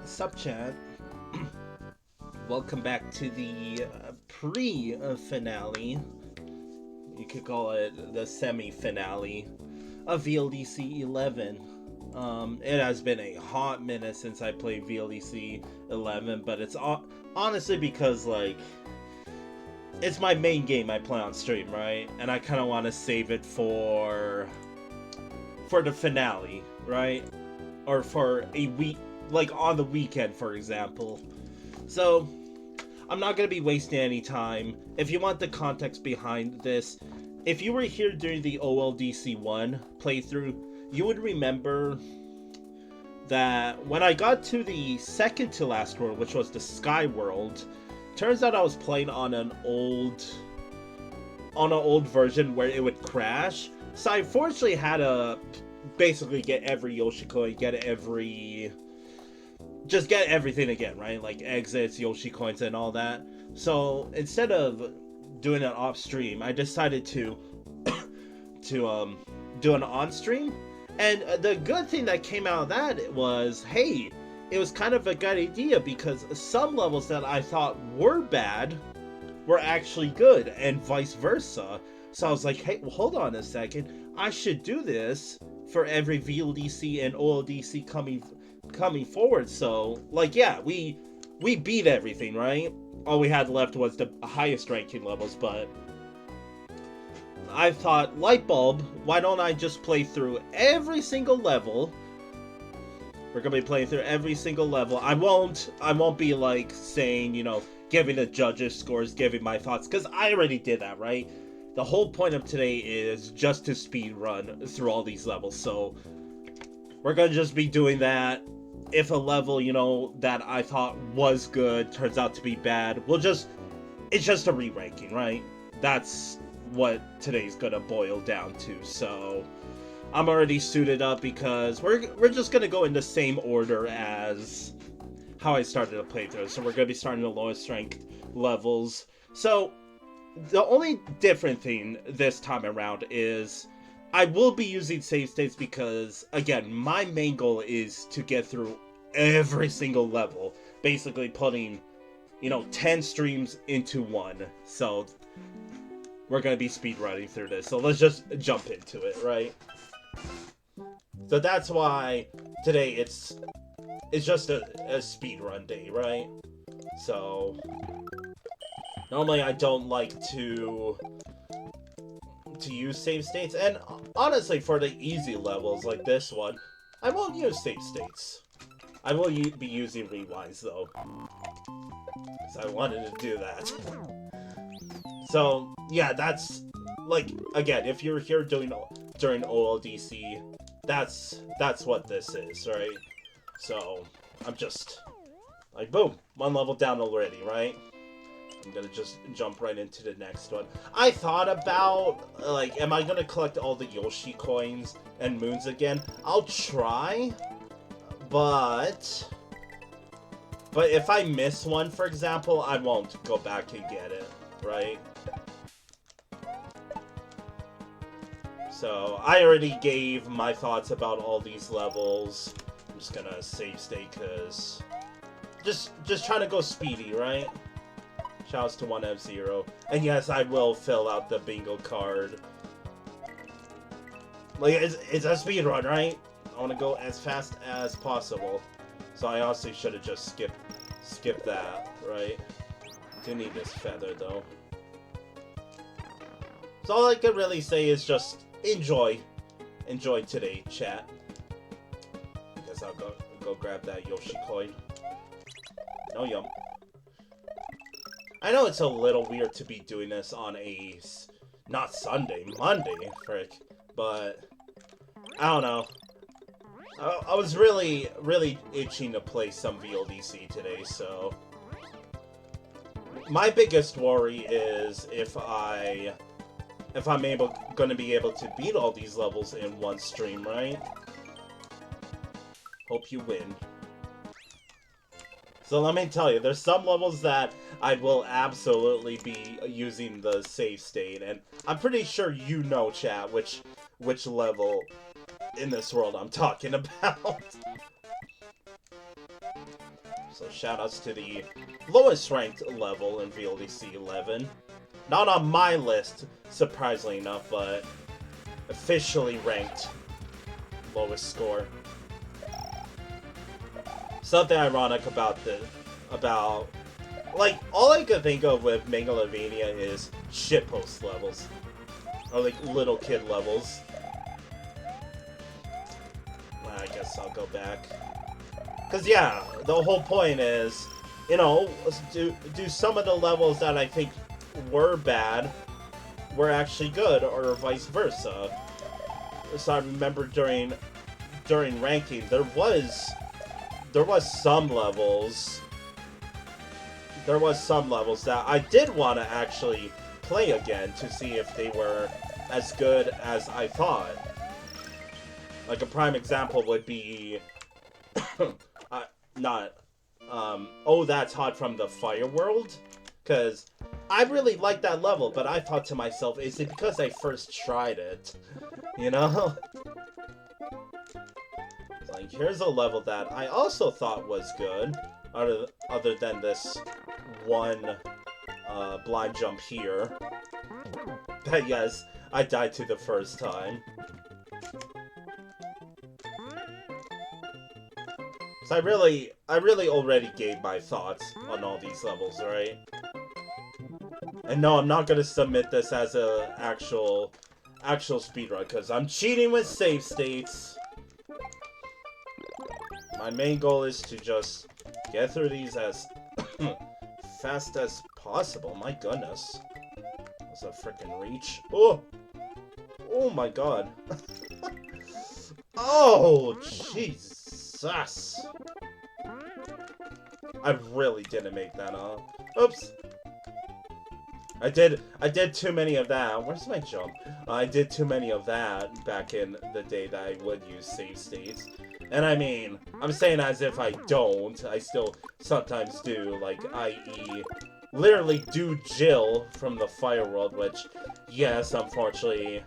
Sup, chat? Welcome back to the pre-finale. You could call it the semi-finale of VLDC 11. It has been a hot minute since I played VLDC 11, but it's honestly because, like, it's my main game I play on stream, right? And I kind of want to save it for the finale, right? Or for a week, like on the weekend, for example. So, I'm not going to be wasting any time. If you want the context behind this, if you were here during the OLDC 1 playthrough, you would remember that when I got to the second to last world, which was the Sky World, turns out I was playing on an old version where it would crash. So I unfortunately had to basically get every Yoshi coin, just get everything again, right? Like exits, Yoshi coins, and all that. So instead of doing it off stream, I decided to do an on stream. And the good thing that came out of that was, hey, it was kind of a good idea because some levels that I thought were bad were actually good, and vice versa. So I was like, hey, well, hold on a second. I should do this for every VLDC and OLDC coming forward. So, like, yeah, we beat everything, right? All we had left was the highest ranking levels, but I thought, light bulb, why don't I just play through every single level? We're gonna be playing through every single level. I won't be like saying, you know, giving the judges scores, giving my thoughts, because I already did that, right? The whole point of today is just to speed run through all these levels, so we're gonna just be doing that. If a level, you know, that I thought was good turns out to be bad, it's just a re-ranking, right? That's what today's gonna boil down to. So I'm already suited up because we're just gonna go in the same order as how I started to play through. So we're gonna be starting the lowest ranked levels. So the only different thing this time around is I will be using save states because, again, my main goal is to get through every single level, basically putting, you know, 10 streams into one. So we're going to be speedrunning through this. So let's just jump into it, right? So that's why today it's just a speedrun day, right? So normally I don't like to use save states, and honestly, for the easy levels like this one, I won't use save states. I will be using rewinds though, because I wanted to do that. So yeah, that's, like, again, if you're here during OLDC, that's what this is, right? So I'm just like, boom, one level down already, right? I'm gonna just jump right into the next one. I thought about, like, am I gonna collect all the Yoshi coins and moons again? I'll try, but if I miss one, for example, I won't go back and get it, right? So I already gave my thoughts about all these levels. I'm just gonna save state because just trying to go speedy, right? Shouts to 1F0. And yes, I will fill out the bingo card. Like, it's a speedrun, right? I want to go as fast as possible. So I honestly should have just skipped that, right? Do need this feather, though. So all I can really say is just enjoy. Enjoy today, chat. I guess I'll go grab that Yoshi coin. No yum. I know it's a little weird to be doing this on a, not Sunday, Monday, frick, but I don't know. I was really itching to play some VLDC today, so my biggest worry is if I'm gonna be able to beat all these levels in one stream, right? Hope you win. So let me tell you, there's some levels that I will absolutely be using the save state, and I'm pretty sure you know, chat, which level in this world I'm talking about. So shoutouts to the lowest ranked level in VLDC 11. Not on my list, surprisingly enough, but officially ranked lowest score. Something ironic about like, all I could think of with Megalovania is shitpost levels. Or like little kid levels. Well, I guess I'll go back. Cause yeah, the whole point is, you know, do some of the levels that I think were bad were actually good, or vice versa. So I remember during ranking, there was some levels that I did want to actually play again to see if they were as good as I thought. Like a prime example would be Oh That's Hot from the Fire World, because I really liked that level, but I thought to myself, is it because I first tried it? You know? Like, here's a level that I also thought was good, other than this one blind jump here. But yes, I died to the first time. So I really already gave my thoughts on all these levels, right? And no, I'm not gonna submit this as a actual speedrun, because I'm cheating with save states. My main goal is to just get through these as fast as possible. My goodness. That's a freaking reach. Oh! Oh my god. Oh, Jesus. I really didn't make that up. Oops. I did too many of that. Where's my jump? I did too many of that back in the day that I would use save states. And I mean, I'm saying as if I don't. I still sometimes do, like, i.e. literally do Jill from the Fire World, which, yes, unfortunately,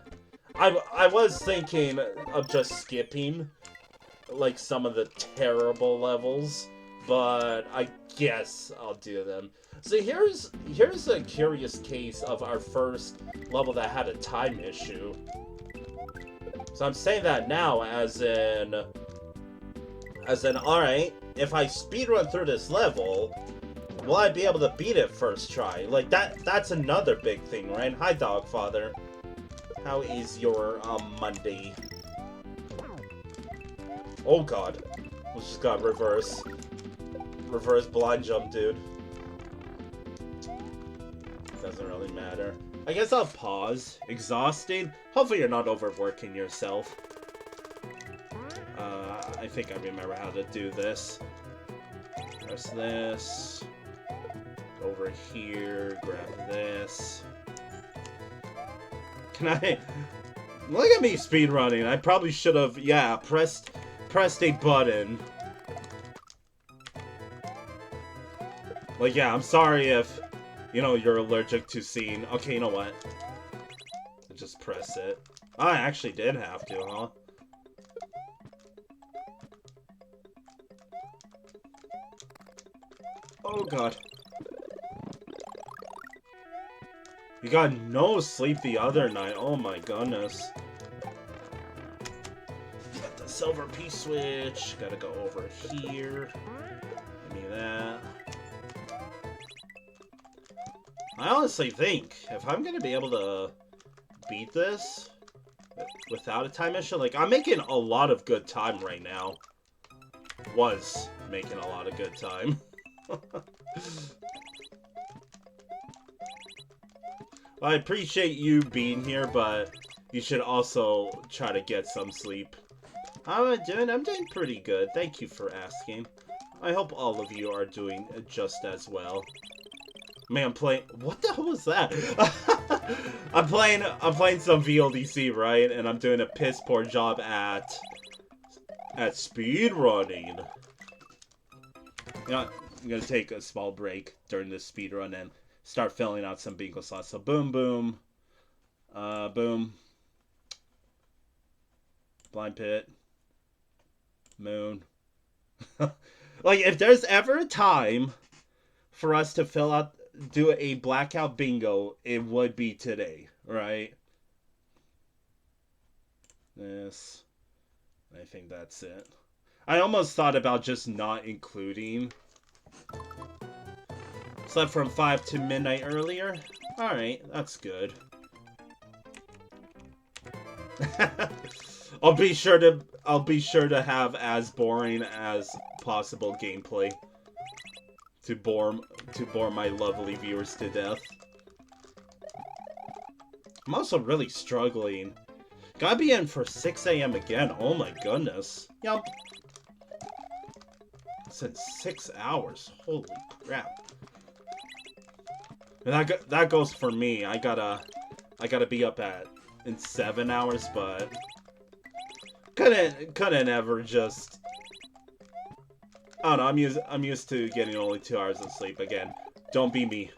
I was thinking of just skipping, like, some of the terrible levels, but I guess I'll do them. So here's a curious case of our first level that had a time issue. So I'm saying that now as in, alright, if I speedrun through this level, will I be able to beat it first try? Like, that's another big thing, right? Hi, Dogfather. How is your, Monday? Oh god. We just got reverse blind jump, dude. Doesn't really matter. I guess I'll pause. Exhausted? Hopefully you're not overworking yourself. I think I remember how to do this. Press this. Go over here. Grab this. Can I... Look at me speedrunning. I probably should have, yeah, pressed a button. Like, yeah, I'm sorry if, you know, you're allergic to seeing... Okay, you know what? Just press it. Oh, I actually did have to, huh? Oh, God. You got no sleep the other night. Oh, my goodness. Got the silver P-switch. Gotta go over here. Give me that. I honestly think if I'm gonna be able to beat this without a time issue, like, I'm making a lot of good time right now. Was making a lot of good time. I appreciate you being here, but you should also try to get some sleep. I'm doing pretty good. Thank you for asking. I hope all of you are doing just as well. Man, I'm playing... What the hell was that? I'm playing some VLDC, right? And I'm doing a piss poor job at speedrunning. You know, I'm gonna take a small break during this speedrun and start filling out some bingo slots. So boom, boom, boom, blind pit, moon. Like, if there's ever a time for us to do a blackout bingo, it would be today, right? Yes. I think that's it. I almost thought about just not including. Slept from 5 to midnight earlier? Alright, that's good. I'll be sure to have as boring as possible gameplay to bore my lovely viewers to death. I'm also really struggling. Gotta be in for 6 a.m. again. Oh my goodness. Yup. It's in 6 hours. Holy crap. And that goes for me. I gotta be up in 7 hours, but couldn't ever just. I don't know. I'm used to getting only 2 hours of sleep again. Don't be me.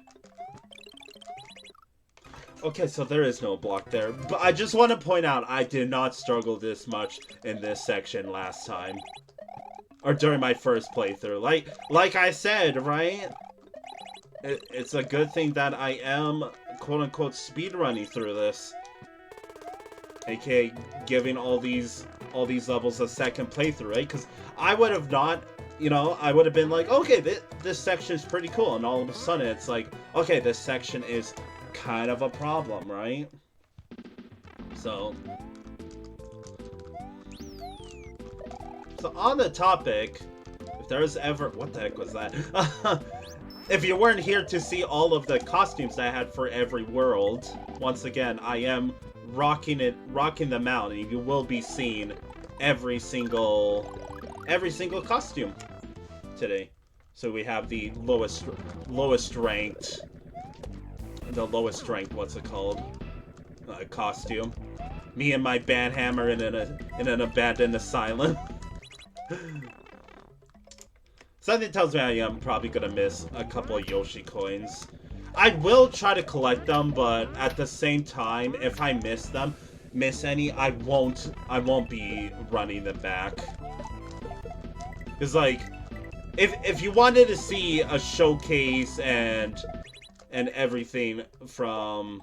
Okay, so there is no block there, but I just want to point out I did not struggle this much in this section last time, or during my first playthrough. Like I said, right? It's a good thing that I am quote-unquote speedrunning through this, aka giving all these levels a second playthrough, right? Because I would have not, you know, I would have been like, okay, this section is pretty cool, and all of a sudden it's like, okay, this section is kind of a problem, right? So on the topic, if there's ever, what the heck was that? If you weren't here to see all of the costumes that I had for every world, once again, I am rocking them out, and you will be seeing every single costume today. So we have the lowest ranked, what's it called? Costume. Me and my band hammer in an abandoned asylum. Something tells me I am probably gonna miss a couple of Yoshi coins. I will try to collect them, but at the same time, if I miss any, I won't be running them back. It's like, if you wanted to see a showcase and everything from,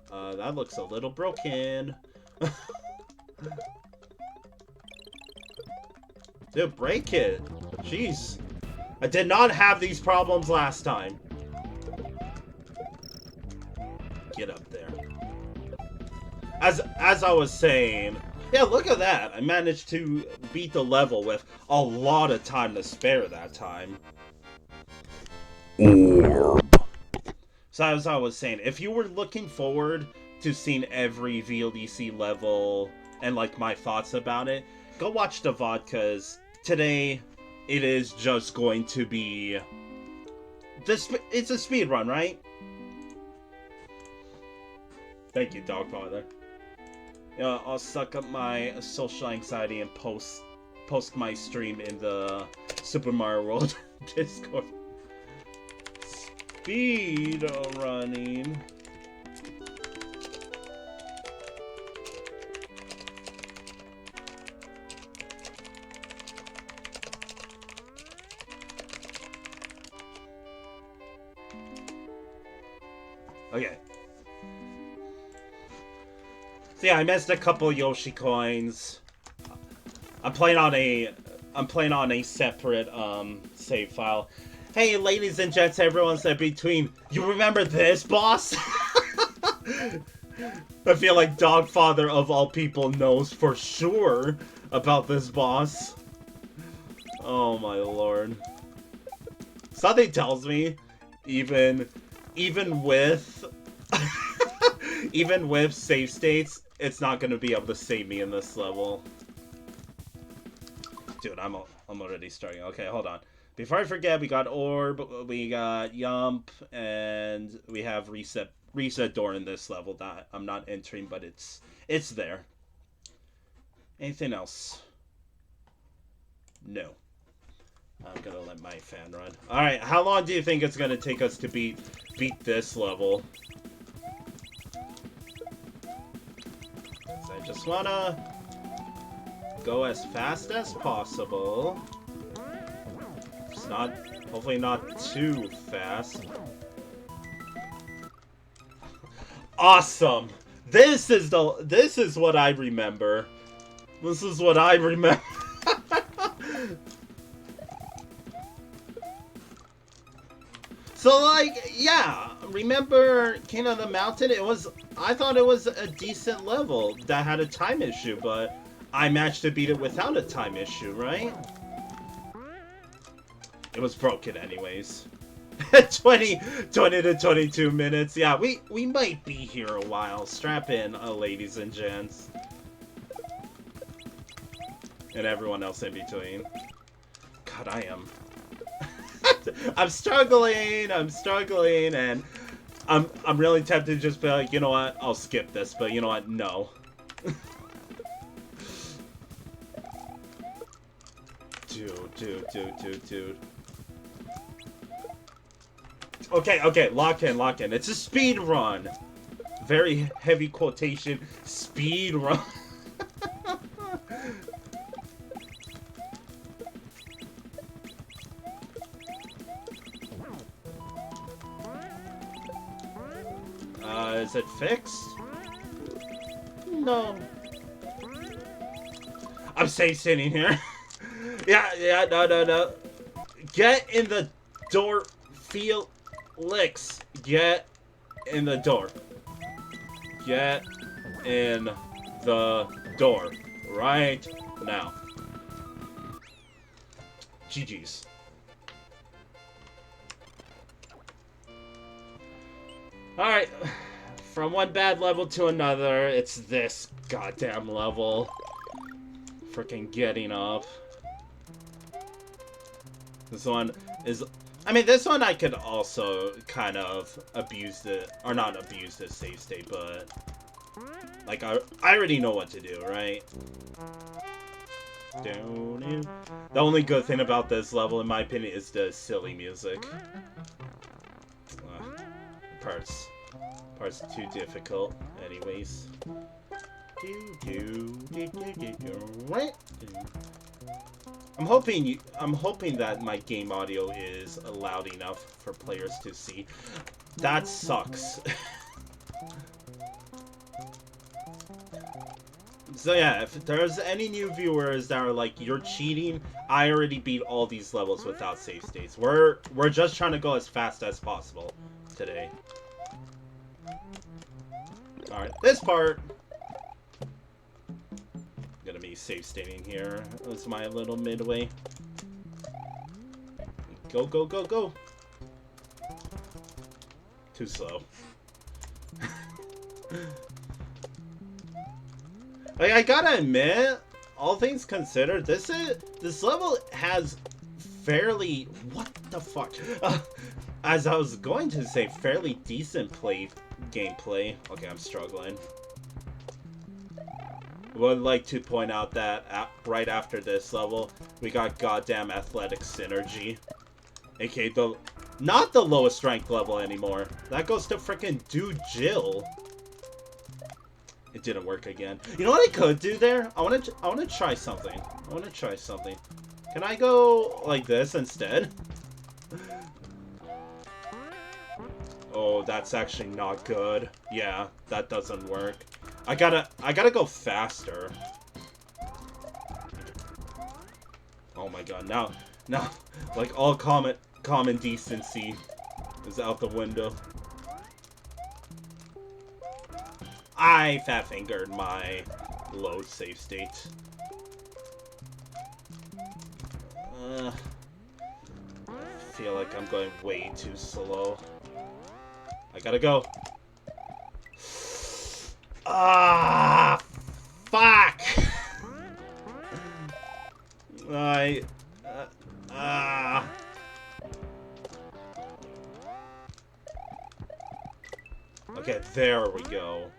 that looks a little broken. Dude, break it. Jeez. I did not have these problems last time. Get up there. As I was saying, yeah, look at that. I managed to beat the level with a lot of time to spare that time. Orb. So as I was saying, if you were looking forward to seeing every VLDC level and like my thoughts about it, go watch the VOD, because today it is just going to be this. It's a speed run, right? Thank you, Dogfather. I'll suck up my social anxiety and post my stream in the Super Mario World Discord. Speed running. Okay. So yeah, I missed a couple Yoshi coins. I'm playing on a separate save file. Hey, ladies and gents, everyone said between. You remember this, boss? I feel like Dogfather of all people knows for sure about this boss. Oh my lord. Something tells me, even with even with save states, it's not gonna be able to save me in this level. Dude, I'm already starting. Okay, hold on. Before I forget, we got Orb, we got Yump, and we have reset door in this level that I'm not entering, but it's there. Anything else? No. I'm gonna let my fan run. Alright, how long do you think it's gonna take us to beat this level? So I just wanna go as fast as possible. It's not, hopefully not too fast. Awesome! This is what I remember. This is what I remember. So, like, yeah, remember King of the Mountain? I thought it was a decent level that had a time issue, but I managed to beat it without a time issue, right? It was broken anyways. 20 to 22 minutes. Yeah, we might be here a while. Strap in, ladies and gents. And everyone else in between. God, I am... I'm struggling, and I'm really tempted to just be like, you know what, I'll skip this, but you know what, no. Dude. Okay, lock in. It's a speed run. Very heavy quotation, speed run. Is it fixed? No. I'm safe sitting here. yeah, no. Get in the door, Felix. Get in the door. Get in the door. Right now. GG's. Alright. From one bad level to another, it's this goddamn level. Freaking getting up. This one is... I mean, this one I could also kind of abuse the... Or not abuse the save state, but... Like, I already know what to do, right? The only good thing about this level, in my opinion, is the silly music. Part's too difficult, anyways. I'm hoping that my game audio is loud enough for players to see. That sucks. So yeah, if there's any new viewers that are like, you're cheating, I already beat all these levels without save states. We're just trying to go as fast as possible today. Alright, this part... gonna be safe stating here. That's my little midway. Go. Too slow. Like, I gotta admit, all things considered, this level has fairly... What the fuck? As I was going to say, fairly decent gameplay. Okay, I'm struggling. Would like to point out that right after this level, we got goddamn athletic synergy. aka not the lowest ranked level anymore. That goes to frickin' Dude Jill. It didn't work again. You know what I could do there? I wanna try something. Can I go like this instead? Oh, that's actually not good. Yeah, that doesn't work. I gotta go faster. Oh my god, now, like, all common decency is out the window. I fat-fingered my load save state. I feel like I'm going way too slow. I gotta go. Ah, fuck! Okay, there we go.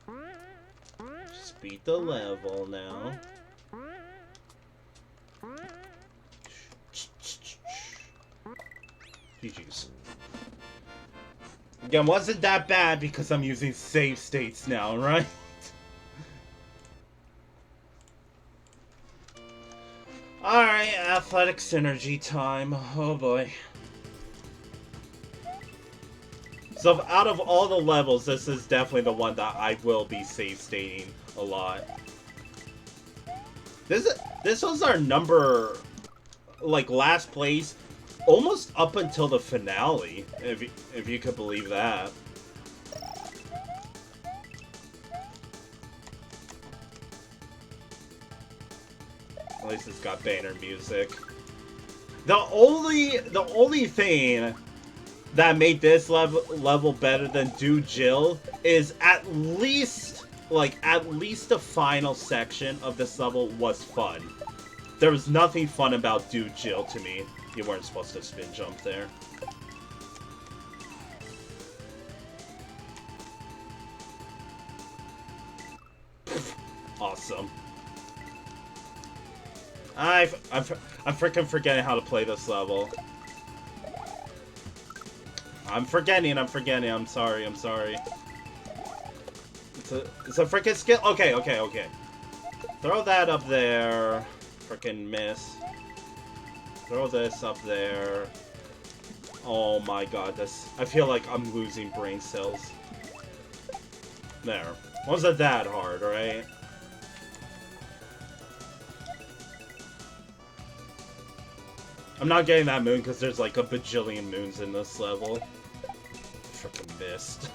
Just beat the level now. GG's. Again, wasn't that bad because I'm using save states now, right? Alright, athletic synergy time. Oh boy. So out of all the levels, this is definitely the one that I will be save stating a lot. This was our number, like, last place, almost up until the finale, if you could believe that. At least it's got banner music. The only thing that made this level better than Do Jill is at least the final section of this level was fun. There was nothing fun about Do Jill to me. You weren't supposed to spin jump there. Awesome. I'm freaking forgetting how to play this level. I'm forgetting, I'm sorry. It's a freaking skill. Okay. Throw that up there. Freaking miss. Throw this up there. Oh my god, I feel like I'm losing brain cells. There. Wasn't that hard, right? I'm not getting that moon because there's like a bajillion moons in this level. Freaking missed.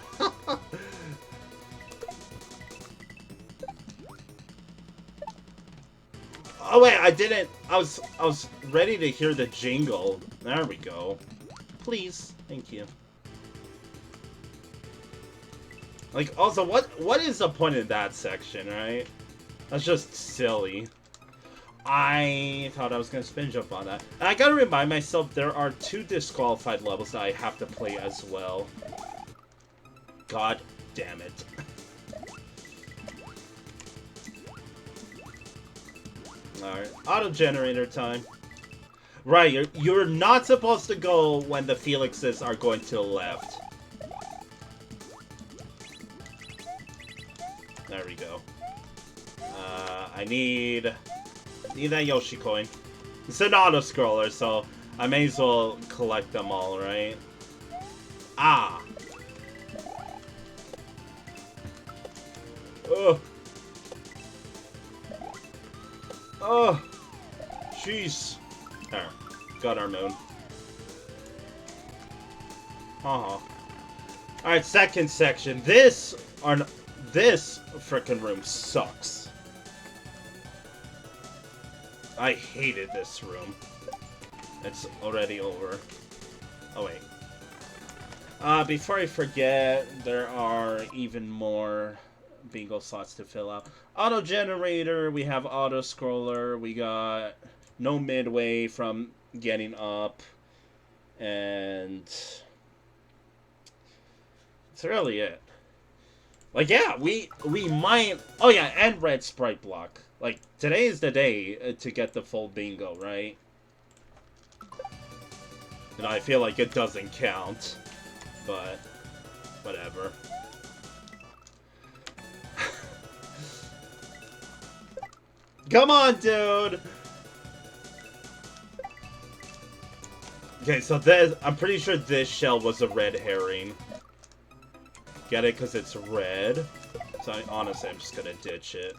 Oh wait, I didn't. I was ready to hear the jingle. There we go. Please, thank you. Like, also, what is the point in that section, right? That's just silly. I thought I was gonna spin jump on that. And I gotta remind myself there are 2 disqualified levels that I have to play as well. God damn it. Alright, auto generator time. Right, you're not supposed to go when the Felixes are going to the left. There we go. I need that Yoshi coin. It's an auto-scroller, so I may as well collect them all, right? Ah! Ugh! Oh! Jeez! There. Got our moon. Alright, second section. This frickin' room sucks. I hated this room. It's already over. Oh, wait. Before I forget, there are even more bingo slots to fill out. Auto generator, we have auto scroller, we got no midway from getting up, and that's really it. Like, yeah, we might. Oh yeah, and red sprite block. Like, today is the day to get the full bingo, right? And I feel like it doesn't count, but whatever. Come on, dude! Okay, so I'm pretty sure this shell was a red herring. Get it? Because it's red. So honestly, I'm just gonna ditch it.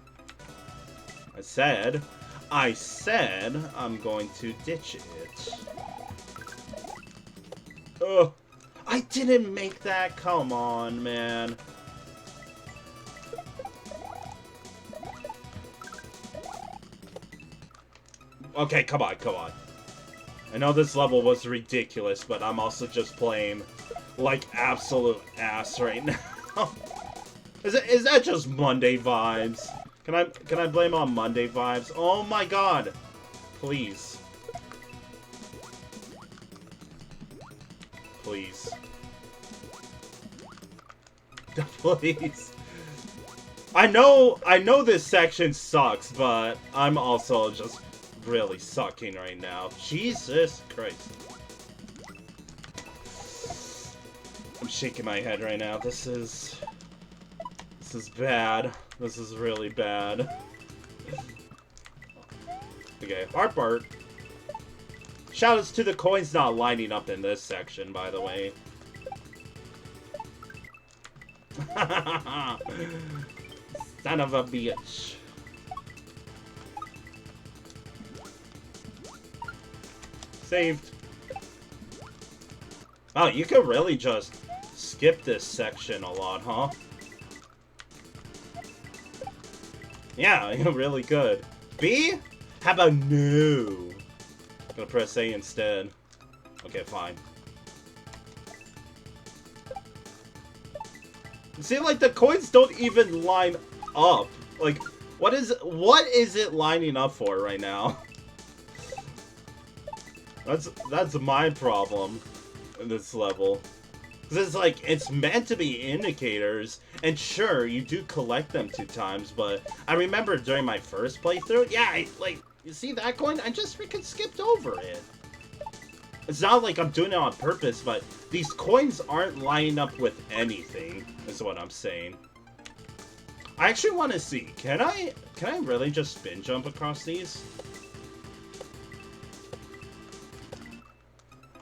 I said I'm going to ditch it. Oh, I didn't make that. Come on, man. Okay, come on. I know this level was ridiculous, but I'm also just playing like absolute ass right now. Is that just Monday vibes? Can I blame on Monday vibes? Oh my god! Please. Please. Please. I know this section sucks, but I'm also just really sucking right now. Jesus Christ. I'm shaking my head right now. This is bad. This is really bad. Okay, Heartbart. Shoutouts to the coins not lining up in this section, by the way. Son of a bitch. Saved. Oh, you could really just skip this section a lot, huh? Yeah, you really could. B? How about no? I'm gonna press A instead. Okay, fine. See, like, the coins don't even line up. Like, what is it lining up for right now? That's my problem in this level. Because it's like, it's meant to be indicators, and sure, you do collect them 2 times, but I remember during my first playthrough, yeah, you see that coin? I just freaking skipped over it. It's not like I'm doing it on purpose, but these coins aren't lining up with anything, is what I'm saying. I actually want to see, can I really just spin jump across these?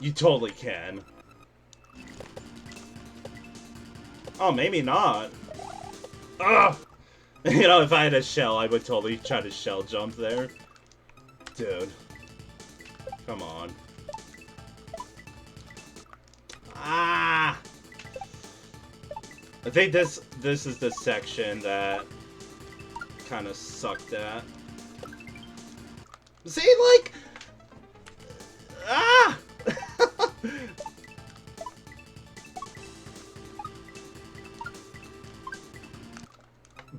You totally can. Oh, maybe not. Ugh! You know, if I had a shell, I would totally try to shell jump there. Dude. Come on. Ah! I think this is the section that kind of sucked at. See, like... Ah!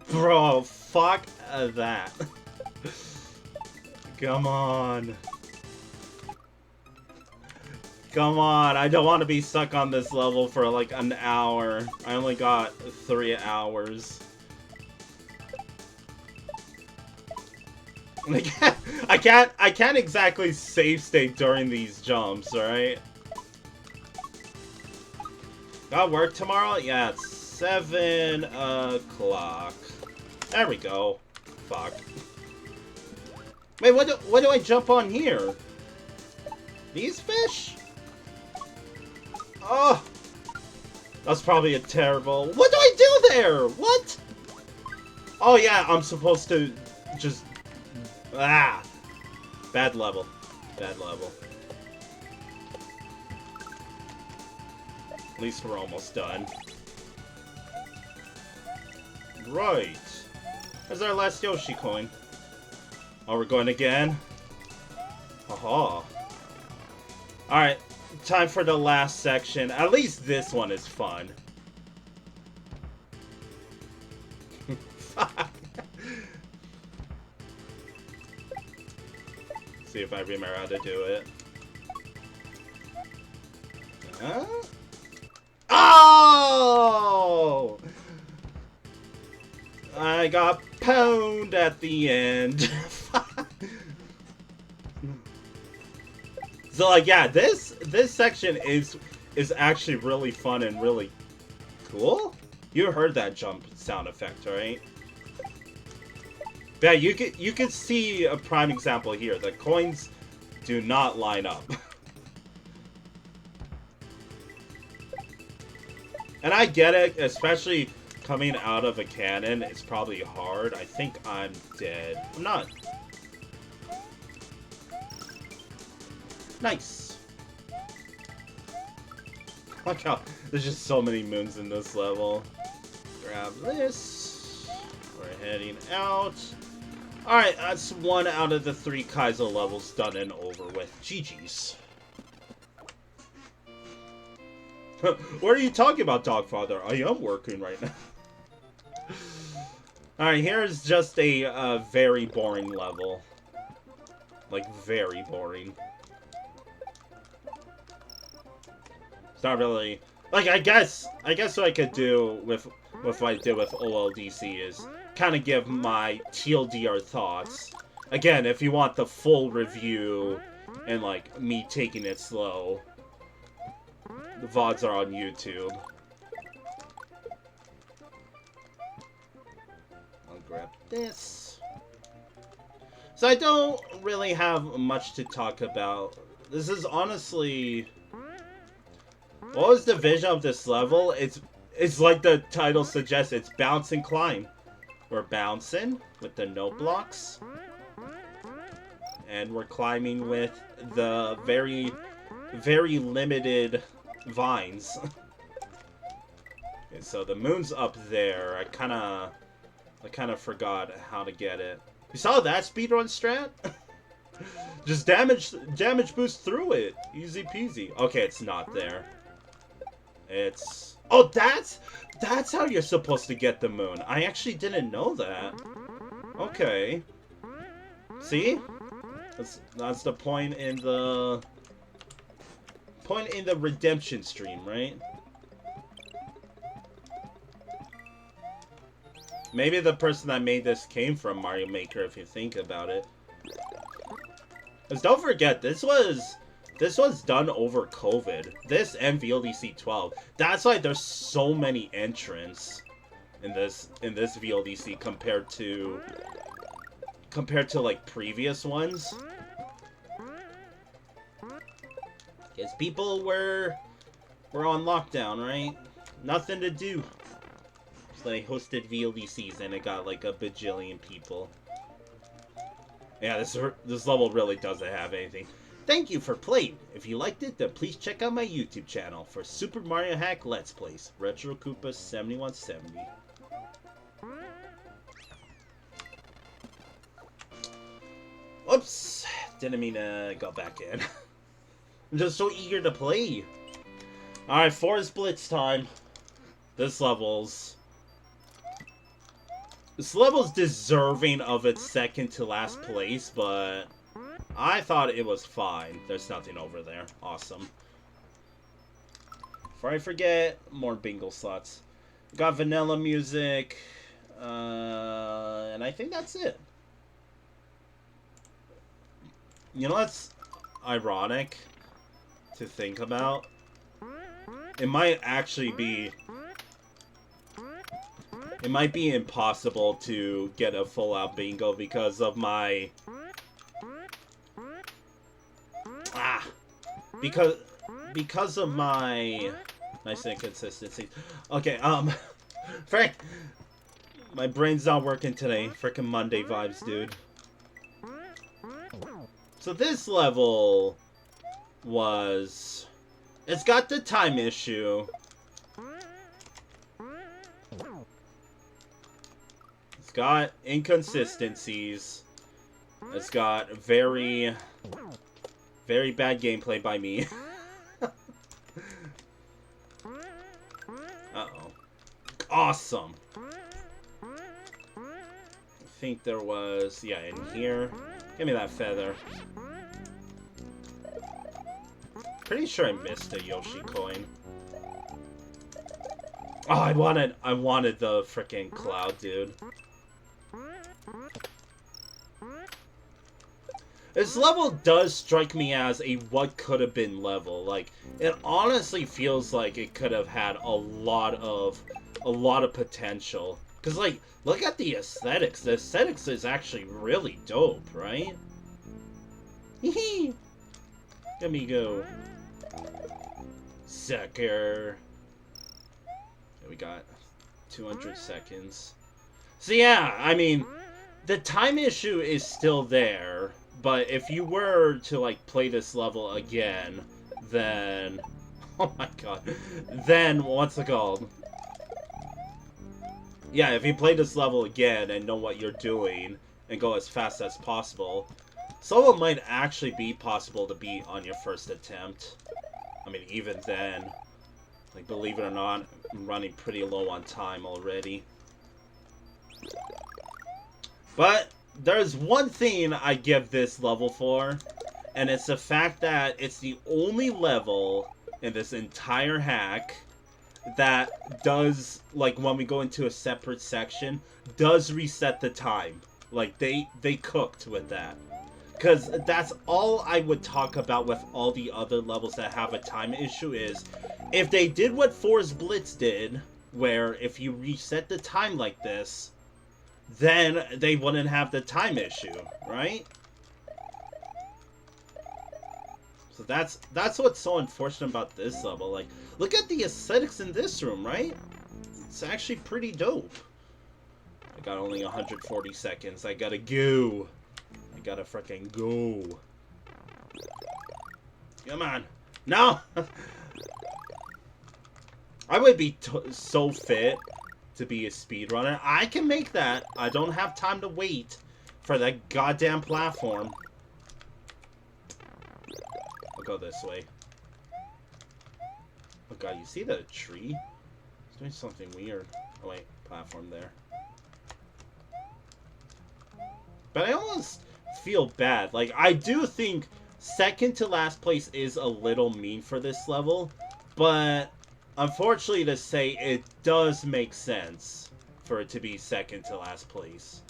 Bro, fuck that. Come on. Come on, I don't want to be stuck on this level for like an hour. I only got 3 hours. I can't exactly save state during these jumps, alright? Got work tomorrow? Yeah, it's 7 o'clock. There we go. Fuck. Wait, what do I jump on here? These fish? Oh! That's probably a terrible... What do I do there? What? Oh yeah, I'm supposed to just... Ah! Bad level. Bad level. At least we're almost done. Right. There's our last Yoshi coin. Oh, we're going again? Aha. Alright, time for the last section. At least this one is fun. Fuck. See if I remember how to do it. Huh? Oh! I got pwned at the end. So like, yeah, this section is actually really fun and really cool. You heard that jump sound effect, right? Yeah, you can see a prime example here. The coins do not line up. And I get it, especially coming out of a cannon, it's probably hard. I think I'm dead. I'm not. Nice. Look how there's just so many moons in this level. Grab this. We're heading out. Alright, that's 1 out of the 3 Kaizo levels done and over with. GG's. What are you talking about, Dogfather? I am working right now. Alright, here's just a very boring level. Like, very boring. It's not really... Like, I guess what I could do with what I did with OLDC is kind of give my TLDR thoughts. Again, if you want the full review and, like, me taking it slow, the VODs are on YouTube. I'll grab this. So I don't really have much to talk about. This is honestly... What was the vision of this level? It's like the title suggests, it's bounce and climb. We're bouncing with the note blocks. And we're climbing with the very, very limited vines. Okay, so the moon's up there. I kind of forgot how to get it. You saw that speedrun strat? Just damage boost through it. Easy peasy. Okay, it's not there. It's... Oh, that's how you're supposed to get the moon. I actually didn't know that. Okay. See? That's the point in the redemption stream, right? Maybe the person that made this came from Mario Maker, if you think about it. Because don't forget, this was done over COVID. This and VLDC 12. That's why there's so many entrants in this VLDC compared to like previous ones. Because people were on lockdown, right? Nothing to do. So they hosted VLDCs and it got like a bajillion people. Yeah, this level really doesn't have anything. Thank you for playing. If you liked it, then please check out my YouTube channel for Super Mario Hack Let's Plays. Retro Koopa 7170. Oops! Didn't mean to go back in. I'm just so eager to play. Alright, Forest Blitz time. This level's deserving of its second to last place, but I thought it was fine. There's nothing over there. Awesome. Before I forget, more bingo slots. Got vanilla music, and I think that's it. You know what's ironic to think about? It might actually be... It might be impossible to get a full-out bingo because of my... Because of my... Nice inconsistencies. Okay, Frank! My brain's not working today. Frickin' Monday vibes, dude. So this level was... It's got the time issue. It's got inconsistencies. It's got very, very bad gameplay by me. Uh-oh. Awesome. I think there was... Yeah, in here. Give me that feather. Pretty sure I missed a Yoshi coin. Oh, I wanted the frickin' cloud, dude. This level does strike me as a what could have been level. Like, it honestly feels like it could have had a lot of potential. Cause like, look at the aesthetics. The aesthetics is actually really dope, right? Hee. Let me go. Sucker. We got 200 seconds. So yeah, I mean, the time issue is still there, but if you were to like play this level again, then oh my god, then what's it called? Yeah, if you play this level again and know what you're doing and go as fast as possible, solo might actually be possible to beat on your first attempt. I mean, even then, like, believe it or not, I'm running pretty low on time already. But there's one thing I give this level for, and it's the fact that it's the only level in this entire hack that does, like, when we go into a separate section, does reset the time. Like, they cooked with that. Because that's all I would talk about with all the other levels that have a time issue is, if they did what Forest Blitz did, where if you reset the time like this, then they wouldn't have the time issue, right? So that's what's so unfortunate about this level. Like, look at the aesthetics in this room, right? It's actually pretty dope. I got only 140 seconds. I gotta go. I gotta freaking go. Come on. No! I would be so fit to be a speedrunner. I can make that. I don't have time to wait for that goddamn platform. I'll go this way. Oh god, you see the tree? It's doing something weird. Oh wait, platform there. But I almost feel bad. Like, I do think second to last place is a little mean for this level, but unfortunately to say, it does make sense for it to be second to last place.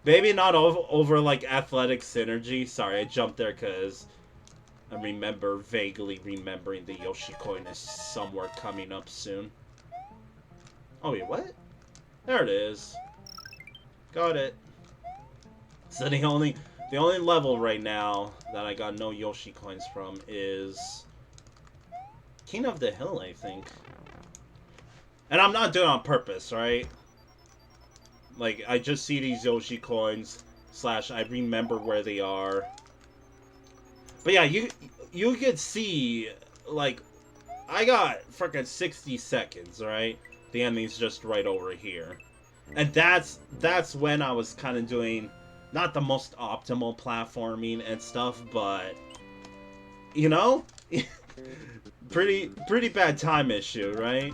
Maybe not over like athletic synergy. Sorry, I jumped there because I vaguely remembering the Yoshi coin is somewhere coming up soon. Oh wait, what? There it is. Got it. So the only level right now that I got no Yoshi coins from is King of the Hill, I think. And I'm not doing it on purpose, right? Like, I just see these Yoshi coins, / I remember where they are. But yeah, you could see, like, I got freaking 60 seconds, right? The ending's just right over here. And that's when I was kind of doing not the most optimal platforming and stuff, but, you know? pretty bad time issue, right?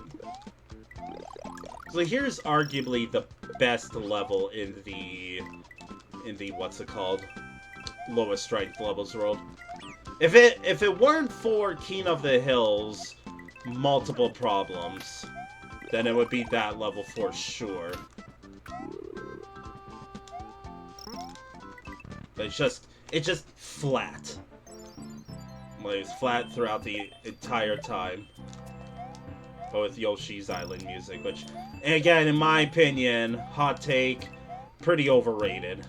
So here's arguably the best level in the what's it called? Lowest strength levels world. If it weren't for King of the Hill's multiple problems, then it would be that level for sure. But it's just flat. Like, it's flat throughout the entire time. But with Yoshi's Island music, which, again, in my opinion, hot take, pretty overrated.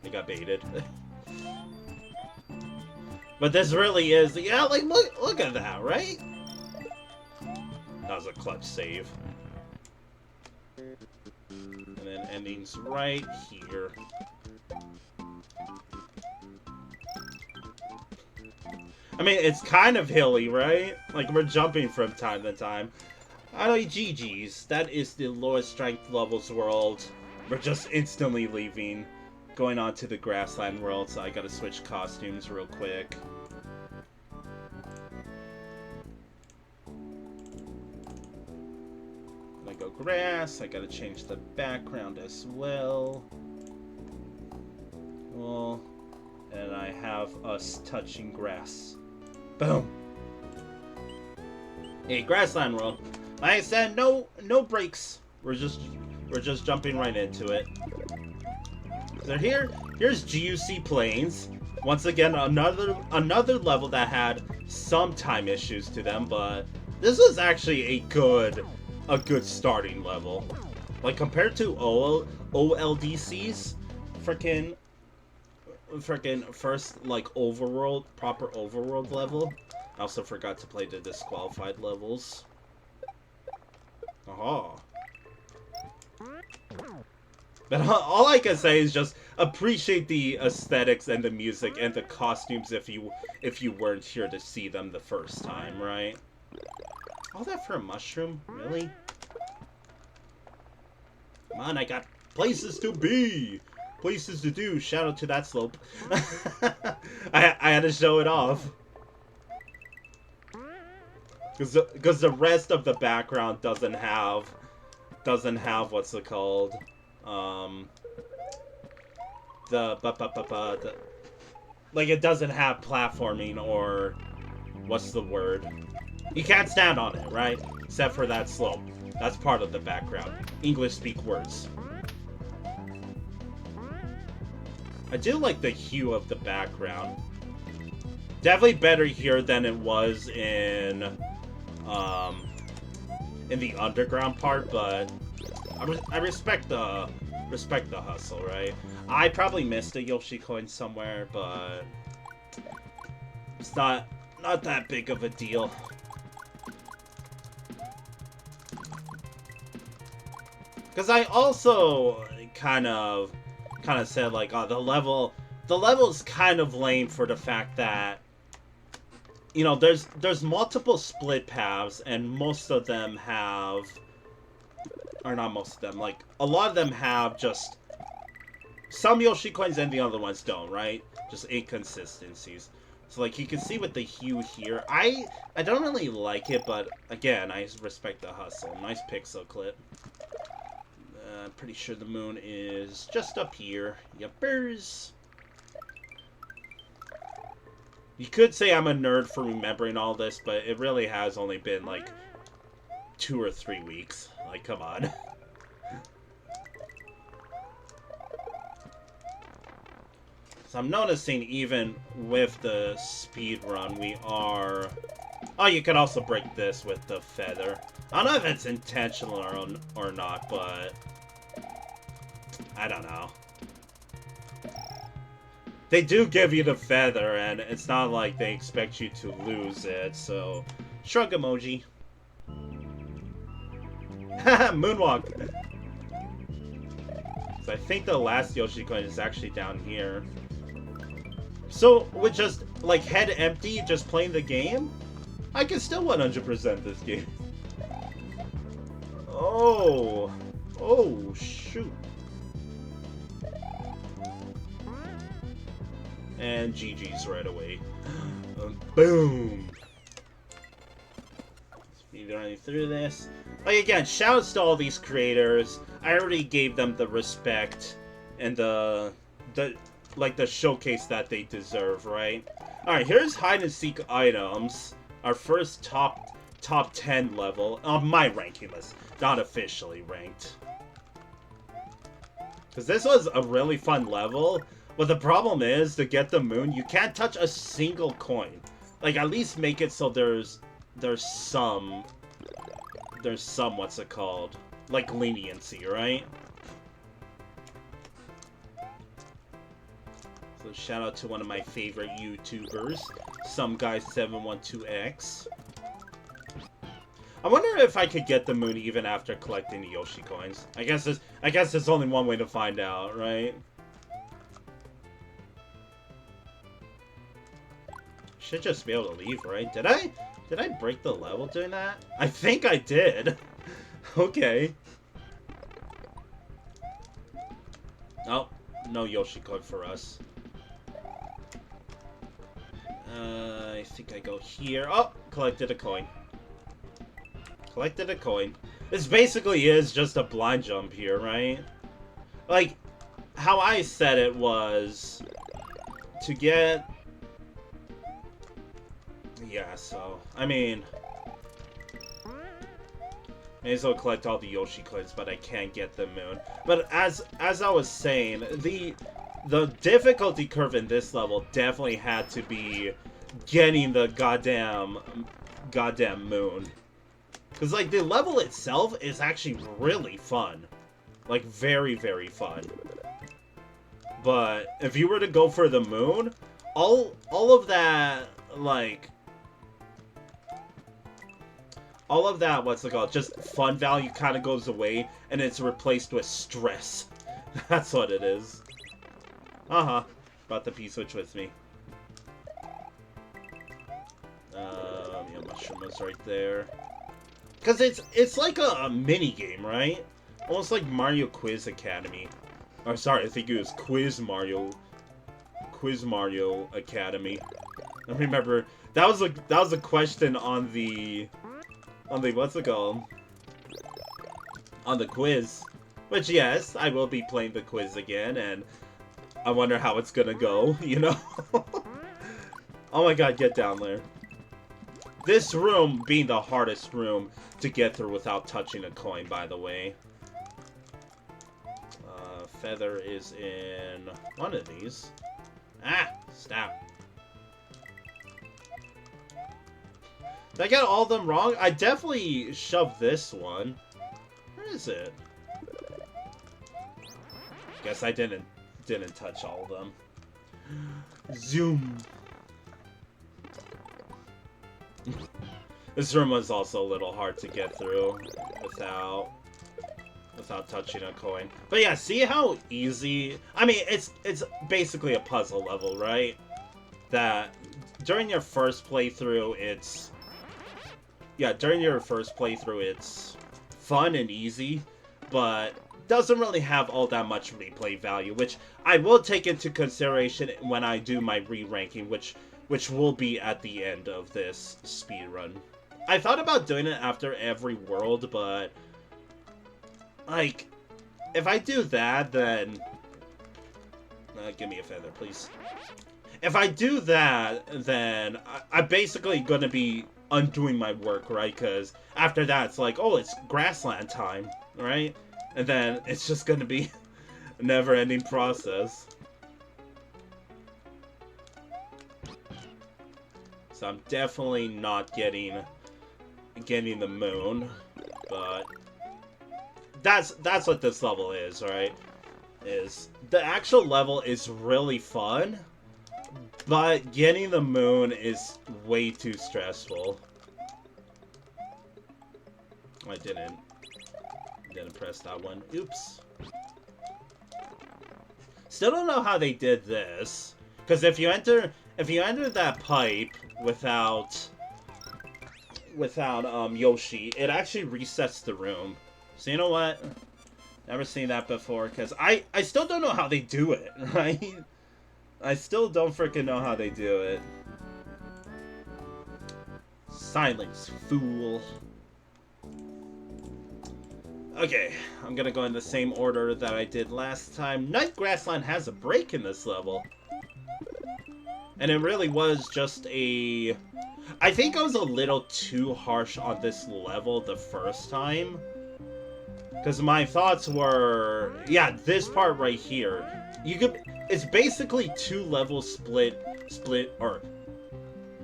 I got baited. But this really is, yeah, like, look at that, right? That was a clutch save. And then ending's right here. I mean, it's kind of hilly, right? Like, we're jumping from time to time. I know, GG's. That is the lowest strength levels world. We're just instantly leaving. Going on to the Grassland World, so I gotta switch costumes real quick. I go grass. I gotta change the background as well. Well, and I have us touching grass. Boom. Hey, Grassland World. Like I said, no breaks. We're just jumping right into it. So here's GUC Plains. Once again, another level that had some time issues to them, but this was actually a good starting level. Like, compared to OLDC's freaking first, like, proper overworld level. I also forgot to play the disqualified levels. Aha. But all I can say is just appreciate the aesthetics and the music and the costumes if you weren't here to see them the first time, right? All that for a mushroom? Really? Come on, I got places to be! Places to do! Shout out to that slope. I had to show it off. Because the rest of the background doesn't have what's it called? Like, it doesn't have platforming or what's the word? You can't stand on it, right? Except for that slope. That's part of the background. English speak words. I do like the hue of the background. Definitely better here than it was in the underground part, but I respect the respect the hustle, right? I probably missed a Yoshi coin somewhere, but it's not that big of a deal. Because I also kind of said like, oh, the level's kind of lame for the fact that, you know, there's multiple split paths and most of them have, or not most of them, like a lot of them have just some Yoshi coins and the other ones don't, right? Just inconsistencies. So like you can see with the hue here, I don't really like it, but again, I respect the hustle. Nice pixel clip. I'm pretty sure the moon is just up here. Yuppers. You could say I'm a nerd for remembering all this, but it really has only been like 2 or 3 weeks. Like, come on. So I'm noticing even with the speed run, we are... Oh, you could also break this with the feather. I don't know if it's intentional or not, but... I don't know. They do give you the feather, and it's not like they expect you to lose it, so... Shrug emoji. Haha, moonwalk! So I think the last Yoshi coin is actually down here. So, with just, like, head empty, just playing the game, I can still 100% this game. Oh! Oh, shoot. And GG's right away. Boom! Speedrunning through this. Like, again, shoutouts to all these creators. I already gave them the respect and the showcase that they deserve, right? Alright, here's hide and seek items. Our first top 10 level on my ranking list, not officially ranked. Because this was a really fun level, but the problem is, to get the moon, you can't touch a single coin. Like, at least make it so there's some, what's it called? Like, leniency, right? So shout out to one of my favorite YouTubers, SomeGuy712X. I wonder if I could get the moon even after collecting the Yoshi coins. I guess there's only one way to find out, right? Should just be able to leave, right? Did I break the level doing that? I think I did. Okay. Oh, no Yoshi coin for us. I think I go here. Oh, collected a coin. Collected a coin. This basically is just a blind jump here, right? Like, how I said it was to get... Yeah, so, I mean... May as well collect all the Yoshi coins, but I can't get the moon. But as I was saying, the difficulty curve in this level definitely had to be getting the goddamn moon. Because, like, the level itself is actually really fun. Like, very, very fun. But if you were to go for the moon, all of that, like... all of that, what's it called, just fun value kind of goes away, and it's replaced with stress. That's what it is. Uh-huh. Brought the P-switch with me. Yeah, mushroom was right there. Because it's like a mini game, right? Almost like Mario Quiz Academy. Or sorry, I think it was Quiz Mario Academy. I remember that was a question on the what's it called? On the quiz. Which, yes, I will be playing the quiz again, and I wonder how it's gonna go, you know? Oh my god, get down there. This room being the hardest room to get through without touching a coin, by the way. Feather is in one of these. Ah! Stop. Did I get all of them wrong? I definitely shoved this one. Where is it? Guess I didn't touch all of them. Zoom. This room was also a little hard to get through without touching a coin. But yeah, see how easy... I mean, it's basically a puzzle level, right? That during your first playthrough, it's... Yeah, during your first playthrough, it's fun and easy, but doesn't really have all that much replay value, which I will take into consideration when I do my re-ranking, which will be at the end of this speedrun. I thought about doing it after every world, but... like, if I do that, then... give me a feather, please. If I do that, then I'm basically gonna be undoing my work, right? Because after that, it's like, oh, it's grassland time, right? And then it's just gonna be a never-ending process. So I'm definitely not getting the moon, but that's what this level is, right? Is the actual level is really fun, but getting the moon is way too stressful. I didn't press that one. Oops. Still don't know how they did this, because if you enter that pipe without Yoshi, it actually resets the room. So you know what? Never seen that before, because I still don't know how they do it, right? I still don't freaking know how they do it. Silence, fool. Okay, I'm gonna go in the same order that I did last time. Night Grassland has a break in this level. And it really was just a... I think I was a little too harsh on this level the first time. Because my thoughts were... yeah, this part right here. It's basically two levels split, or...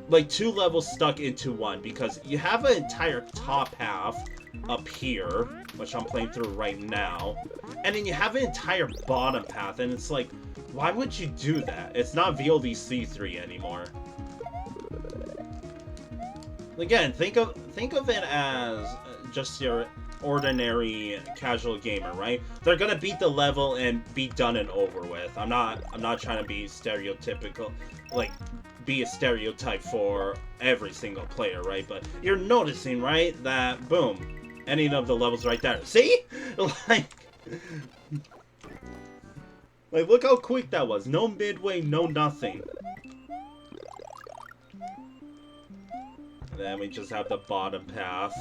like, two levels stuck into one. Because you have an entire top half up here, which I'm playing through right now. And then you have an entire bottom path, and it's like... why would you do that? It's not VLDC 3 anymore. Again, think of it as just your ordinary casual gamer, right? They're gonna beat the level and be done and over with. I'm not trying to be stereotypical, like be a stereotype for every single player, right? But you're noticing, right, that boom, any of the levels right there. See? Like, look how quick that was. No midway, no nothing. And then we just have the bottom path.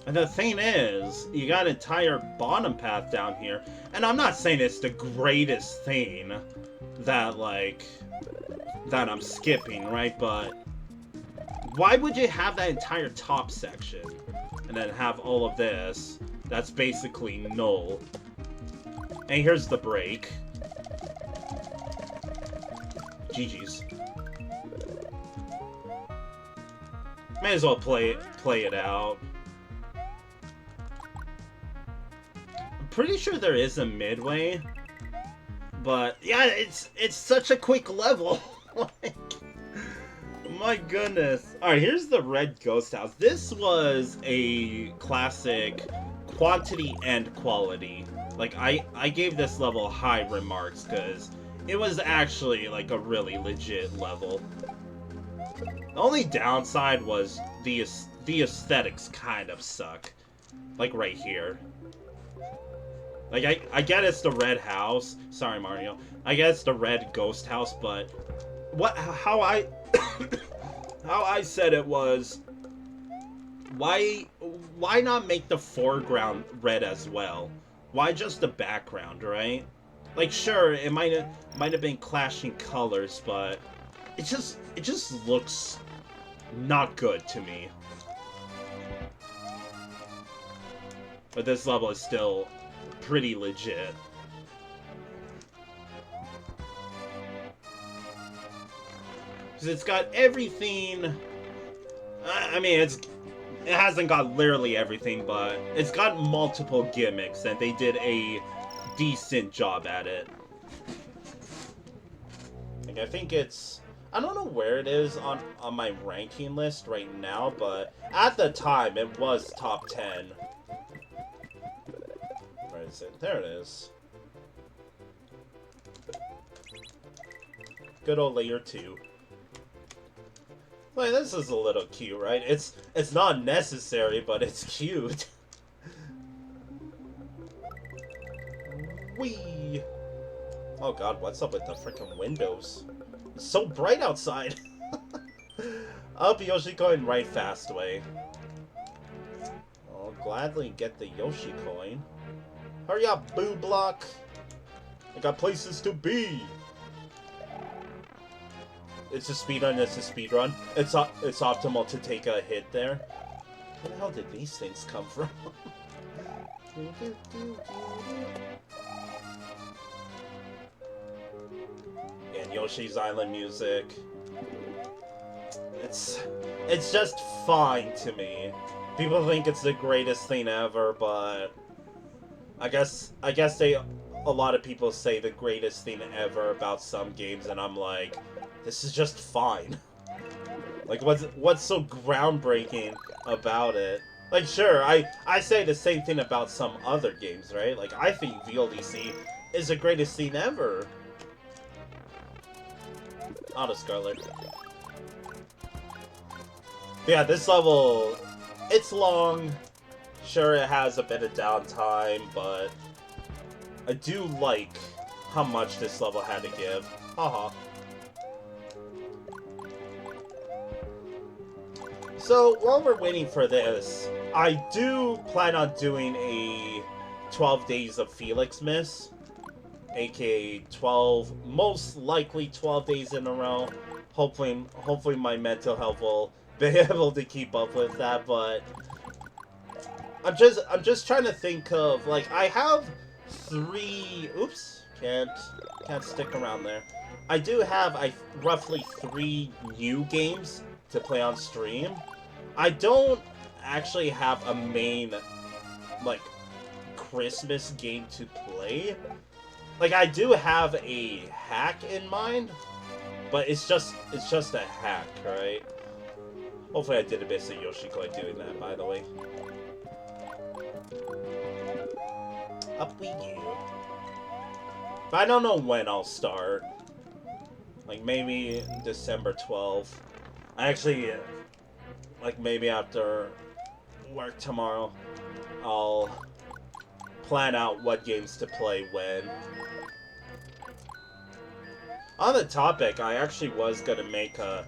And the thing is, you got an entire bottom path down here. And I'm not saying it's the greatest thing that, like, that I'm skipping, right? But why would you have that entire top section and then have all of this? That's basically null. And here's the break. GG's. May as well play it out. I'm pretty sure there is a midway. But yeah, it's such a quick level. Like, my goodness. Alright, here's the red ghost house. This was a classic quantity and quality. Like, I gave this level high remarks because it was actually like a really legit level. The only downside was the aesthetics kind of suck. Like right here. Like I get it's the red house. Sorry, Mario. I get it's the red ghost house, but how I how I said it was, why not make the foreground red as well? Why just the background, right? Like, sure, it might have been clashing colors, but it just looks not good to me. But this level is still pretty legit. Because it's got everything. I mean, it hasn't got literally everything, but it's got multiple gimmicks, and they did a decent job at it. Like, I think it's... I don't know where it is on my ranking list right now, but at the time, it was top 10. Where is it? There it is. Good old layer 2. Like, this is a little cute, right? It's not necessary, but it's cute. Whee! Oh god, what's up with the freaking windows? It's so bright outside! Up Yoshi coin right fast way. I'll gladly get the Yoshi coin. Hurry up, boo block! I got places to be! It's a speedrun, it's a speedrun. It's optimal to take a hit there. Where the hell did these things come from? And Yoshi's Island music. It's just fine to me. People think it's the greatest thing ever, but I guess a lot of people say the greatest thing ever about some games, and I'm like, this is just fine. Like, what's so groundbreaking about it? Like, sure, I say the same thing about some other games, right? Like, I think VLDC is the greatest thing ever. Auto Scarlet. Yeah, this level, it's long. Sure, it has a bit of downtime, but I do like how much this level had to give. Haha. So, while we're waiting for this, I do plan on doing a 12 Days of Felix miss. AKA 12, most likely 12 days in a row. Hopefully my mental health will be able to keep up with that, but I'm just trying to think of, like, I have 3, oops, can't stick around there. I do have roughly 3 new games to play on stream. I don't actually have a main, like, Christmas game to play. Like, I do have a hack in mind, but it's just a hack, right? Hopefully I did a bit of Yoshi coin doing that, by the way. Up we go. But I don't know when I'll start. Like, maybe December 12th. I actually, like, maybe after work tomorrow, I'll plan out what games to play when. On the topic, I actually was gonna make a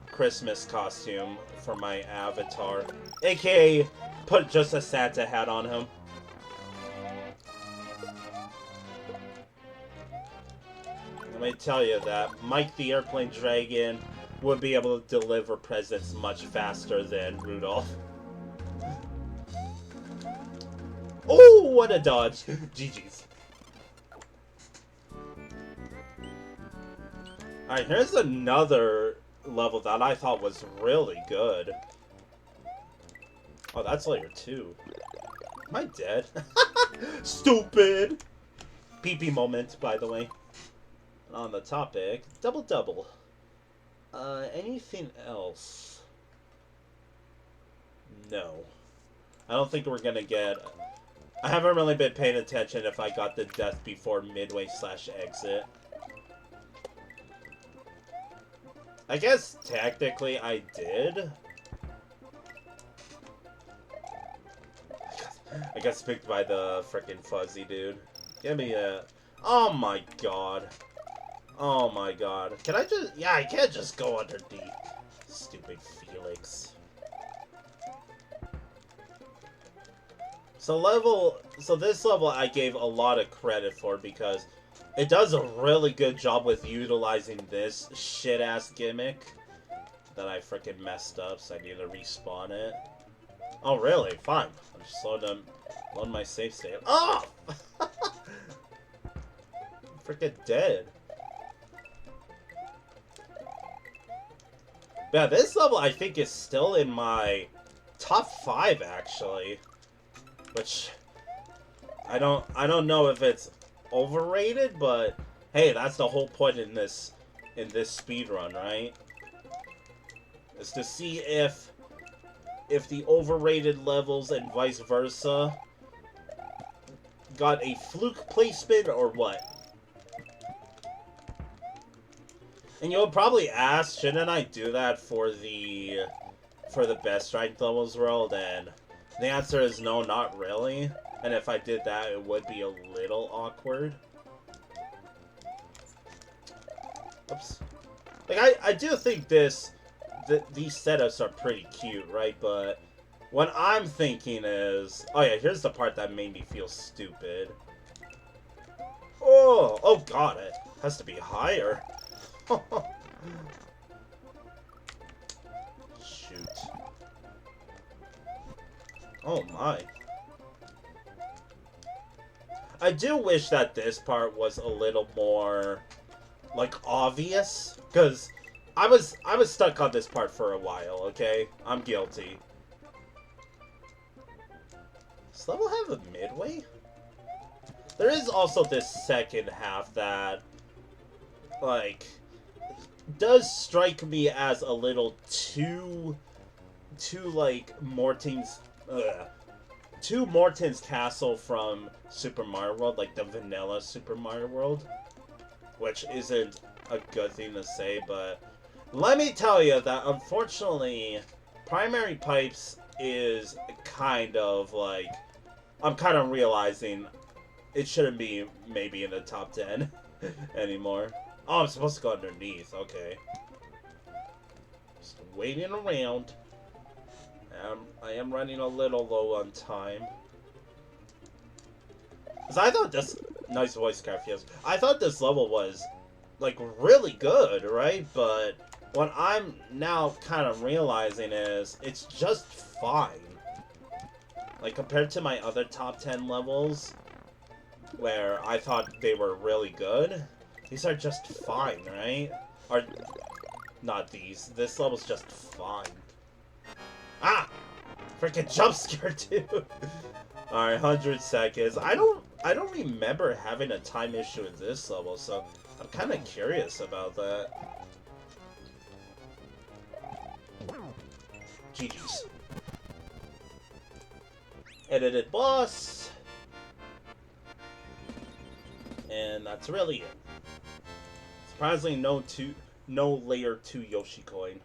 Christmas costume for my avatar, aka put just a Santa hat on him. Let me tell you that Mike the Airplane Dragon would be able to deliver presents much faster than Rudolph. Oh, what a dodge! GG's. Alright, here's another level that I thought was really good. Oh, that's layer 2. Am I dead? Stupid! PP moment, by the way. On the topic, double. Anything else? No. I don't think we're gonna get... I haven't really been paying attention if I got the death before midway / exit. I guess technically I did. I got picked by the frickin' fuzzy dude. Give me a... Oh my god. Oh my god. Can I just... Yeah, I can't just go underneath. Stupid Felix. So this level I gave a lot of credit for because it does a really good job with utilizing this shit-ass gimmick that I frickin' messed up, so I need to respawn it. Oh, really? Fine. I'll just load my save state. Oh! Frickin' dead. Yeah, this level I think is still in my top 5 actually, which I don't know if it's overrated, but hey, that's the whole point in this speed run, right? Is to see if the overrated levels and vice versa got a fluke placement or what. And you'll probably ask, shouldn't I do that for the best strike levels world? And the answer is no, not really. And if I did that, it would be a little awkward. Oops. Like, I do think these setups are pretty cute, right? But what I'm thinking is... Oh yeah, here's the part that made me feel stupid. Oh god, it has to be higher. Shoot. Oh my. I do wish that this part was a little more, like, obvious, because I was stuck on this part for a while, okay? I'm guilty. Does level have a midway? There is also this second half that, like, does strike me as a little too like, Morton's Castle from Super Mario World, like the vanilla Super Mario World, which isn't a good thing to say, but let me tell you that unfortunately, Primary Pipes is kind of like, I'm kind of realizing it shouldn't be maybe in the top 10 anymore. Oh, I'm supposed to go underneath, okay. Just waiting around. I am running a little low on time. Because I thought this... Nice voice craft, yes. I thought this level was, like, really good, right? But what I'm now kind of realizing is it's just fine. Like, compared to my other top 10 levels, where I thought they were really good, these are just fine, right? Or, not these. This level's just fine. Ah! Freaking jump scare too. Alright, 100 seconds. I don't remember having a time issue in this level, so I'm kind of curious about that. GG's. Edited boss. And that's really it. Surprisingly, no layer 2 Yoshi coin.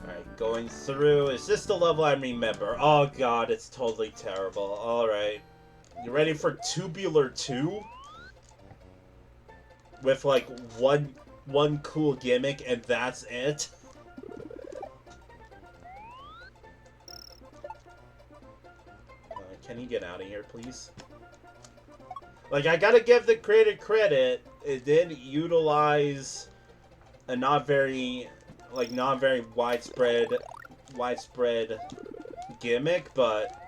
Alright, going through. Is this the level I remember? Oh god, it's totally terrible. Alright. You ready for Tubular 2? With like one cool gimmick and that's it? Can you get out of here, please? Like, I gotta give the creator credit. It did utilize a not very widespread gimmick, but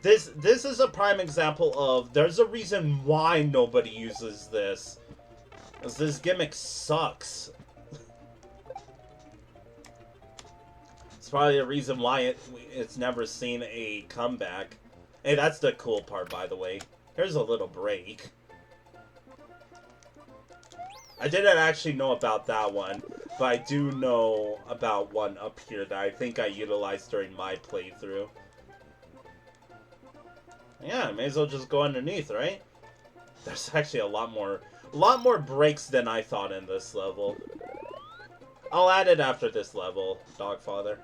this is a prime example of there's a reason why nobody uses this. Because this gimmick sucks. It's probably a reason why it's never seen a comeback. Hey, that's the cool part, by the way. Here's a little break. I didn't actually know about that one, but I do know about one up here that I think I utilized during my playthrough. Yeah, may as well just go underneath, right? There's actually a lot more breaks than I thought in this level. I'll add it after this level, Dogfather.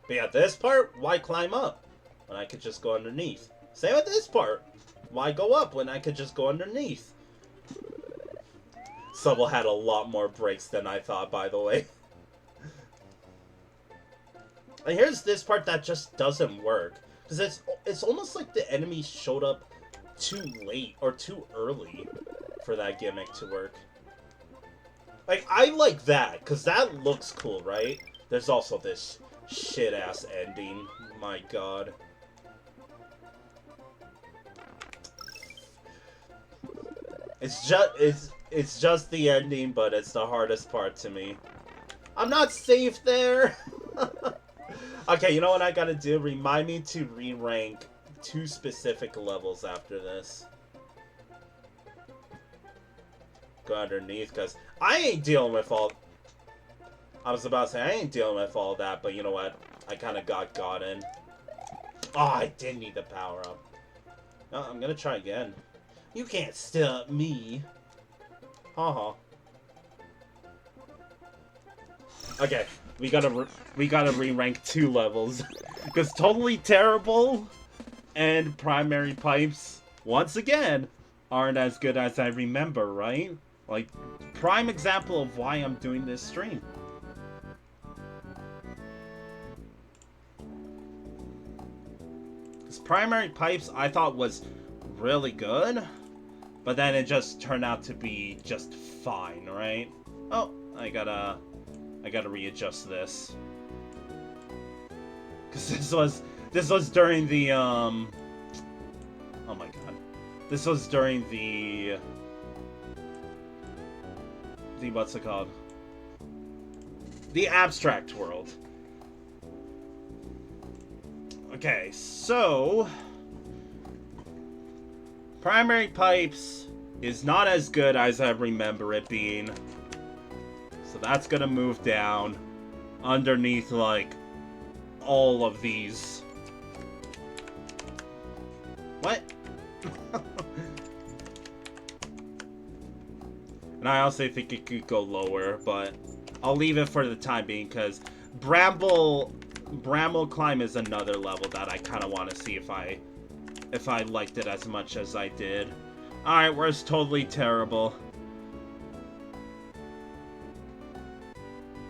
But yeah, this part, why climb up when I could just go underneath? Same with this part. Why go up when I could just go underneath? This level had a lot more breaks than I thought, by the way. And here's this part that just doesn't work. Because it's almost like the enemy showed up too late or too early for that gimmick to work. Like, I like that, because that looks cool, right? There's also this shit-ass ending. My god. It's It's just the ending, but it's the hardest part to me. I'm not safe there! Okay, you know what I gotta do? Remind me to re-rank 2 specific levels after this. Go underneath, because I ain't dealing with all... I was about to say, I ain't dealing with all that, but you know what? I kind of got gotten. Oh, I did need the power-up. No, I'm gonna try again. You can't stop me. Haha. Okay, we gotta re-rank 2 levels. Because Totally Terrible and Primary Pipes, once again, aren't as good as I remember, right? Like, prime example of why I'm doing this stream. Because Primary Pipes I thought was really good, but then it just turned out to be just fine, right? Oh, I gotta readjust this. Cause this was during the oh my god. This was during the what's it called? The abstract world. Okay, so Primary Pipes is not as good as I remember it being. So that's gonna move down underneath, like, all of these. What? And I also think it could go lower, but I'll leave it for the time being, because Bramble Climb is another level that I kind of want to see if I liked it as much as I did. Alright, where's Totally Terrible?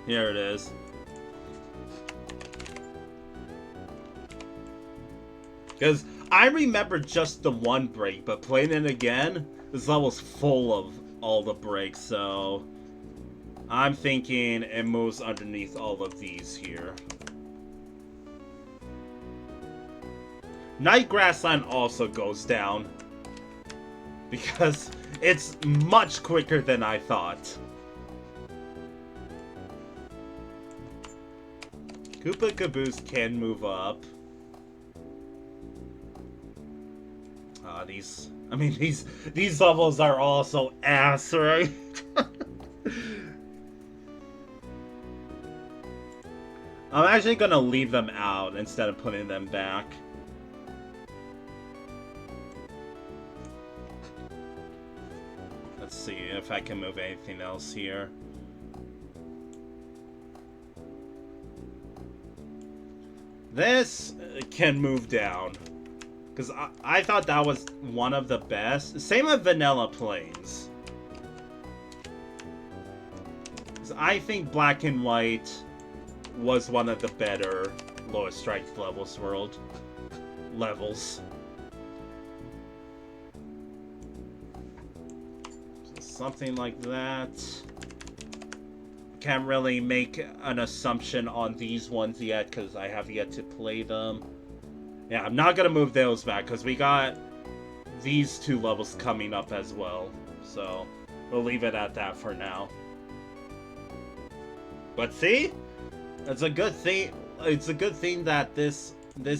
Here it is. Because I remember just the one break, but playing it again, this level's full of all the breaks, so I'm thinking it moves underneath all of these here. Night Grassland also goes down, because it's much quicker than I thought. Koopa Caboose can move up. These levels are also ass, right? I'm actually gonna leave them out instead of putting them back. Let's see if I can move anything else here. This can move down. Because I thought that was one of the best. Same with Vanilla Plains. I think Black and White was one of the better lowest strength levels. So something like that. Can't really make an assumption on these ones yet because I have yet to play them. Yeah, I'm not gonna move those back because we got these 2 levels coming up as well. So we'll leave it at that for now. But see, it's a good thing. It's a good thing that this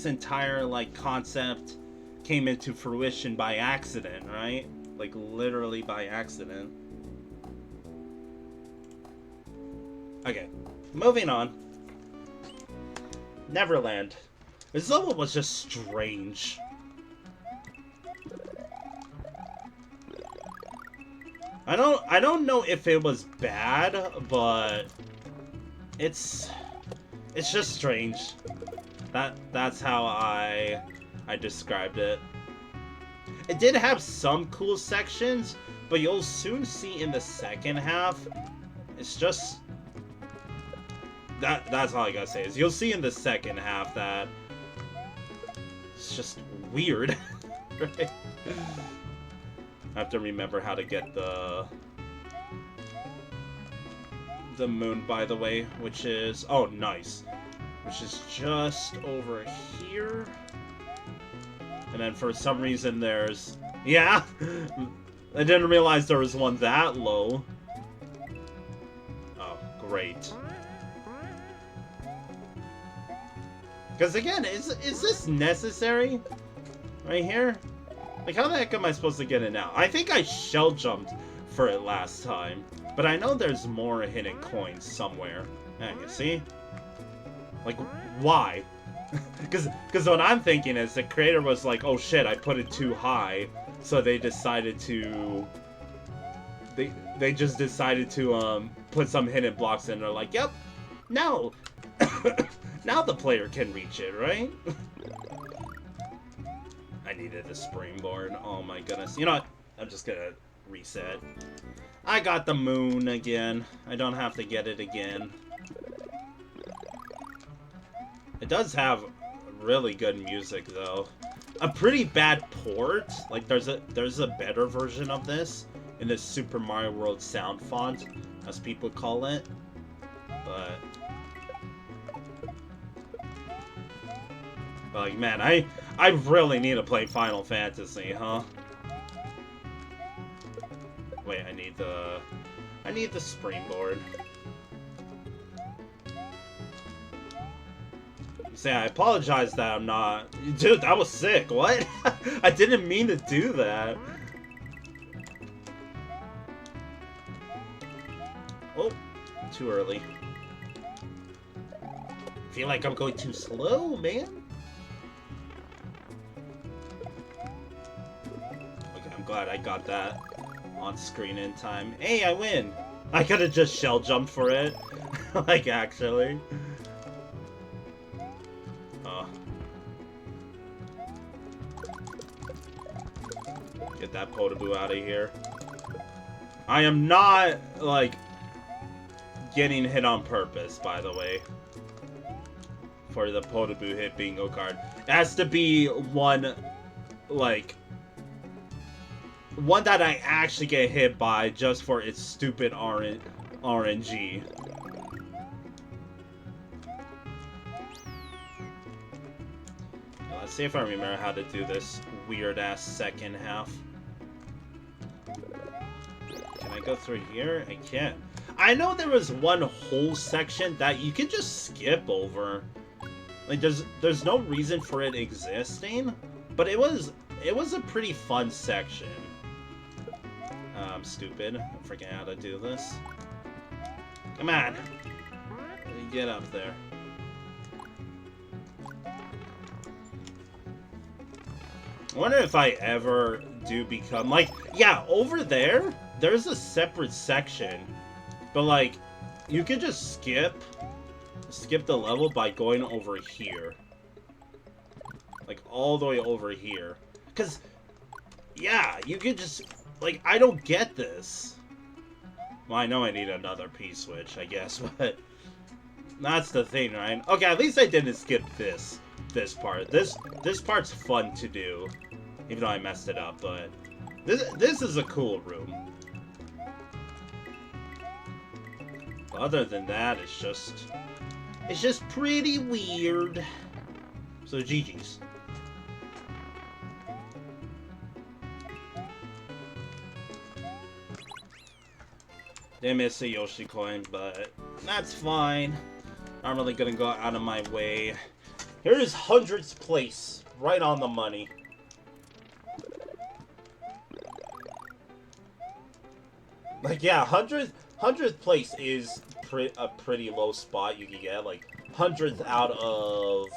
entire like concept came into fruition by accident, right? Like literally by accident. Okay, moving on. Neverland. This level was just strange. I don't know if it was bad, but it's just strange. That's how I described it. It did have some cool sections, but you'll soon see in the second half. It's just that's all I gotta say is you'll see in the second half that it's just weird. Right? I have to remember how to get the moon, by the way, which is nice, which is just over here. And then for some reason there's I didn't realize there was one that low. Oh, great. Because again, is this necessary? Right here? Like, how the heck am I supposed to get it now? I think I shell jumped for it last time. But I know there's more hidden coins somewhere. Yeah, you see? Like, why? Because what I'm thinking is the creator was like, oh shit, I put it too high. So they decided to... They just decided to put some hidden blocks in. They're like, yep, now... now the player can reach it, right? I needed a springboard. Oh my goodness. You know what? I'm just gonna reset. I got the moon again. I don't have to get it again. It does have really good music though. A pretty bad port. Like there's a better version of this in the Super Mario World sound font, as people call it. But like, man, I really need to play Final Fantasy, huh? Wait, I need the springboard. See, I apologize that I'm not... Dude, that was sick, what? I didn't mean to do that. Oh, too early. Feel like I'm going too slow, man. Okay, I'm glad I got that on screen in time. Hey, I win! I could've just shell jumped for it. Like, actually. Get that Potaboo out of here. I am not, like, getting hit on purpose, by the way. For the Potaboo hit bingo card. It has to be one, like... one that I actually get hit by just for its stupid RNG. Let's see if I remember how to do this weird-ass second half. Can I go through here? I can't. I know there was one whole section that you can just skip over. Like, there's no reason for it existing, but it was a pretty fun section. I'm stupid. I'm forgetting how to do this. Come on. Get up there. I wonder if I ever do become, like, yeah, over there, there's a separate section. But, like, you could just skip the level by going over here. Like, all the way over here. Because, yeah, you could just, like, I don't get this. Well, I know I need another P-switch, I guess, but that's the thing, right? Okay, at least I didn't skip this part. This part's fun to do, even though I messed it up, but this is a cool room. But other than that, it's just pretty weird. So GG's. Didn't miss a Yoshi coin, but that's fine. I'm really gonna go out of my way. Here's 100th place, right on the money. Like, yeah, 100th place is a pretty low spot you can get. Like, 100th out of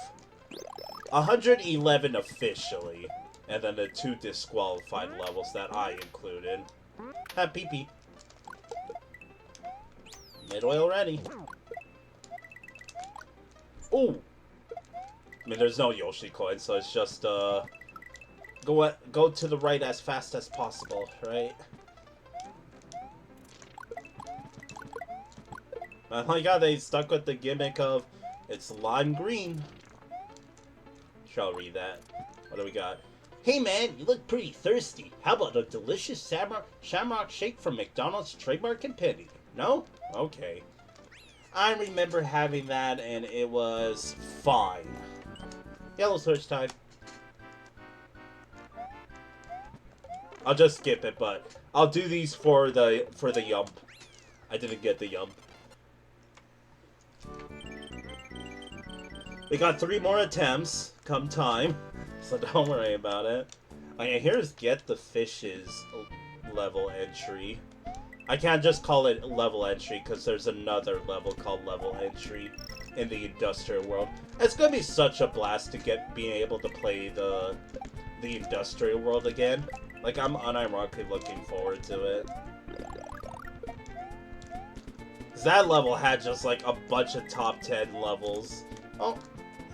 111 officially, and then the 2 disqualified levels that I included. Have pee-pee. Mid-oil ready. Ooh! I mean, there's no Yoshi coin, so it's just, go to the right as fast as possible, right? I like how they stuck with the gimmick of, it's lime green. Shall read that. What do we got? Hey man, you look pretty thirsty. How about a delicious shamrock shake from McDonald's trademark competitor? No? Okay. I remember having that and it was fine. Yellow switch time. I'll just skip it, but I'll do these for the yump. I didn't get the yump. We got 3 more attempts come time, so don't worry about it. Okay, here's get the fishes level entry. I can't just call it level entry because there's another level called level entry in the industrial world. It's gonna be such a blast to being able to play the industrial world again. Like, I'm unironically looking forward to it. Cause that level had just like a bunch of top 10 levels. Oh,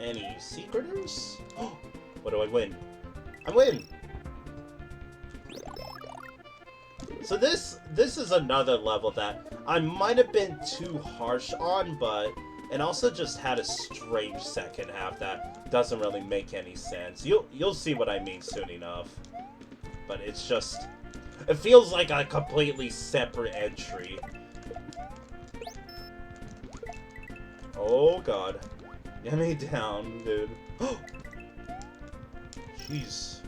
any secreters? Oh, what do I win? I win! So this is another level that I might have been too harsh on, but it also just had a strange second half that doesn't really make any sense. You'll see what I mean soon enough. But it's just, it feels like a completely separate entry. Oh god. Get me down, dude. Jeez.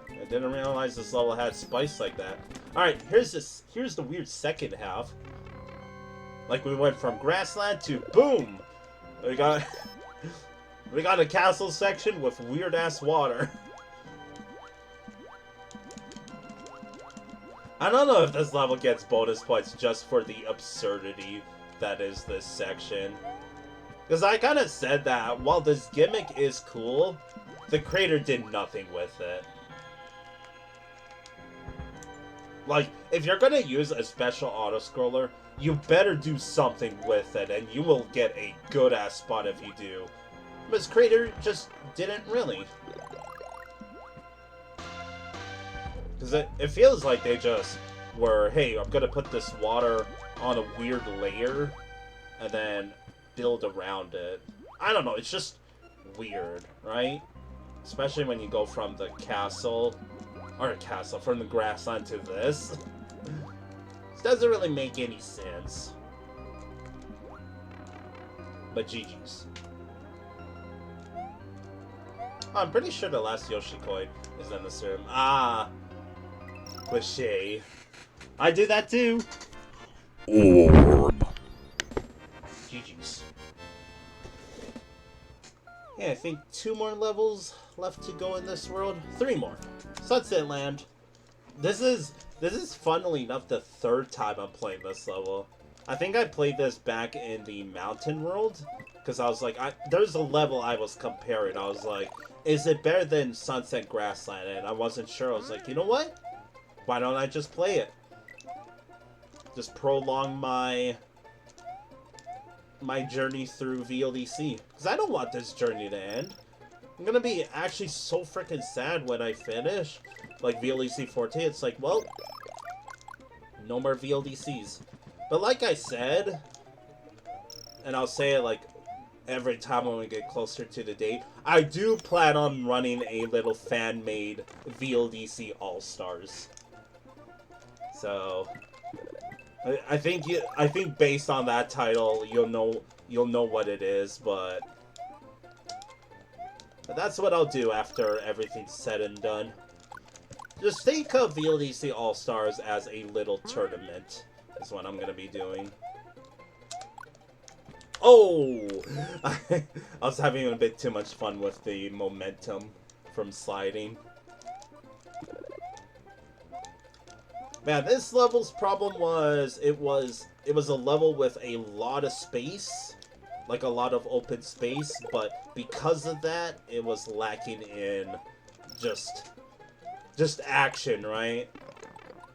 I didn't realize this level had spice like that. Alright, here's the weird second half. Like, we went from grassland to boom! We got a castle section with weird ass water. I don't know if this level gets bonus points just for the absurdity that is this section. Because I kind of said that while this gimmick is cool, the creator did nothing with it. Like, if you're gonna use a special auto-scroller, you better do something with it, and you will get a good-ass spot if you do. But this creator just didn't really. Because it feels like they just were, hey, I'm gonna put this water on a weird layer, and then build around it. I don't know, it's just weird, right? Especially when you go from the castle, from the grassland to this. This doesn't really make any sense. But GG's. Oh, I'm pretty sure the last Yoshi coin is in this room. Ah! Cliche. I do that too! Orb. GG's. Yeah, I think 2 more levels left to go in this world. 3 more. Sunset Land. This is funnily enough the 3rd time I'm playing this level. I think I played this back in the Mountain World, because I was like, there's a level I was comparing. I was like, is it better than Sunset Grassland? And I wasn't sure. I was like, you know what? Why don't I just play it? Just prolong my journey through VLDC. Because I don't want this journey to end. I'm gonna be actually so freaking sad when I finish, like, VLDC 14. It's like, well, no more VLDCs. But like I said, and I'll say it like every time when we get closer to the date, I do plan on running a little fan-made VLDC All-Stars. So I think based on that title, you'll know what it is, but that's what I'll do after everything's said and done. Just think of VLDC All-Stars as a little tournament, is what I'm going to be doing. Oh! I was having a bit too much fun with the momentum from sliding. Man, this level's problem was, it was a level with a lot of space, like a lot of open space, but because of that, it was lacking in just action, right?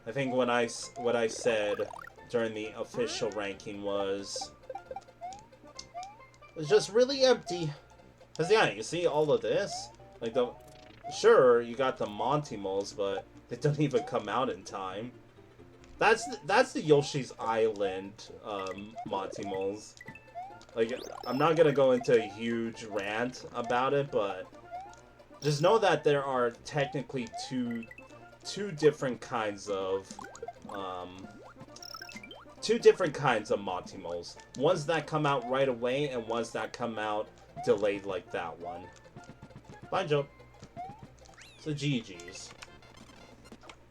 I think what I said during the official ranking was just really empty. Cause yeah, you see all of this, like sure you got the Monty moles, but they don't even come out in time. That's the Yoshi's Island Monty moles. Like, I'm not gonna go into a huge rant about it, but just know that there are technically two different kinds of Monty moles. Ones that come out right away, and ones that come out delayed, like that one. Fine jump. So GG's.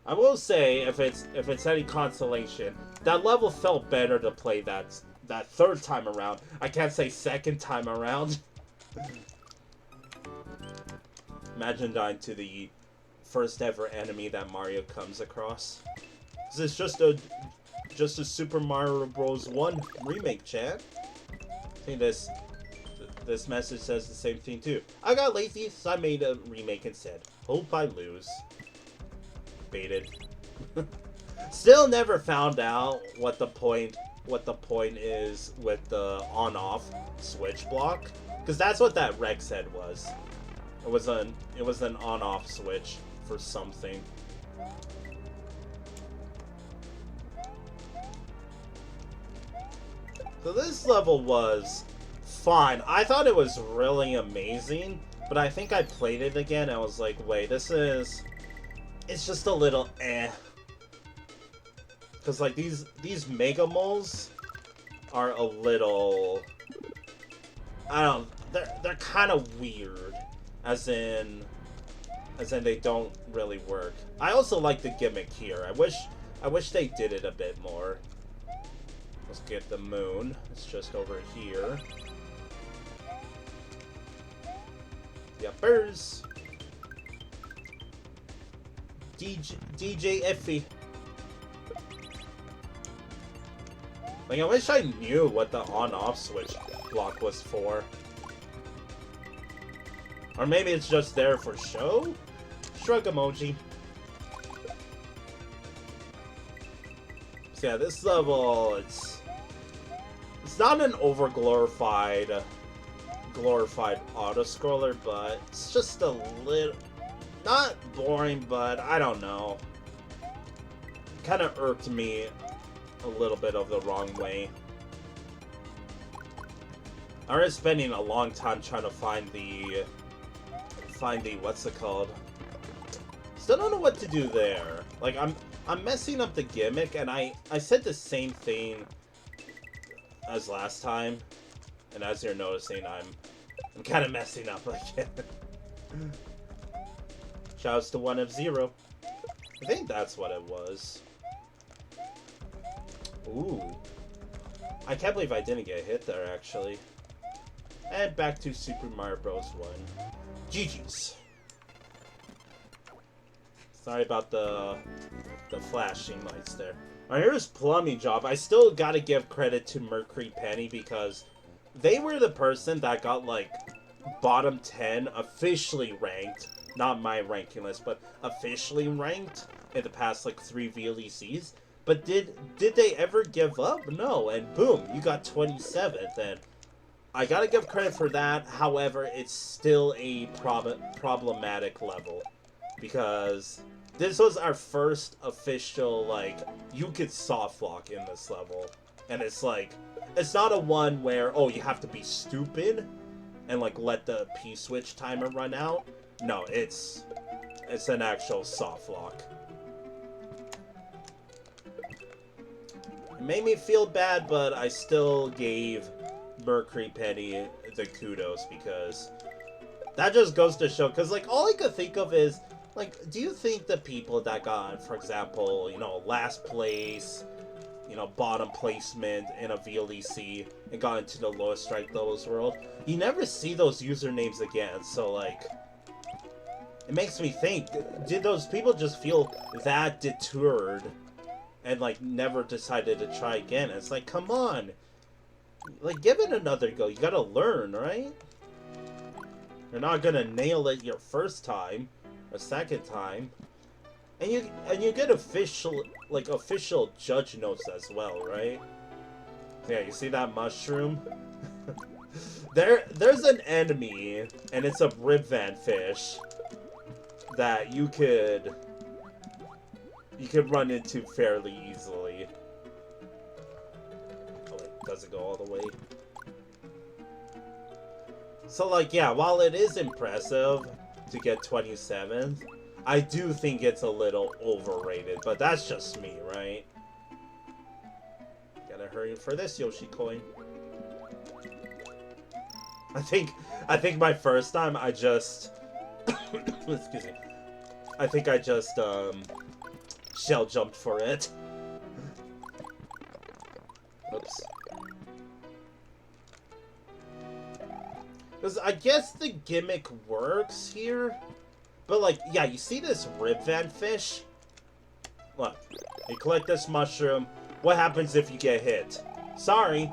I will say, if it's any consolation, that level felt better to play that third time around. I can't say second time around. Imagine dying to the first ever enemy that Mario comes across. This is just a Super Mario Bros. 1 remake, chat. I think this message says the same thing too. I got lazy, so I made a remake instead. Hope I lose. Baited. Still never found out what the point is with the on-off switch block, because that's what that Rex head was. It was an on-off switch for something. So this level was fine. I thought it was really amazing, but I think I played it again and I was like, wait, it's just a little eh. Because like these Mega Moles are a little, I don't know, they're kind of weird, as in they don't really work. I also like the gimmick here. I wish they did it a bit more. Let's get the moon. It's just over here. Yuppers. DJ Effie. Like, I wish I knew what the on-off switch block was for. Or maybe it's just there for show? Shrug emoji. So yeah, this level, it's not an glorified auto-scroller, but it's just a little, not boring, but I don't know. Kind of irked me a little bit of the wrong way. I was spending a long time trying to find the what's it called? Still don't know what to do there. Like, I'm messing up the gimmick, and I said the same thing as last time, and as you're noticing, I'm kind of messing up again. Shouts to 1F0. I think that's what it was. Ooh. I can't believe I didn't get hit there, actually. And back to Super Mario Bros. 1. GG's. Sorry about the flashing lights there. Alright, here's Plumbing Job. I still gotta give credit to Mercury Penny, because they were the person that got, like, bottom 10 officially ranked. Not my ranking list, but officially ranked in the past, like, 3 VLDCs. But did they ever give up? No, and boom, you got 27th, and I gotta give credit for that. However, it's still a problematic level, because this was our first official, like, you could soft lock in this level, and it's like, it's not a one where, oh, you have to be stupid and, like, let the P-switch timer run out. No, it's an actual soft lock. It made me feel bad, but I still gave Mercury Penny the kudos, because that just goes to show, because, like, all I could think of is, like, do you think the people that got, for example, you know, last place, you know, bottom placement in a VLDC and got into the lowest strike levels world, you never see those usernames again, so, like, it makes me think, did those people just feel that deterred and, like, never decided to try again? It's like, come on, like, give it another go. You gotta learn, right? You're not gonna nail it your first time, or second time, and you get official judge notes as well, right? Yeah, you see that mushroom? There's an enemy, and it's a ribvan fish that you could run into fairly easily. Oh wait, does it go all the way? So, like, yeah, while it is impressive to get 27th, I do think it's a little overrated, but that's just me, right? Gotta hurry for this Yoshi coin. I think my first time I just excuse me. I think I just shell jumped for it. Oops. Because I guess the gimmick works here. But, like, yeah, you see this ribvan fish? Look, you collect this mushroom. What happens if you get hit? Sorry,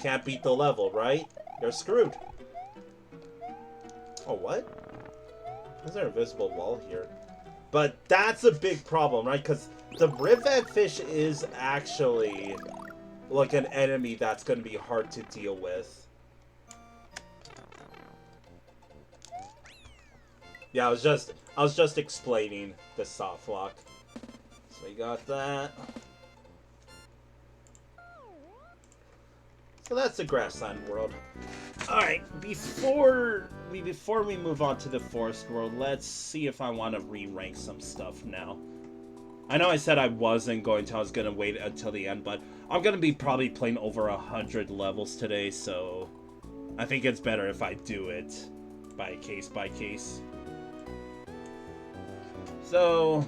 can't beat the level, right? You're screwed. Oh, what? Is there an invisible wall here? But that's a big problem, right? Because the ribvan fish is actually, like, an enemy that's going to be hard to deal with. Yeah, I was just explaining the soft lock. So we got that. So that's the Grassland World. Alright, before we move on to the Forest World, let's see if I want to re-rank some stuff now. I know I said I wasn't going to, I was going to wait until the end, but I'm going to be probably playing over 100 levels today, so I think it's better if I do it by case. So,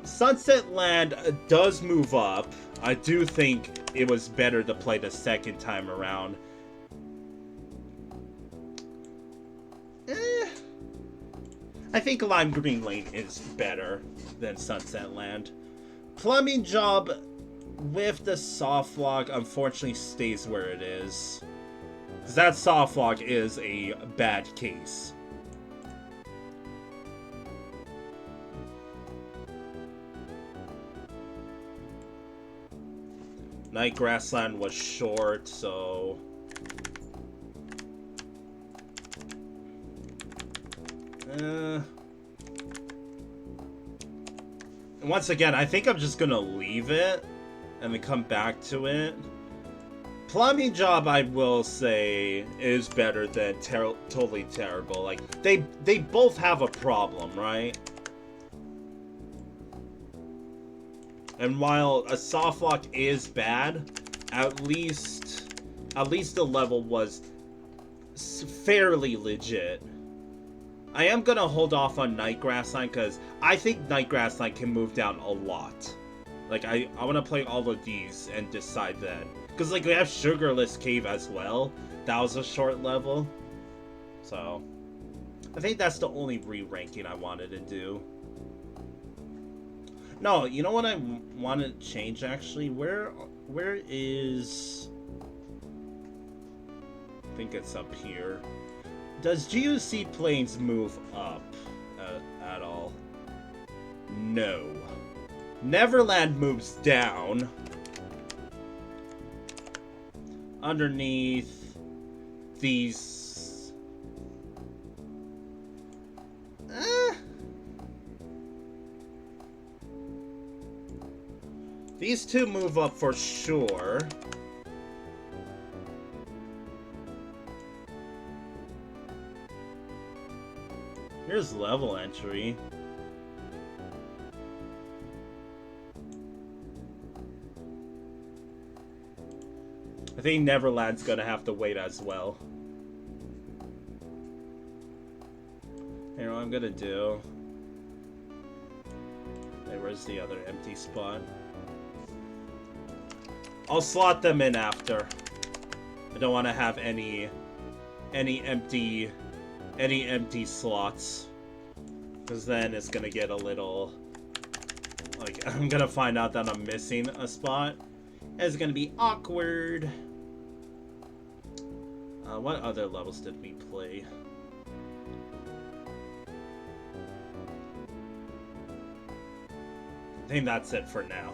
Sunset Land does move up. I do think it was better to play the second time around. I think Lime Green Lane is better than Sunset Land. Plumbing Job with the soft lock unfortunately stays where it is. Because that soft lock is a bad case. Night Grassland was short, so... Once again, I think I'm just gonna leave it and then come back to it. Plumbing Job, I will say, is better than Totally Terrible. Like, they both have a problem, right? And while a soft lock is bad, at least the level was fairly legit. I am gonna hold off on Night Grassland because I think Night Grassland can move down a lot. Like, I want to play all of these and decide then. Because, like, we have Sugarless Cave as well. That was a short level. So, I think that's the only re-ranking I wanted to do. No, you know what I want to change, actually? Where is... I think it's up here. Does GUC Plains move up at all? No. Neverland moves down. Underneath these... These two move up for sure. Here's level entry. I think Neverland's gonna have to wait as well. You know what I'm gonna do? Hey, where's the other empty spot? I'll slot them in after. I don't want to have any empty slots, because then it's gonna get a little, like, I'm gonna find out that I'm missing a spot. It's gonna be awkward. What other levels did we play? I think that's it for now.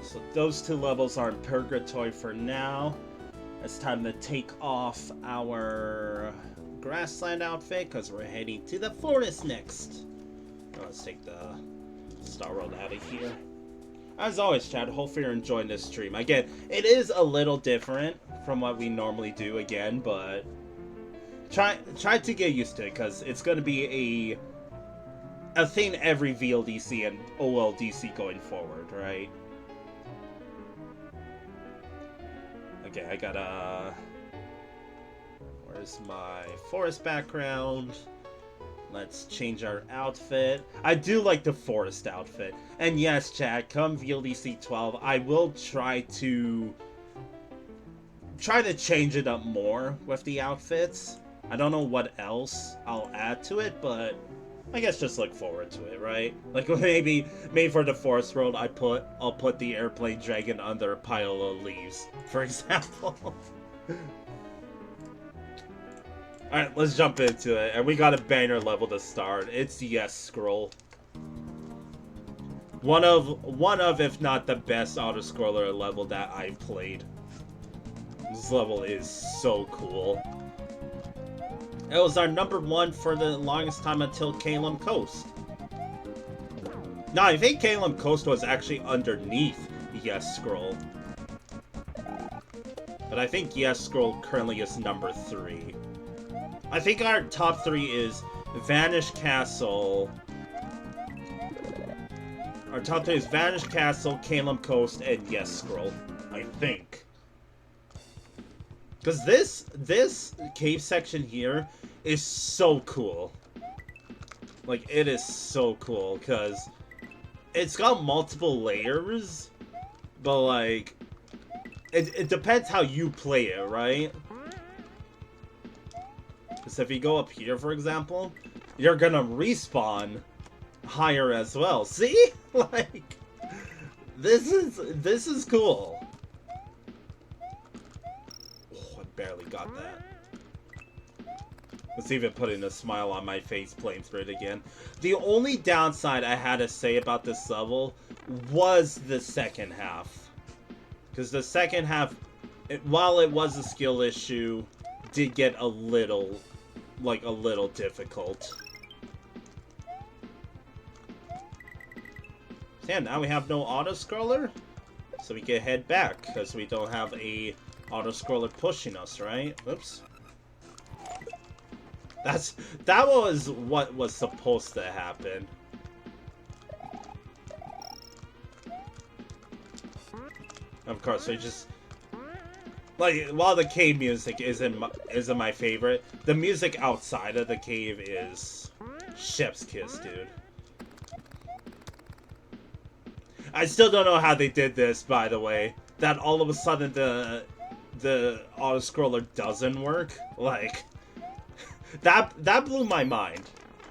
So those two levels are in Purgatory for now. It's time to take off our Grassland outfit because we're heading to the forest next. Let's take the Star World out of here. As always, Chad, hopefully you're enjoying this stream. Again, it is a little different from what we normally do again, but try to get used to it because it's going to be a thing every VLDC and OLDC going forward, right? Okay, I gotta... Where's my forest background? Let's change our outfit. I do like the forest outfit. And yes, chat, come VLDC 12, I will try to change it up more with the outfits. I don't know what else I'll add to it, but I guess just look forward to it, right? Like maybe for the forest world, I'll put the airplane dragon under a pile of leaves, for example. Alright, let's jump into it. And we got a banger level to start. It's the Yes Scroll. One of, if not the best auto-scroller level that I've played. This level is so cool. It was our #1 for the longest time until Kalem Coast. No, I think Kalem Coast was actually underneath Yes Scroll. But I think Yes Scroll currently is #3. I think our top 3 is Vanish Castle. Our top 3 is Vanish Castle, Kalem Coast, and Yes Scroll. I think. Because this cave section here is so cool. Like, it is so cool, because it's got multiple layers, but, like, it depends how you play it, right? Because if you go up here, for example, you're gonna respawn higher as well. See? Like, this is cool. Oh, I barely got that. Let's even putting a smile on my face playing through it again. The only downside I had to say about this level was the second half. Because the second half, while it was a skill issue, did get a little difficult. Yeah, now we have no auto-scroller, so we can head back, because we don't have a auto-scroller pushing us, right? Oops. That was what was supposed to happen. Of course, we just... Like, while the cave music isn't my favorite, the music outside of the cave is chef's kiss, dude. I still don't know how they did this, by the way. That all of a sudden the auto-scroller doesn't work. Like, that blew my mind.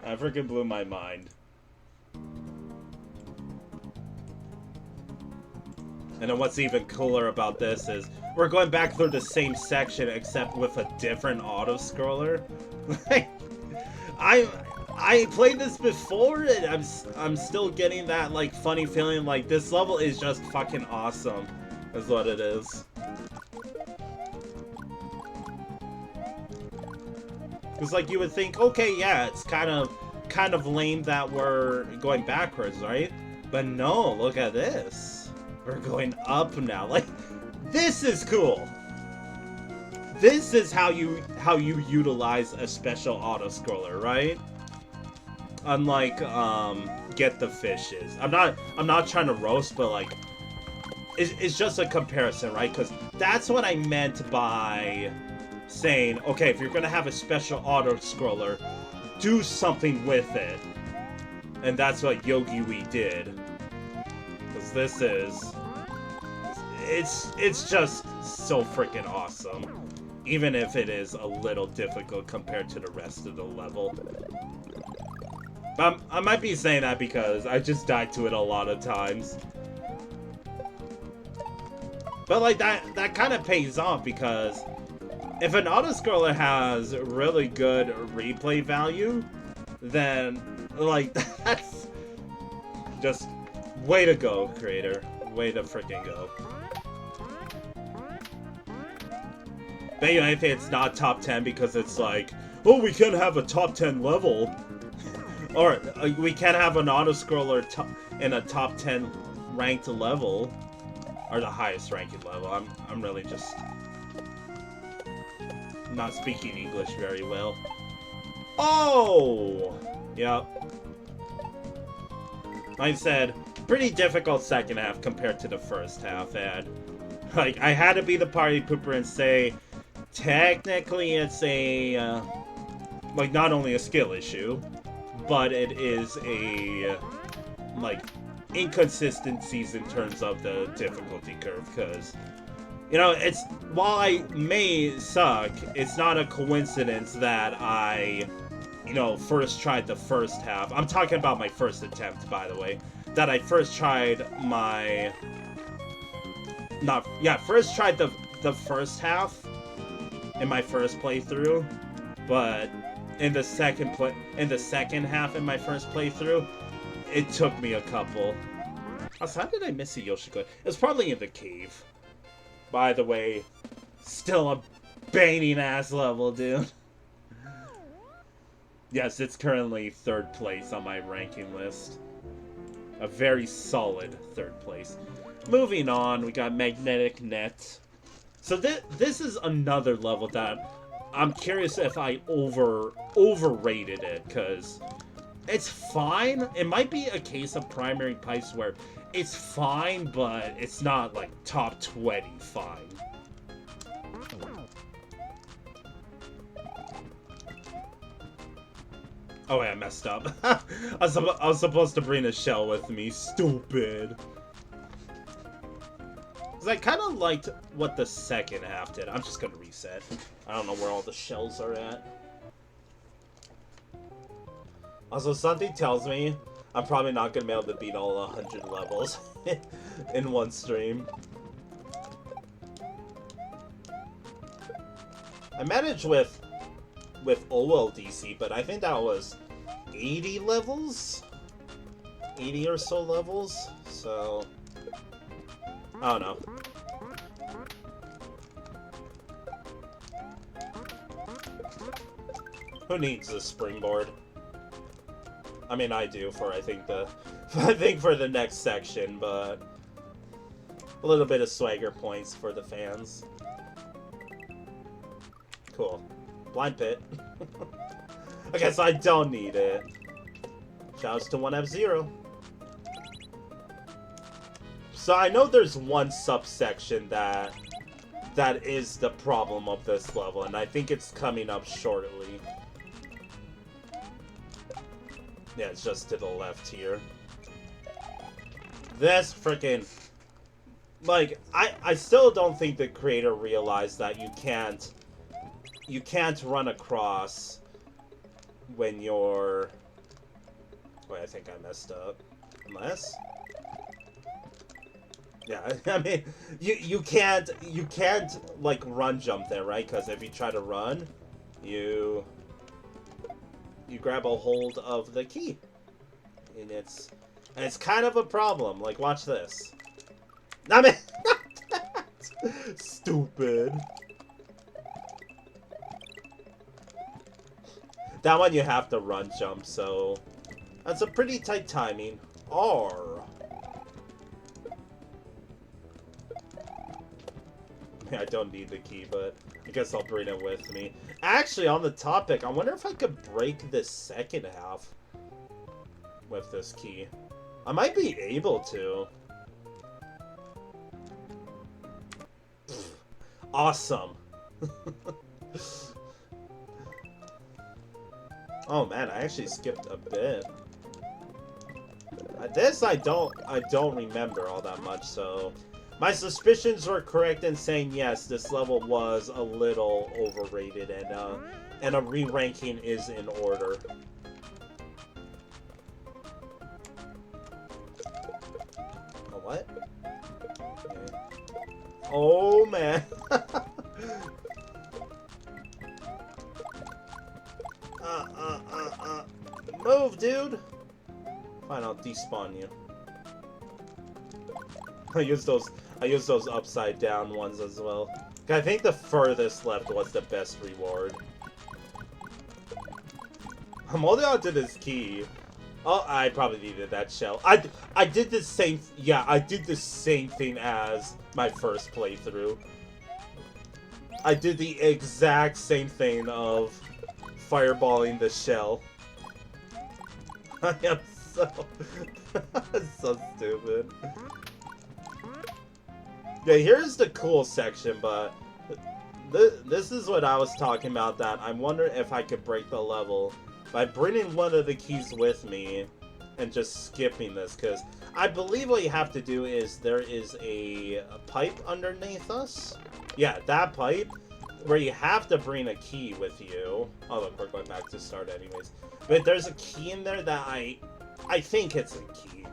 That freaking blew my mind. And then what's even cooler about this is we're going back through the same section except with a different auto-scroller. Like, I played this before and I'm still getting that like funny feeling like this level is just fucking awesome. Is what it is. Cause like you would think, okay, yeah, it's kind of lame that we're going backwards, right? But no, look at this. We're going up now. Like, this is cool. This is how you utilize a special auto-scroller, right? Unlike Get the Fishes. I'm not trying to roast, but like it's just a comparison, right? Because that's what I meant by saying, okay, if you're gonna have a special auto-scroller, do something with it. And that's what Yogi Wee did. Because this is... It's just so freaking awesome. Even if it is a little difficult compared to the rest of the level. I might be saying that because I just died to it a lot of times. But like that kind of pays off because if an auto-scroller has really good replay value, then like that's just way to go, creator. Way to freaking go. But anyway, I think it's not top 10 because it's like, oh, we can have a top 10 level. Or we can't have an auto-scroller in a top 10 ranked level. Or the highest ranking level. I'm really just not speaking English very well. Oh! Yep. Like I said, pretty difficult second half compared to the first half, and like I had to be the party pooper and say technically it's a like not only a skill issue, but it is a, like, inconsistencies in terms of the difficulty curve, because, you know, it's, while I may suck, it's not a coincidence that I, you know, first tried the first half. I'm talking about my first attempt, by the way. That I first tried my... first tried the first half in my first playthrough, but in the second half in my first playthrough, it took me a couple. Also, how did I miss a Yoshi coin? It was probably in the cave. By the way, still a banging ass level, dude. Yes, it's currently 3rd place on my ranking list. A very solid 3rd place. Moving on, we got Magnetic Net. So this is another level that I'm curious if I overrated it, because it's fine. It might be a case of Primary Pipes where it's fine, but it's not like top 20 fine. Oh wait, I messed up. I was supposed to bring a shell with me. Stupid. Cause I kind of liked what the second half did. I'm just gonna reset. I don't know where all the shells are at. Also, something tells me I'm probably not gonna be able to beat all 100 levels in one stream. I managed with OLDC, but I think that was 80 levels? 80 or so levels? So, I don't know. Who needs a springboard? I mean, I do for I think for the next section, but a little bit of swagger points for the fans. Cool. Blind pit. Okay, so I don't need it. Shouts to 1F0. So I know there's one subsection that is the problem of this level, and I think it's coming up shortly. Yeah, it's just to the left here. This freaking... Like, I still don't think the creator realized that you can't run across when you're... Wait, I think I messed up. Unless... Yeah, I mean, you can't, like, run jump there, right? Because if you try to run, you grab a hold of the key. And it's kind of a problem. Like, watch this. I mean... Stupid. That one you have to run jump, so... That's a pretty tight timing. R. I don't need the key, but I guess I'll bring it with me. Actually, on the topic, I wonder if I could break this second half with this key. I might be able to. Pfft. Awesome. Oh man, I actually skipped a bit. This I don't remember all that much, so my suspicions were correct in saying yes, this level was a little overrated, and a re-ranking is in order. Oh, what? Okay. Oh man. Move, dude! Fine, I'll despawn you. I use those upside down ones as well. I think the furthest left was the best reward. I'm holding on to this key. Oh, I probably needed that shell. I did the same. Yeah, I did the same thing as my first playthrough. I did the exact same thing of fireballing the shell. I am so stupid. Yeah, here's the cool section, but this is what I was talking about, that I wonder if I could break the level by bringing one of the keys with me and just skipping this, because I believe what you have to do is there is a pipe underneath us. Yeah, that pipe where you have to bring a key with you. Oh, look, we're going back to start anyways. But there's a key in there that I think it's a key.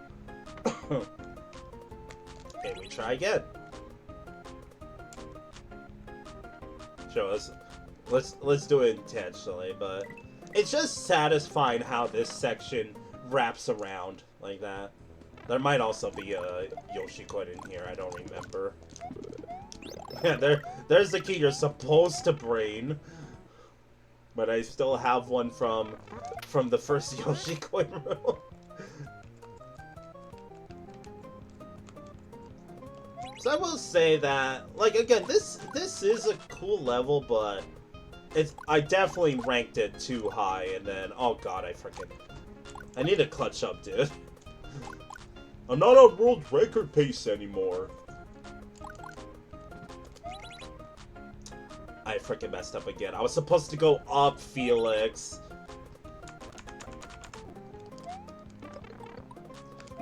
Okay, we try again. Show us. Let's do it intentionally, but it's just satisfying how this section wraps around like that. There might also be a Yoshi coin in here, I don't remember. Yeah, there's the key you're supposed to bring. But I still have one from the first Yoshi coin room. So I will say that, like, again, this is a cool level, but I definitely ranked it too high, and then, oh god, I need to clutch up, dude. I'm not on world record pace anymore. I freaking messed up again. I was supposed to go up, Felix.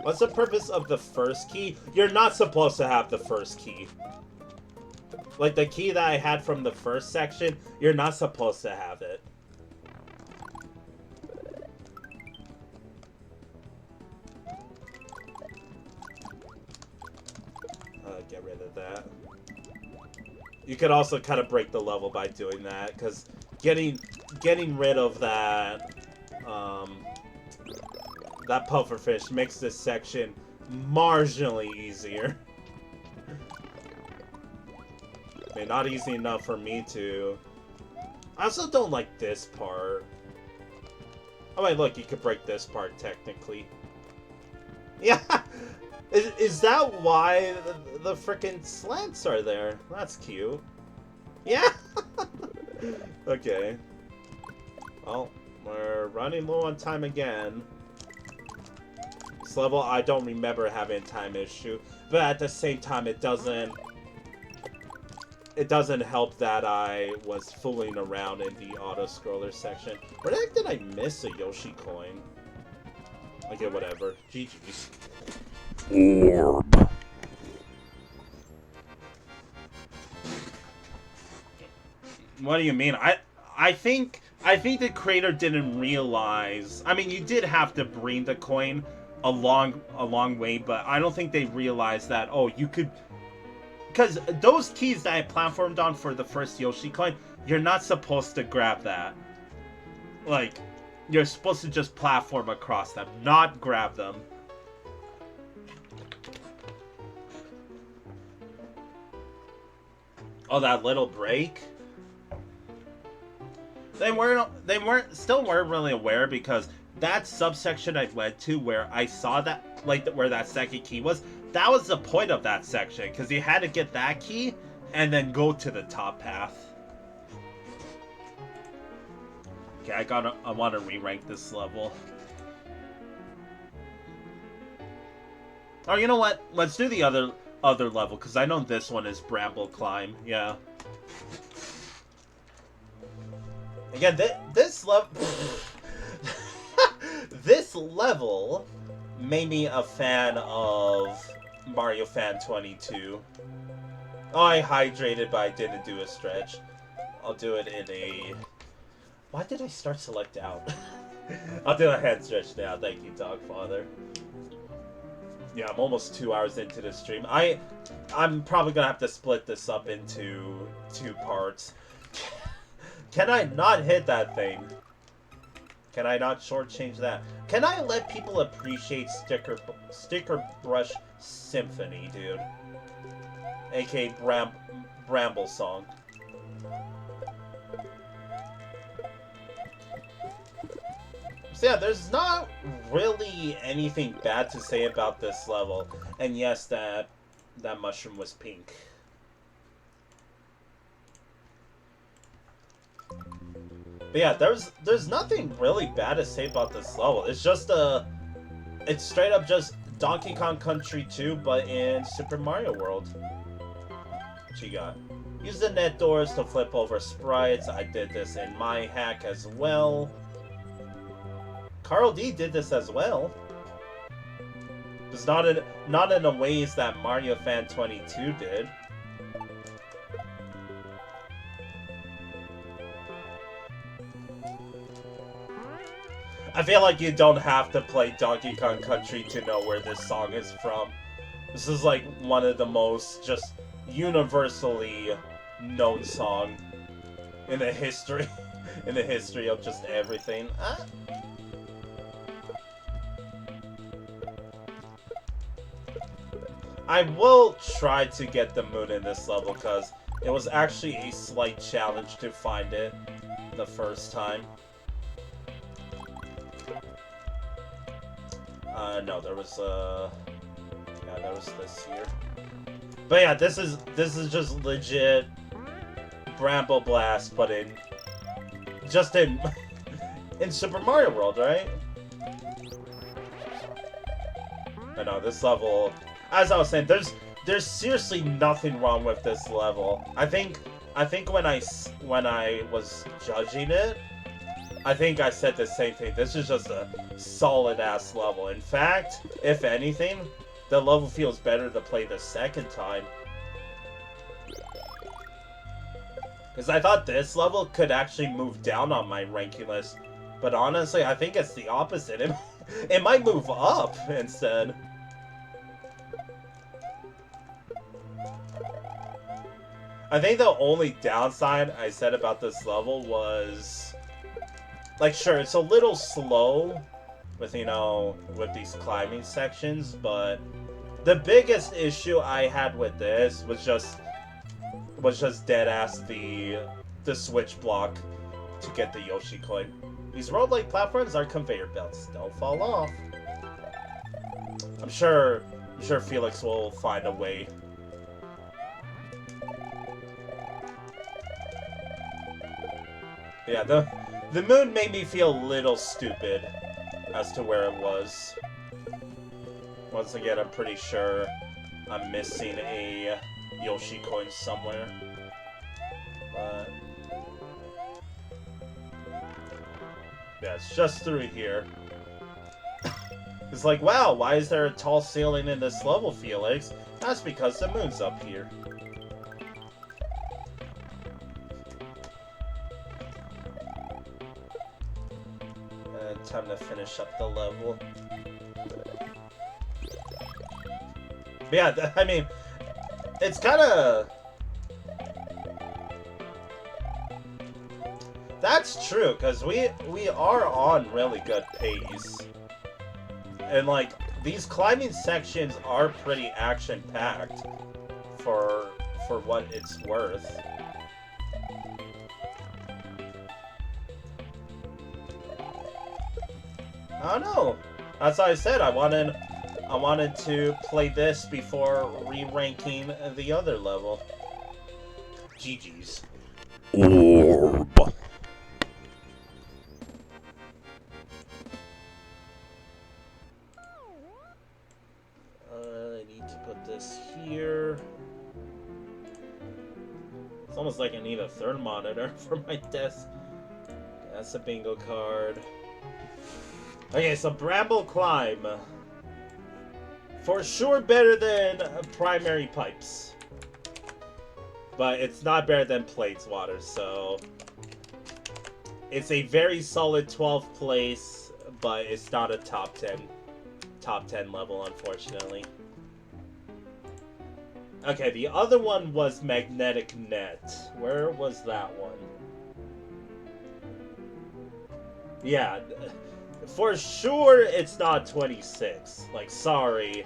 What's the purpose of the first key? You're not supposed to have the first key. Like, the key that I had from the first section, you're not supposed to have it. Get rid of that. You could also kind of break the level by doing that, because getting rid of that that pufferfish makes this section marginally easier. I mean, not easy enough for me to. I also don't like this part. Oh wait, look, you could break this part technically. Yeah. Is that why the frickin' slants are there? That's cute. Yeah! Okay. Well, we're running low on time again. This level, I don't remember having a time issue. But at the same time, it doesn't help that I was fooling around in the auto-scroller section. Where the heck did I miss a Yoshi coin? Okay, whatever. GG's. Orb. What do you mean? I think the creator didn't realize. I mean, you did have to bring the coin a long way, but I don't think they realized that. Oh, you could, because those keys that I platformed on for the first Yoshi coin, you're not supposed to grab that. Like, you're supposed to just platform across them, not grab them. Oh, that little break? They still weren't really aware, because that subsection I went to where I saw that, like, where that second key was, that was the point of that section, because you had to get that key and then go to the top path. Okay, I want to re-rank this level. Oh, you know what? Let's do the other level, because I know this one is Bramble Climb. Yeah. Again, this level this level made me a fan of Mario Fan 22. Oh, I hydrated, but I didn't do a stretch. I'll do it in a... Why did I start select out? I'll do a hand stretch now. Thank you, Dogfather. Yeah, I'm almost 2 hours into the stream. I'm probably gonna have to split this up into 2 parts. Can I not hit that thing? Can I not shortchange that? Can I let people appreciate Sticker Brush Symphony, dude? AKA Bramble Song. So yeah, there's not really anything bad to say about this level. And yes, that mushroom was pink. But yeah, there's nothing really bad to say about this level. It's just it's straight up just Donkey Kong Country 2, but in Super Mario World. What you got? Use the net doors to flip over sprites. I did this in my hack as well. Carl D did this as well. It's not in the ways that Mario Fan 22 did. I feel like you don't have to play Donkey Kong Country to know where this song is from. This is like one of the most just universally known song in the history of just everything. I will try to get the moon in this level because it was actually a slight challenge to find it the first time. No, there was yeah, there was this here. But yeah, this is just legit Bramble Blast, but in in Super Mario World, right? I know this level, as I was saying, there's seriously nothing wrong with this level. I think when I was judging it, I think I said the same thing. This is just a solid-ass level. In fact, if anything, the level feels better to play the second time. Because I thought this level could actually move down on my ranking list. But honestly, I think it's the opposite. It might move up instead. I think the only downside I said about this level was... like, sure, it's a little slow with, you know, with these climbing sections, but the biggest issue I had with this was just dead-ass the switch block to get the Yoshi coin. These roguelike platforms are conveyor belts. Don't fall off. I'm sure Felix will find a way. Yeah, the moon made me feel a little stupid as to where it was. Once again, I'm pretty sure I'm missing a Yoshi coin somewhere. But... yeah, it's just through here. It's like, wow, why is there a tall ceiling in this level, Felix? That's because the moon's up here. Time to finish up the level. But yeah, I mean, it's kind of... that's true, because we are on really good pace. And, like, these climbing sections are pretty action-packed for what it's worth. I don't know. That's what I said. I wanted to play this before re-ranking the other level. GG's. Orb. I need to put this here. It's almost like I need a third monitor for my desk. That's a bingo card. Okay, so Bramble Climb. For sure better than Primary Pipes. But it's not better than Plates Water, so... it's a very solid 12th place, but it's not a top 10 level, unfortunately. Okay, the other one was Magnetic Net. Where was that one? Yeah... for sure, it's not 26. Like, sorry.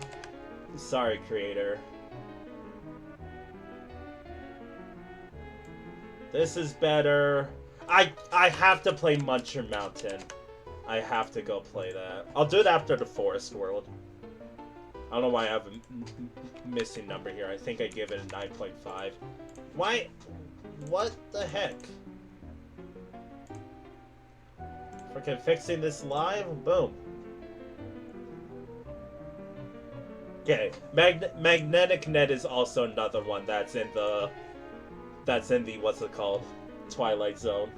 Sorry, creator. This is better. I have to play Muncher Mountain. I have to go play that. I'll do it after the Forest World. I don't know why I have a missing number here. I think I give it a 9.5. Why? What the heck? Freaking fixing this live? Boom. Okay, Magnetic Net is also another one that's in the what's it called? Twilight Zone.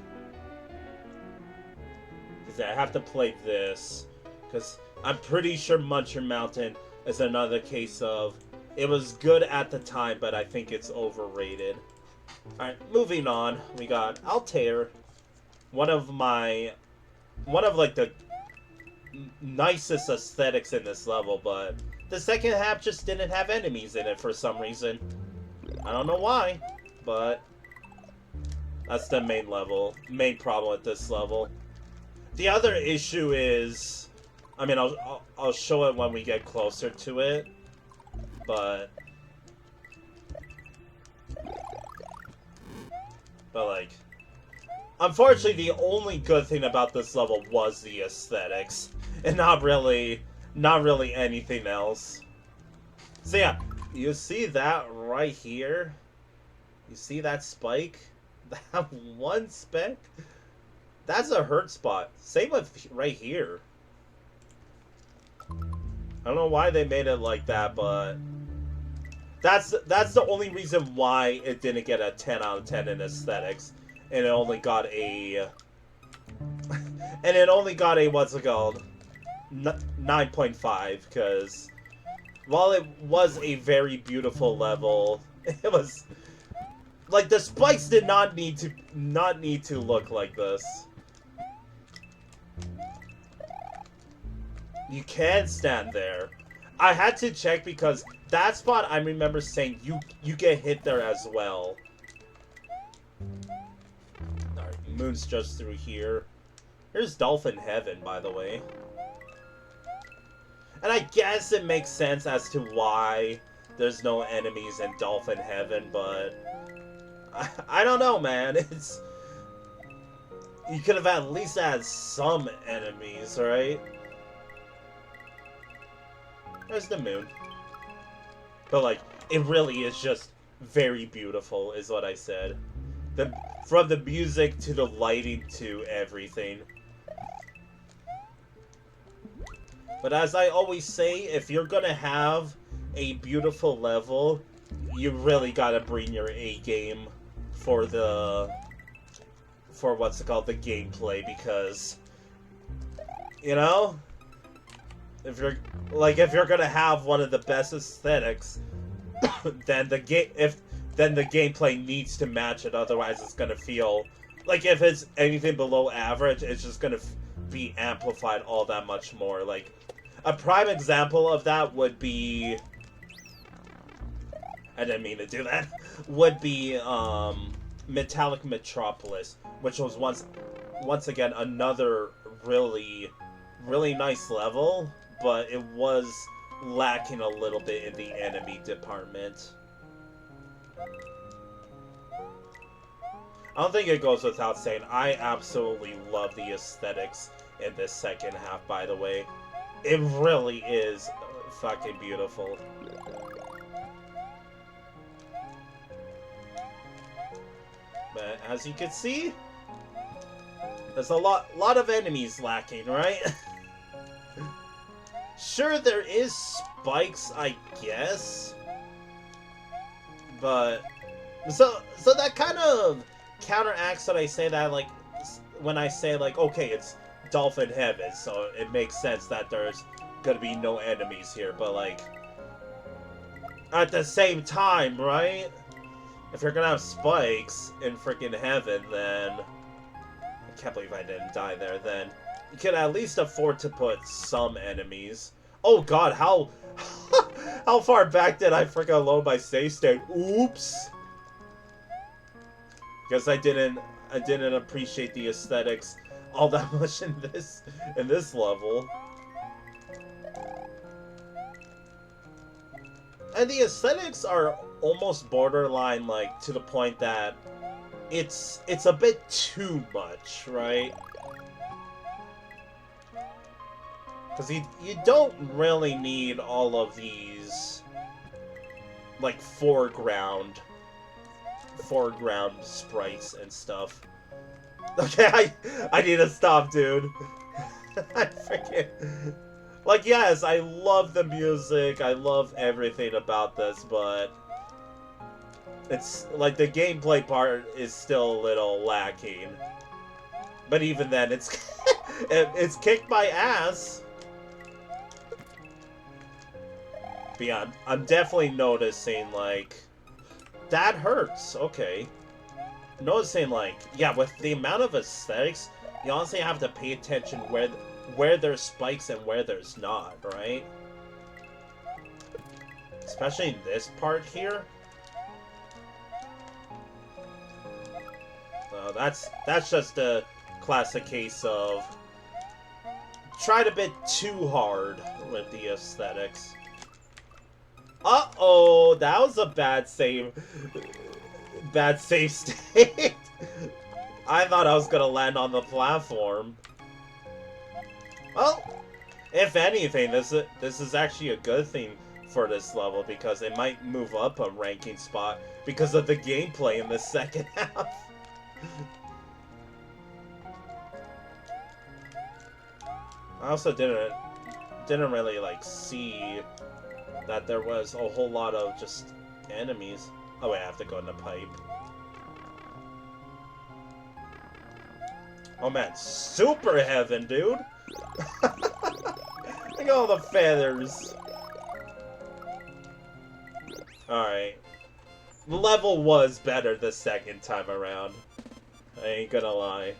is that I have to play this, because I'm pretty sure Muncher Mountain is another case of it was good at the time, but I think it's overrated. Alright, moving on. We got Altair. One of like the nicest aesthetics in this level, but the second half just didn't have enemies in it for some reason. I don't know why, but that's the main problem with this level. The other issue is, I mean, I'll show it when we get closer to it, but like, unfortunately, the only good thing about this level was the aesthetics, and not really anything else. So yeah, you see that right here? You see that spike? That one speck? That's a hurt spot. Same with right here. I don't know why they made it like that, but that's the only reason why it didn't get a 10 out of 10 in aesthetics, and it only got a what's it called, 9.5, because while it was a very beautiful level, it was like the spikes did not need to look like this. You can stand there. I had to check because that spot I remember saying you get hit there as well. Alright, moon's just through here. Here's Dolphin Heaven, by the way. And I guess it makes sense as to why there's no enemies in Dolphin Heaven, but I don't know, man. It's, you could have at least had some enemies, right? There's the moon. But, like, it really is just very beautiful, is what I said. From the music to the lighting to everything. But as I always say, if you're gonna have a beautiful level, you really gotta bring your A game for what's it called, the gameplay, because, you know, if you're gonna have one of the best aesthetics, then the gameplay needs to match it. Otherwise, it's gonna feel like, if it's anything below average, it's just gonna be amplified all that much more. Like, a prime example of that would be, I didn't mean to do that, would be Metallic Metropolis, which was once again another really nice level, but it was lacking a little bit in the enemy department. I don't think it goes without saying, I absolutely love the aesthetics in this second half, by the way. It really is fucking beautiful. But as you can see, there's a lot of enemies lacking, right? Sure, there is spikes, I guess, but so that kind of counteracts what I say, that, like, when I say, like, okay, it's Dolphin Heaven, so it makes sense that there's gonna be no enemies here, but, like, at the same time, right? If you're gonna have spikes in freaking Heaven, then I can't believe I didn't die there. Then you can at least afford to put some enemies. Oh god, how how far back did I freaking load my save state? Oops. Because I didn't appreciate the aesthetics all that much in this level. And the aesthetics are almost borderline, like, to the point that it's a bit too much, right? Because you don't really need all of these, like, foreground sprites and stuff. Okay, I need to stop, dude. I freaking... Like, yes, I love the music, I love everything about this, but it's, like, the gameplay part is still a little lacking. But even then, it's It's kicked my ass. But yeah, I'm definitely noticing, like, that hurts. Okay. Noticing, like, yeah, with the amount of aesthetics, you honestly have to pay attention where there's spikes and where there's not, right? Especially in this part here. That's just a classic case of tried a bit too hard with the aesthetics. Uh-oh, that was a bad save. Bad save state. I thought I was gonna land on the platform. Well, if anything, this is actually a good thing for this level because it might move up a ranking spot because of the gameplay in the second half. I also didn't really like see that there was a whole lot of just enemies. Oh wait, I have to go in the pipe. Oh man, super heaven, dude! Look at all the feathers. Alright. The level was better the second time around. I ain't gonna lie.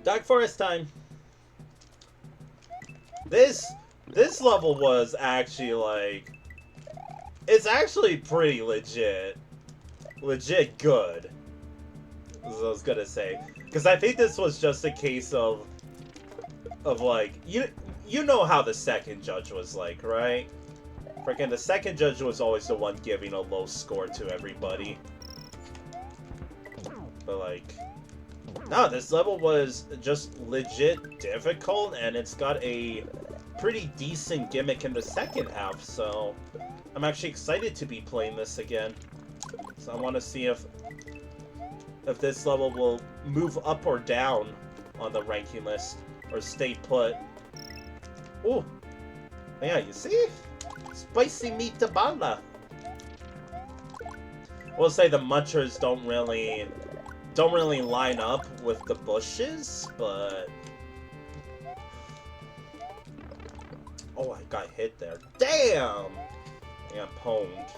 Dark Forest time. This level was actually like, it's actually pretty legit good. As I was gonna say, because I think this was just a case of like you know how the second judge was like, right? Freaking the second judge was always the one giving a low score to everybody. But like, no, this level was just legit difficult, and it's got a pretty decent gimmick in the second half, so I'm actually excited to be playing this again. So I want to see if this level will move up or down on the ranking list, or stay put. Ooh, yeah, you see? Spicy meat tabana. We'll say the munchers don't really line up with the bushes, but oh, I got hit there. Damn! I got pwned.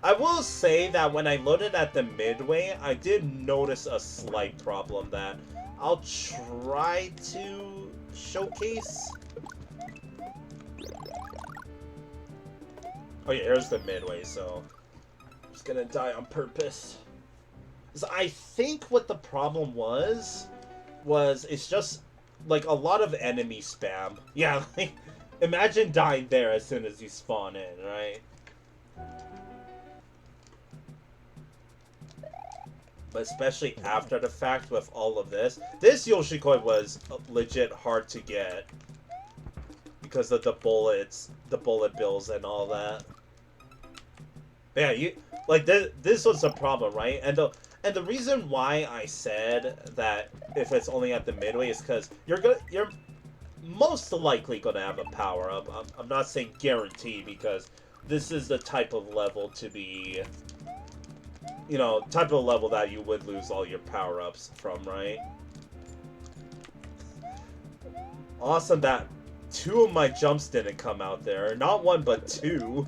I will say that when I loaded at the midway, I did notice a slight problem that I'll try to showcase. Oh yeah, here's the midway, so I'm just gonna die on purpose. So I think what the problem was it's just like a lot of enemy spam. Yeah, like imagine dying there as soon as you spawn in, right? But especially after the fact with all of this Yoshikoi was legit hard to get because of the bullets, the bullet bills and all that. Yeah, you like this was a problem, right? And the reason why I said that if it's only at the midway is because you're most likely gonna have a power up. I'm not saying guarantee because this is the type of level to be, you know, type of level that you would lose all your power-ups from, right? Awesome that 2 of my jumps didn't come out there. Not 1, but 2.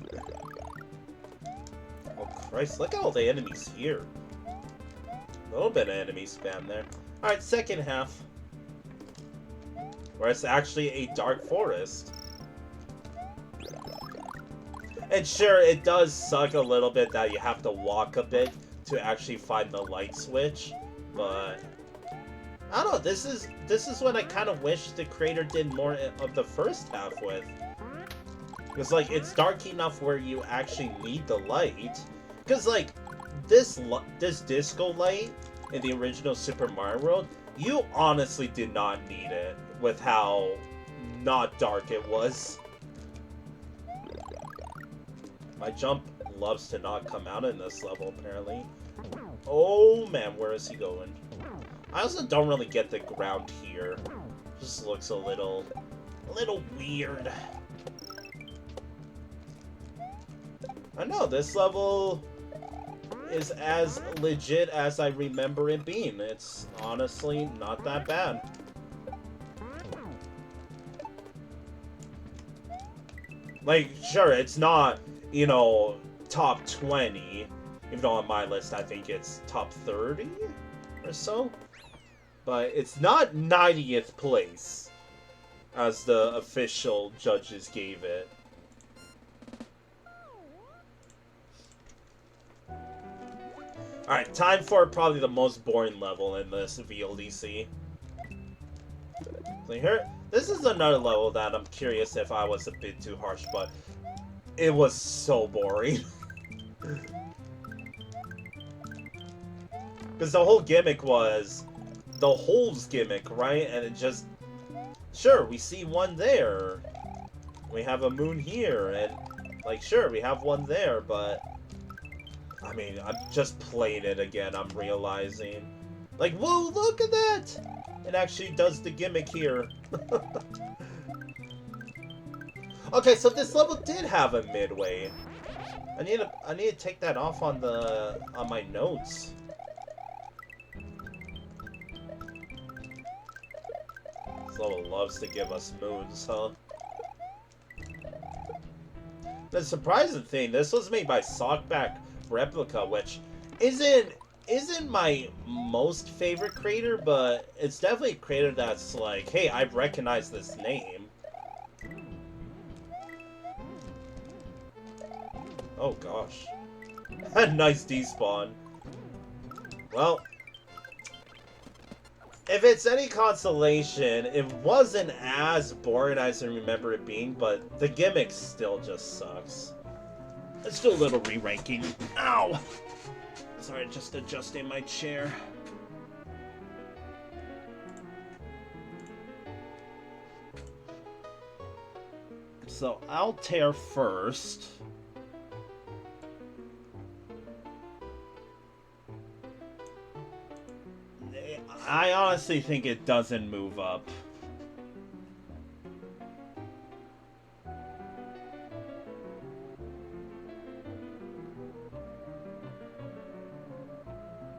Oh Christ, look at all the enemies here. A little bit of enemy spam there. Alright, second half. Where it's actually a dark forest. And sure, it does suck a little bit that you have to walk a bit to actually find the light switch, but I don't know, this is what I kind of wish the creator did more of the first half with. Because like, it's dark enough where you actually need the light. Because like, this disco light in the original Super Mario World, you honestly did not need it with how not dark it was. My jump loves to not come out in this level, apparently. Oh man, where is he going? I also don't really get the ground here. Just looks a little weird. I know, this level is as legit as I remember it being. It's honestly not that bad. Like, sure, it's not, you know, top 20, even though on my list I think it's top 30 or so. But it's not 90th place, as the official judges gave it. Alright, time for probably the most boring level in this VLDC. So here, this is another level that I'm curious if I was a bit too harsh, but it was so boring. Because the whole gimmick was the holes gimmick, right? And it just, sure, we see one there. We have a moon here, and, like, sure, we have one there, but I mean, I'm just playing it again, I'm realizing. Like, whoa, look at that! It actually does the gimmick here. Okay, so this level did have a midway. I need to take that off on my notes. This level loves to give us moons, huh? The surprising thing, this was made by Sockback Replica, which isn't my most favorite creator, but it's definitely a creator that's like, hey, I recognize this name. Oh gosh. Nice despawn. Well, if it's any consolation, it wasn't as boring as I remember it being, but the gimmick still just sucks. Let's do a little re-ranking. Ow! Sorry, just adjusting my chair. So, Altair first. I honestly think it doesn't move up.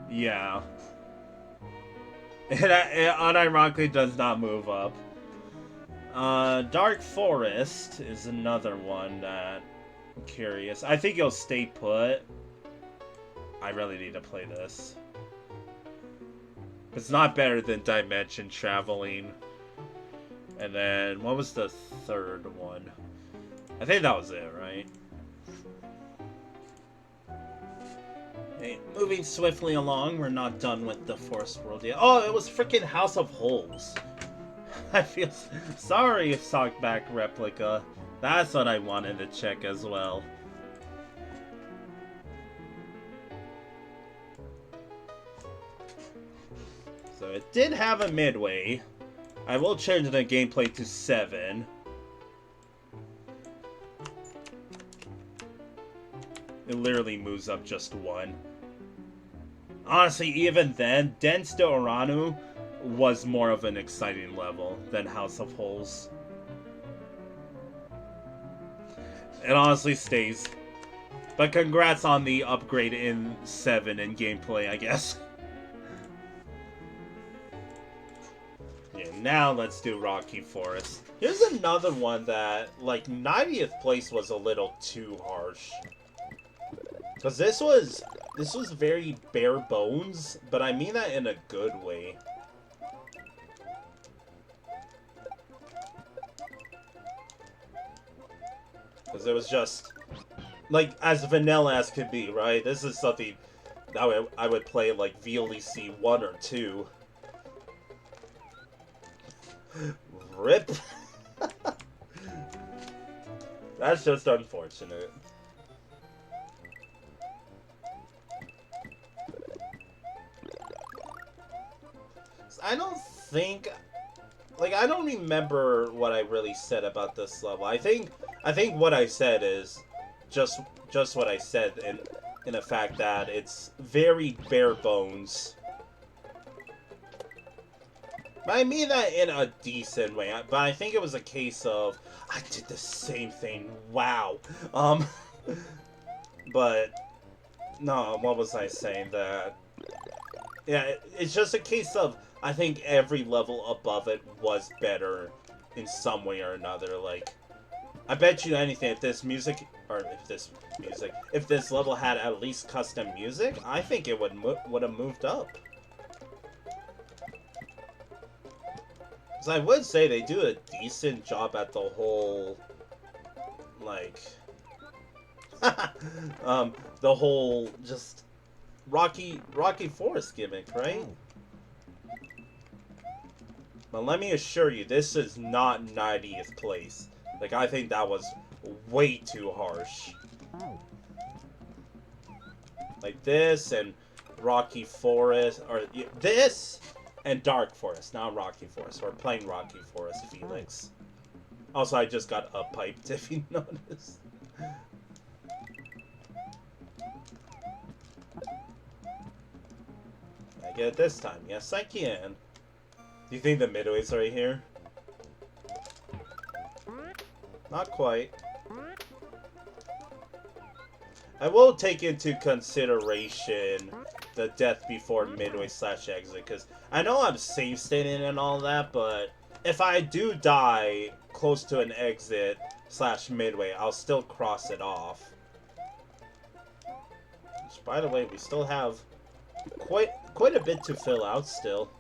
Yeah. It unironically does not move up. Dark Forest is another one that I'm curious. I think it'll stay put. I really need to play this. It's not better than Dimension Traveling. And then, what was the third one? I think that was it, right? Hey, moving swiftly along, we're not done with the Forest World yet. Oh, it was freaking House of Holes. I feel sorry, Sockback Replica. That's what I wanted to check as well. So it did have a midway. I will change the gameplay to 7. It literally moves up just 1. Honestly, even then, Dens de Oranu was more of an exciting level than House of Holes. It honestly stays. But congrats on the upgrade in 7 in gameplay, I guess. Yeah, now let's do Rocky Forest. Here's another one that, like, 90th place was a little too harsh. Because this was very bare bones, but I mean that in a good way. Because it was just, like, as vanilla as could be, right? This is something that I would play, like, VLDC 1 or 2. RIP. That's just unfortunate. I don't think, like, I don't remember what I really said about this level. I think what I said is just what I said in the fact that it's very bare bones. But I mean that in a decent way. But I think it was a case of, I did the same thing. Wow. But No, what was I saying? That yeah, it's just a case of I think every level above it was better in some way or another. Like, I bet you anything if this music or if this level had at least custom music, I think it would have moved up. Because I would say they do a decent job at the whole, like, the whole just Rocky Forest gimmick, right? But let me assure you, this is not 90th place. Like, I think that was way too harsh. Like this and Rocky Forest, or this and Dark Forest, not Rocky Forest. We're playing Rocky Forest, Felix. Also, I just got up-piped, if you notice. I get it this time. Yes, I can. Do you think the midway's right here? Not quite. I will take into consideration the death before midway / exit, because I know I'm safe stating and all that, but if I do die close to an exit / midway, I'll still cross it off. Which, by the way, we still have quite a bit to fill out still.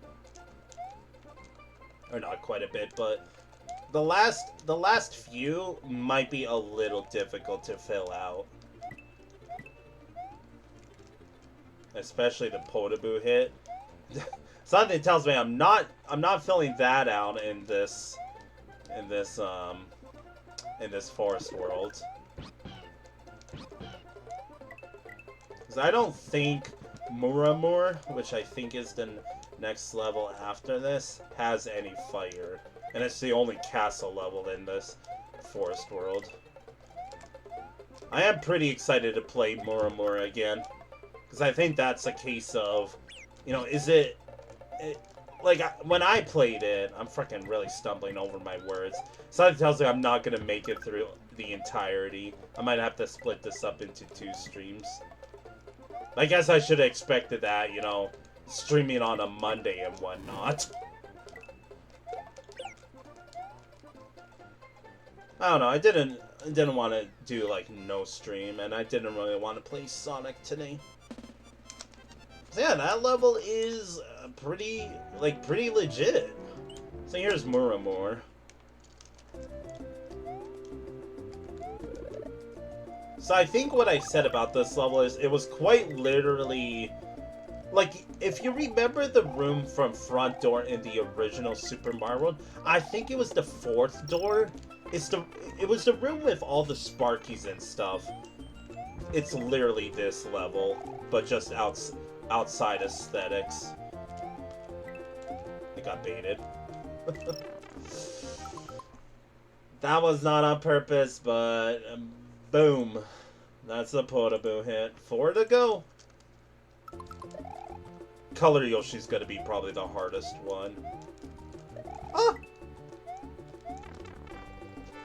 Or not quite a bit, but the last few might be a little difficult to fill out. Especially the Potaboo hit. Something tells me I'm not filling that out in this forest world. Because I don't think Muramur, which I think is the next level after this, has any fire. And it's the only castle level in this forest world. I am pretty excited to play Muramur again. Because I think that's a case of, you know, like, when I played it, I'm freaking really stumbling over my words. Something tells me I'm not going to make it through the entirety. I might have to split this up into 2 streams. I guess I should have expected that, you know, streaming on a Monday and whatnot. I don't know, I didn't want to do, like, no stream, and I didn't really want to play Sonic today. So yeah, that level is pretty legit. So here's Muramur. So I think what I said about this level is it was quite literally, like, if you remember the room from front door in the original Super Mario World, I think it was the 4th door. It was the room with all the Sparkies and stuff. It's literally this level, but just outside aesthetics. I got baited. That was not on purpose, but boom. That's a Potaboo hit. 4 to go. Color Yoshi's gonna be probably the hardest one. Ah!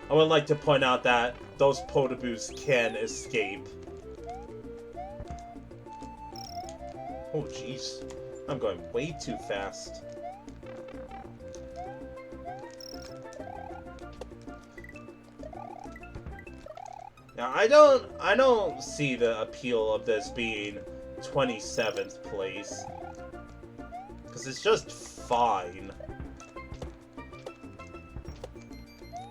I would like to point out that those Potaboos can escape. Oh, jeez. I'm going way too fast. Now, I don't see the appeal of this being 27th place. Because it's just fine.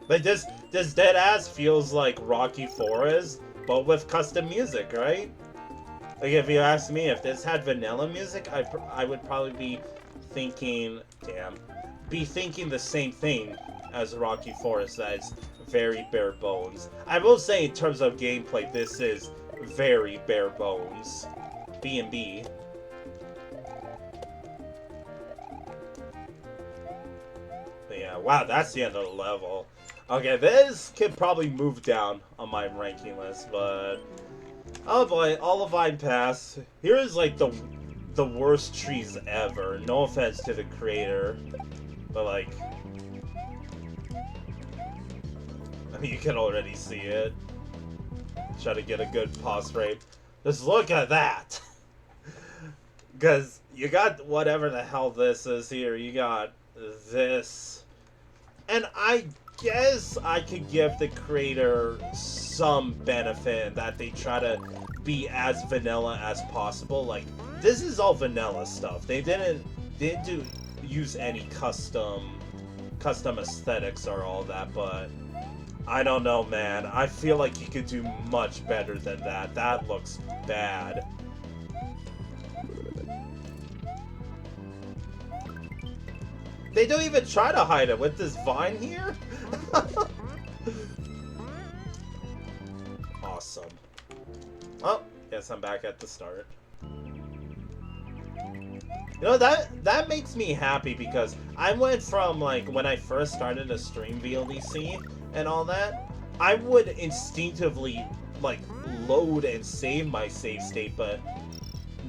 Like, this deadass feels like Rocky Forest, but with custom music, right? Like, if you ask me, if this had vanilla music, I would probably be thinking, the same thing as Rocky Forest, that is very bare bones. I will say, in terms of gameplay, this is very bare bones. B&B. But yeah, wow, that's the end of the level. Okay, this could probably move down on my ranking list, but oh boy, Olivine Pass. Here's like the worst trees ever. No offense to the creator, but like, I mean, you can already see it. Try to get a good pause rate. Just look at that. Because you got whatever the hell this is here. You got this. And I guess I could give the creator some benefit that they try to be as vanilla as possible. Like, this is all vanilla stuff. They didn't use any custom aesthetics or all that, but I don't know, man. I feel like you could do much better than that. That looks bad. They don't even try to hide it with this vine here? Awesome. Oh, guess I'm back at the start. You know, that makes me happy because I went from, like, when I first started to stream VLDC and all that, I would instinctively, like, load and save my save state, but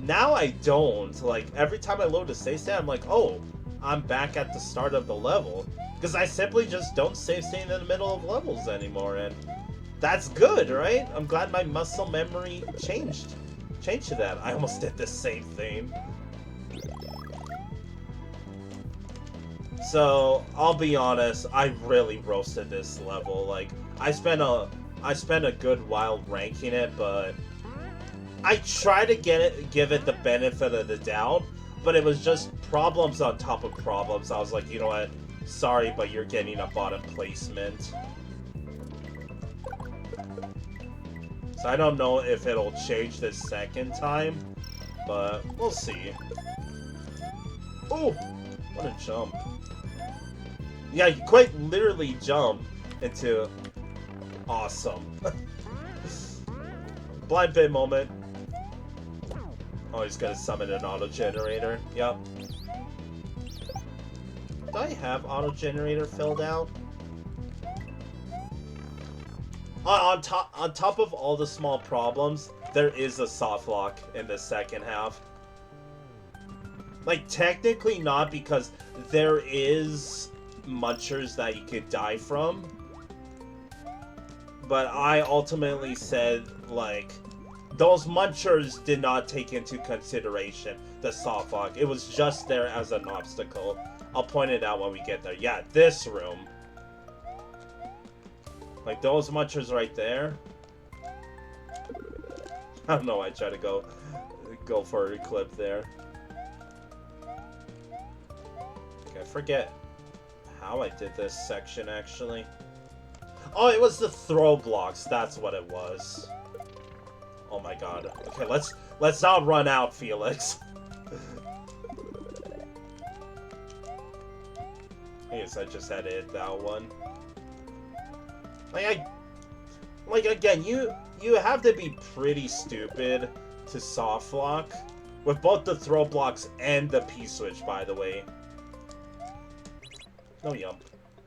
now I don't. Like, every time I load a save state, I'm like, oh, I'm back at the start of the level. Because I simply just don't save state in the middle of levels anymore, and that's good, right? I'm glad my muscle memory changed to that. I almost did the same thing. So, I'll be honest, I really roasted this level. Like, I spent a good while ranking it, but I try to give it the benefit of the doubt, but it was just problems on top of problems. I was like, you know what? Sorry, but you're getting a bottom placement. So I don't know if it'll change this second time, but we'll see. Oh, what a jump. Yeah, you quite literally jump into awesome. Blind pit moment. Oh, he's gonna summon an auto generator. Yep. Do I have auto generator filled out? On top of all the small problems, there is a soft lock in the second half. Like, technically not, because there is munchers that you could die from. But I ultimately said, like, those munchers did not take into consideration the soft lock. It was just there as an obstacle. I'll point it out when we get there. Yeah, this room. Like, those munchers right there. I don't know why I tried to go for a clip there. Okay, I forget how I did this section, actually. Oh, it was the throw blocks. That's what it was. Oh my god. Okay, let's not run out, Felix. I guess I just had to hit that one. Like again, you have to be pretty stupid to soft lock with both the throw blocks and the P-switch, by the way. No yump.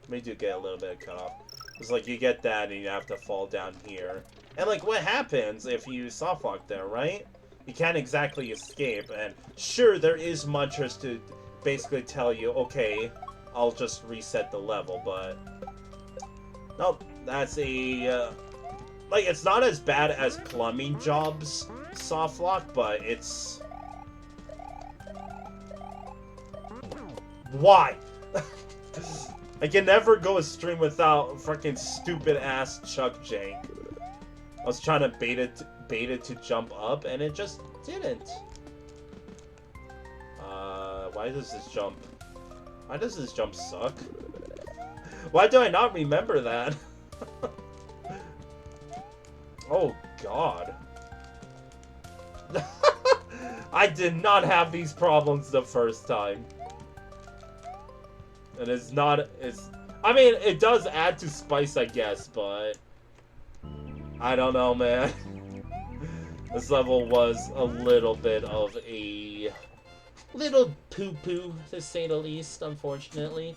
We do get a little bit of cutoff. It's like you get that and you have to fall down here. And like, what happens if you soft lock there, right? You can't exactly escape, and sure, there is munchers to basically tell you, okay, I'll just reset the level, but nope, that's a like, it's not as bad as Plumbing Jobs soft lock, but it's why? I can never go a stream without fucking stupid ass Chuck Jank. I was trying to bait it to jump up, and it just didn't. Why does this jump suck? Why do I not remember that? Oh god. I did not have these problems the first time. And I mean, it does add to spice, I guess, but I don't know, man. This level was a little bit of a little poo-poo, to say the least, unfortunately.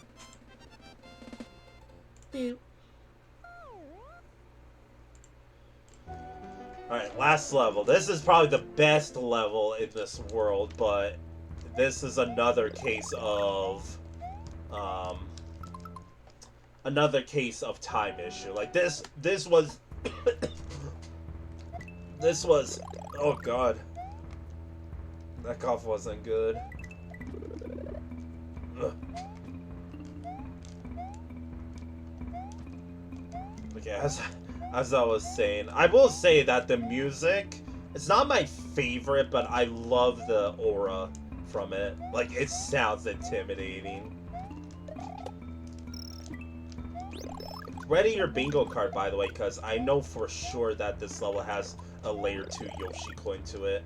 Alright, last level. This is probably the best level in this world, but this is another case of time issue. Like, this was this was Oh god. That cough wasn't good. Ugh. Okay, as I was saying, I will say that the music, it's not my favorite, but I love the aura from it. Like, it sounds intimidating. Ready your bingo card, by the way, because I know for sure that this level has a layer 2 Yoshi coin to it.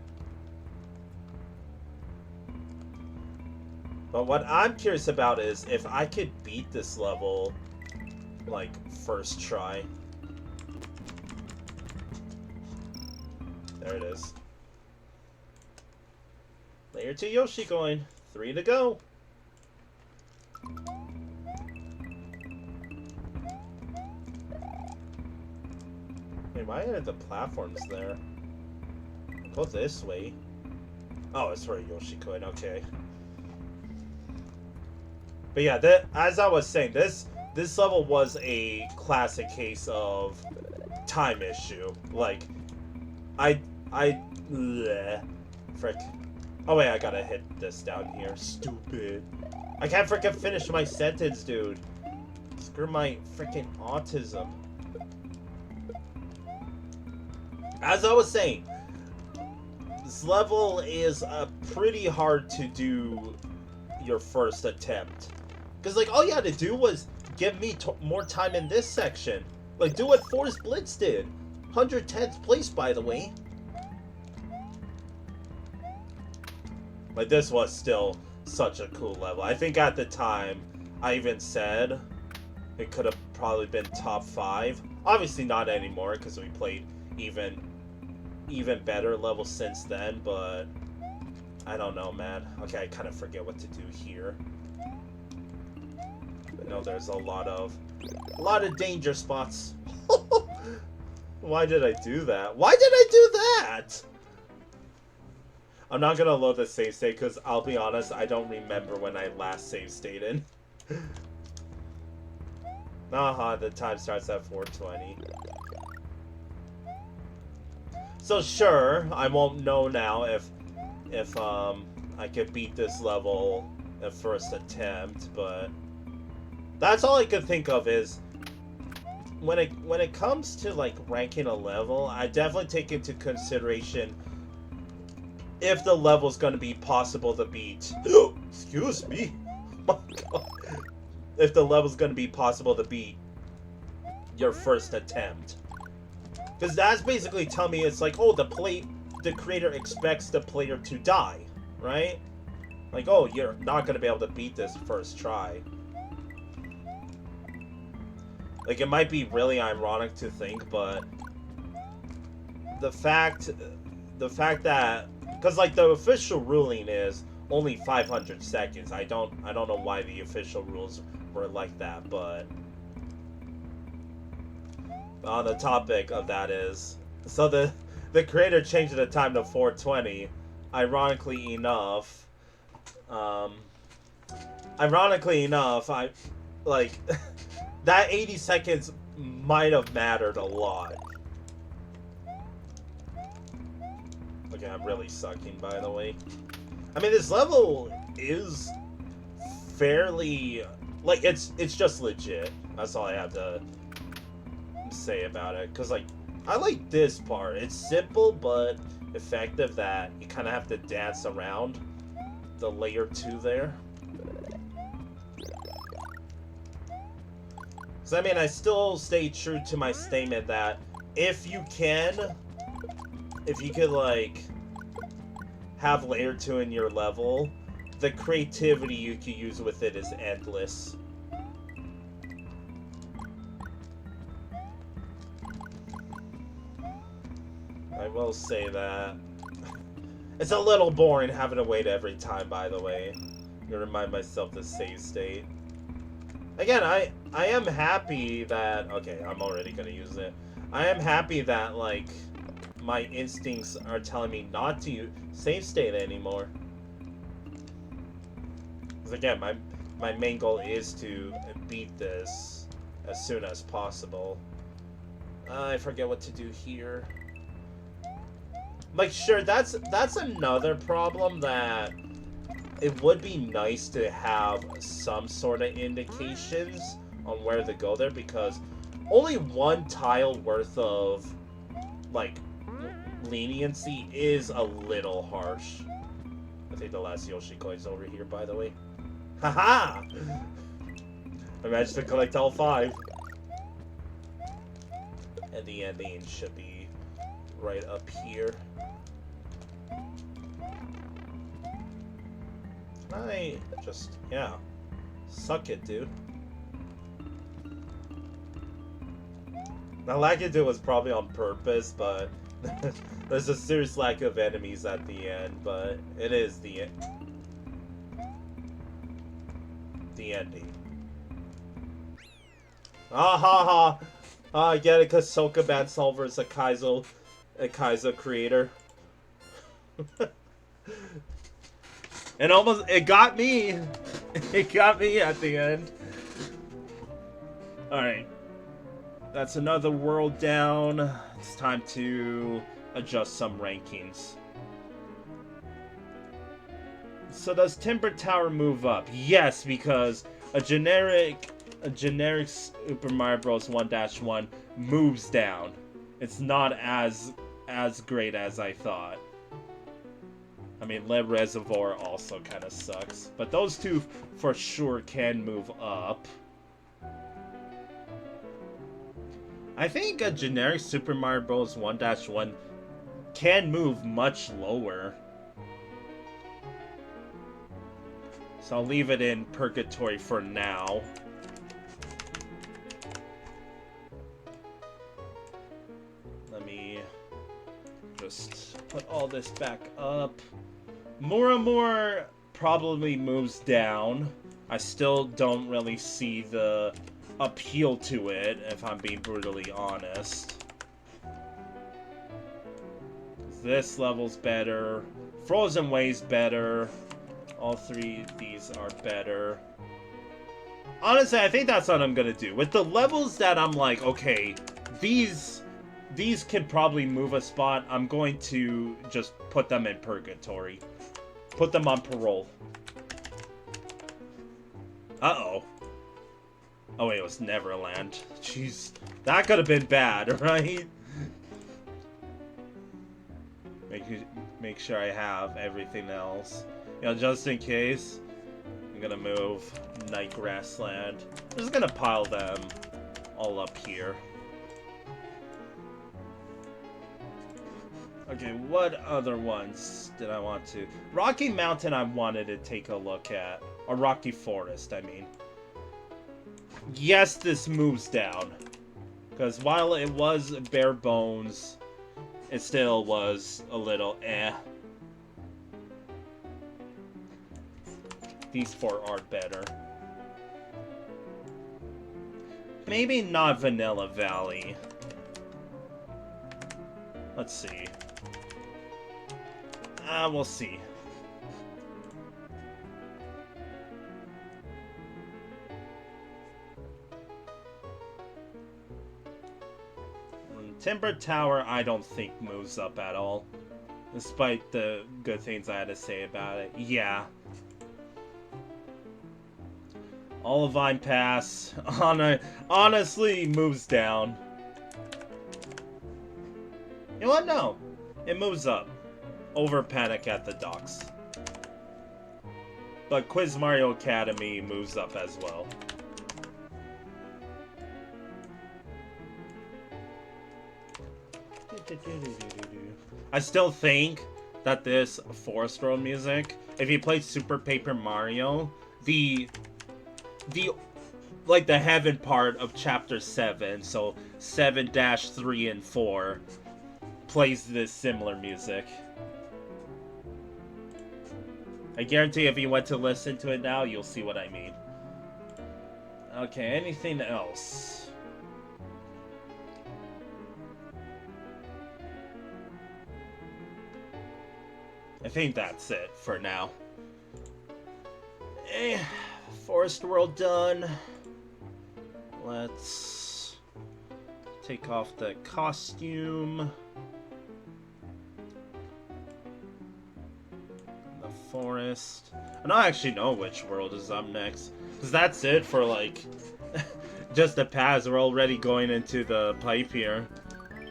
But what I'm curious about is if I could beat this level, like, first try. There it is. Layer 2 Yoshi coin. 3 to go. Wait, why are the platforms there? Go this way. Oh, it's for a Yoshi coin. Okay. But yeah, as I was saying, this level was a classic case of time issue. Like, bleh, frick. Oh wait, I gotta hit this down here. Stupid. I can't frickin' finish my sentence, dude. Screw my frickin' autism. As I was saying, this level is pretty hard to do your first attempt. Because, like, all you had to do was give me more time in this section. Like, do what Forrest Blitz did. 110th place, by the way. Like, this was still such a cool level. I think at the time, I even said it could have probably been top 5. Obviously not anymore, because we played even better levels since then, but I don't know, man. Okay, I kind of forget what to do here. I know there's a lot of danger spots. Why did I do that? Why did I do that? I'm not gonna load the save state because I'll be honest, I don't remember when I last save stated. The time starts at 4:20. So sure, I won't know now if I could beat this level at first attempt, but that's all I could think of is when it comes to like ranking a level, I definitely take into consideration if the level's going to be possible to beat. Excuse me. Oh my God. If the level's going to be possible to beat your first attempt. Because that's basically telling me it's like, oh, the creator expects the player to die, right? Like, oh, you're not going to be able to beat this first try. Like, it might be really ironic to think, but the fact that, because like the official ruling is only 500 seconds. I don't know why the official rules were like that, but on the topic of that is, so the creator changed the time to 4:20. Ironically enough, I like that 80 seconds might have mattered a lot. Okay, I'm really sucking, by the way. I mean, this level is fairly, like, it's just legit. That's all I have to say about it. Because, like, I like this part. It's simple, but effective that you kind of have to dance around the layer 2 there. So, I mean, I still stay true to my statement that if you could, like, have layer 2 in your level, the creativity you can use with it is endless. I will say that it's a little boring having to wait every time, by the way. I'm gonna remind myself the save state. Again, I am happy that, okay, I'm already gonna use it. I am happy that, like, my instincts are telling me not to save state anymore. Because again, my main goal is to beat this as soon as possible. I forget what to do here. Like, sure, that's another problem, that it would be nice to have some sort of indications on where to go there, because only one tile worth of, like, leniency is a little harsh. I think the last Yoshi coin's over here, by the way. Haha! I managed to collect all 5. And the ending should be right up here. I just, yeah. Suck it, dude. The lack of it was probably on purpose, but there's a serious lack of enemies at the end, but it is the ending. Ah ha ha! I get it, because Sokoban Solver is a Kaizo creator. It got me! It got me at the end. Alright. That's another world down. It's time to adjust some rankings. So does Timber Tower move up? Yes, because a generic Super Mario Bros. 1-1 moves down. It's not as great as I thought. I mean, Le Reservoir also kind of sucks, but those two for sure can move up. I think a generic Super Mario Bros. 1-1 can move much lower. So I'll leave it in Purgatory for now. Let me just put all this back up. More probably moves down. I still don't really see the appeal to it, if I'm being brutally honest. This level's better. Frozen Way's better. All 3 of these are better. Honestly, I think that's what I'm gonna do. With the levels that I'm like, okay, these can probably move a spot, I'm going to just put them in Purgatory. Put them on parole. Uh-oh. Oh wait, it was Neverland. Jeez, that could have been bad, right? Make sure I have everything else. You know, just in case, I'm gonna move Night Grassland. I'm just gonna pile them all up here. Okay, what other ones did I want to? Rocky Mountain I wanted to take a look at. Or Rocky Forest, I mean. Yes, this moves down. Because while it was bare bones, it still was a little eh. These 4 are better. Maybe not Vanilla Valley. Let's see. We'll see. Timber Tower, I don't think moves up at all. Despite the good things I had to say about it. Yeah. Olivine Pass, honestly, moves down. You know what? No. It moves up. Over Panic at the Docks. But Quiz Mario Academy moves up as well. I still think that this Forest Road music, if you played Super Paper Mario, the heaven part of chapter 7, so 7-3 and 4, plays this similar music. I guarantee if you went to listen to it now, you'll see what I mean. Okay, anything else? I think that's it for now. Forest World done. Let's take off the costume. Forest. I don't actually know which world is up next. Because that's it for, like, just the paths. We're already going into the pipe here.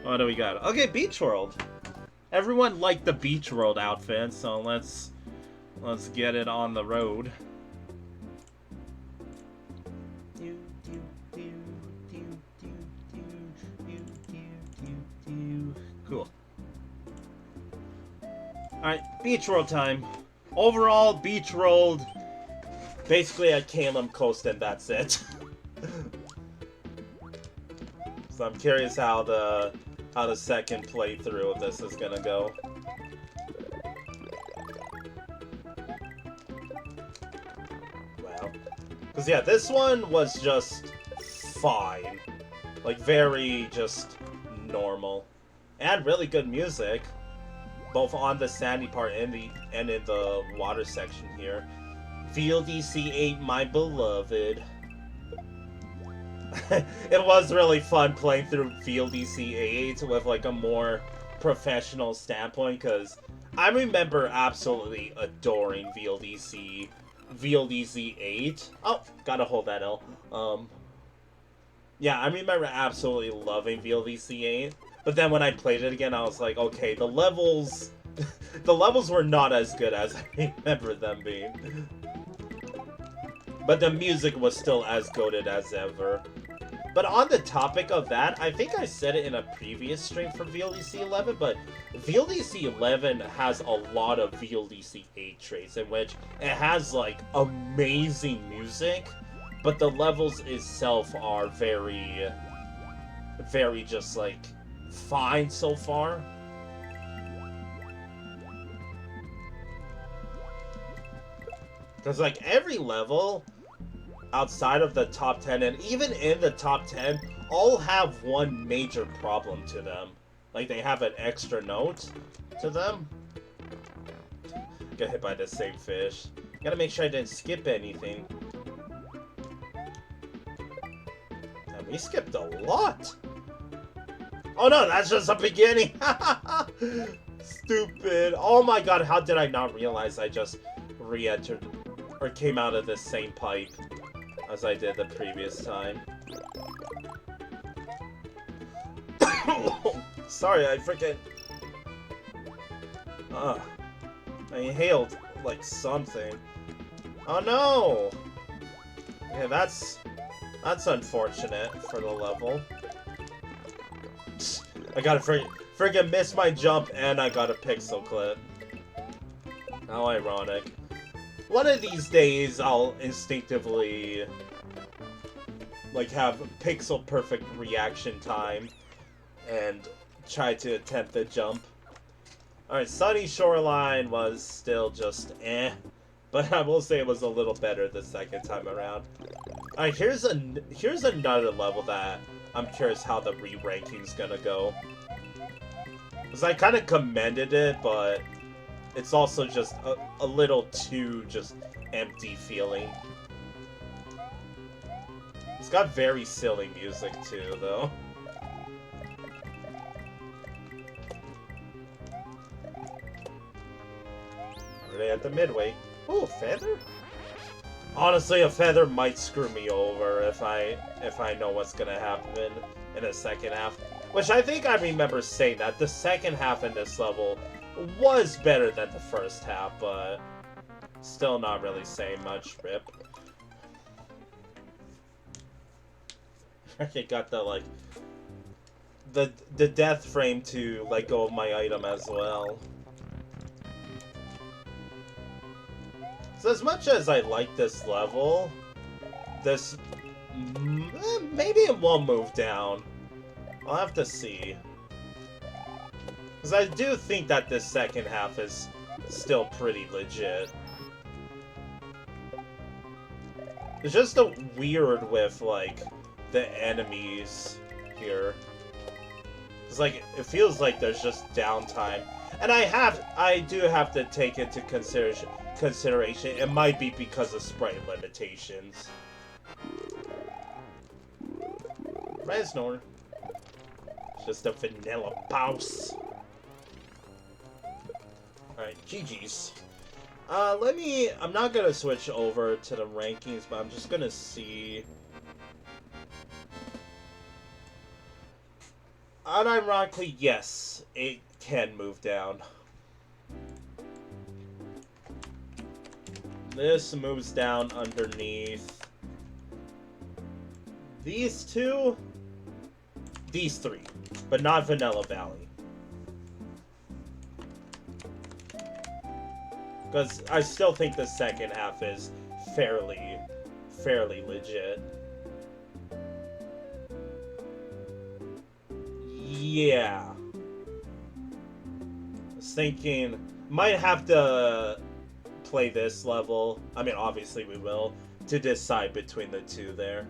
What do we got? Okay, Beach World. Everyone liked the Beach World outfit, so let's get it on the road. Cool. Alright, Beach World time. Overall, Beach World, basically a Calum Coast and that's it. So I'm curious how the second playthrough of this is gonna go. Wow. Because yeah, this one was just fine. Like very just normal. And really good music. Both on the sandy part and in the water section here. VLDC 8, my beloved. It was really fun playing through VLDC 8 with like a more professional standpoint, because I remember absolutely adoring VLDC 8. Oh, gotta hold that L. Yeah, I remember absolutely loving VLDC 8. But then when I played it again, I was like, okay, the levels were not as good as I remember them being. But the music was still as goated as ever. But on the topic of that, I think I said it in a previous stream for VLDC 11, but VLDC 11 has a lot of VLDC 8 traits, in which it has, like, amazing music, but the levels itself are very, very just, like, fine so far. Because, like, every level outside of the top 10, and even in the top 10, all have one major problem to them. Like, they have an extra note to them. Get hit by the same fish. Gotta make sure I didn't skip anything. And we skipped a lot. Oh no, that's just the beginning. Stupid. Oh my god, how did I not realize I just re-entered or came out of the same pipe as I did the previous time. Sorry, I freaking... I inhaled, like, something. Oh no! Okay, that's unfortunate for the level. I gotta friggin' miss my jump and I got a pixel clip. How ironic. One of these days, I'll instinctively, like, have pixel perfect reaction time and try to attempt the jump. Alright, Sunny Shoreline was still just eh, but I will say it was a little better the second time around. Alright, here's another level that I'm curious how the re-ranking's gonna go. Because I kind of commended it, but it's also just a little too just empty feeling. It's got very silly music too, though. Are they at the midway? Ooh, a feather? Honestly, a feather might screw me over if I know what's gonna happen in the second half. Which I think I remember saying that the second half in this level was better than the first half, but still not really saying much. Rip. I got the, like, the death frame to let go of my item as well. So as much as I like this level, this maybe it won't move down. I'll have to see. Because I do think that this second half is still pretty legit. It's just a weird with, like, the enemies here. It's like, it feels like there's just downtime. And I do have to take into consideration, it might be because of sprite limitations. Reznor. Just a vanilla bouse. Alright, GG's. I'm not gonna switch over to the rankings, but I'm just gonna see. Unironically, yes, it can move down. This moves down underneath these two, these three, but not Vanilla Valley. Because I still think the second half is fairly legit. Yeah. I was thinking, might have to play this level. I mean, obviously we will, to decide between the two there.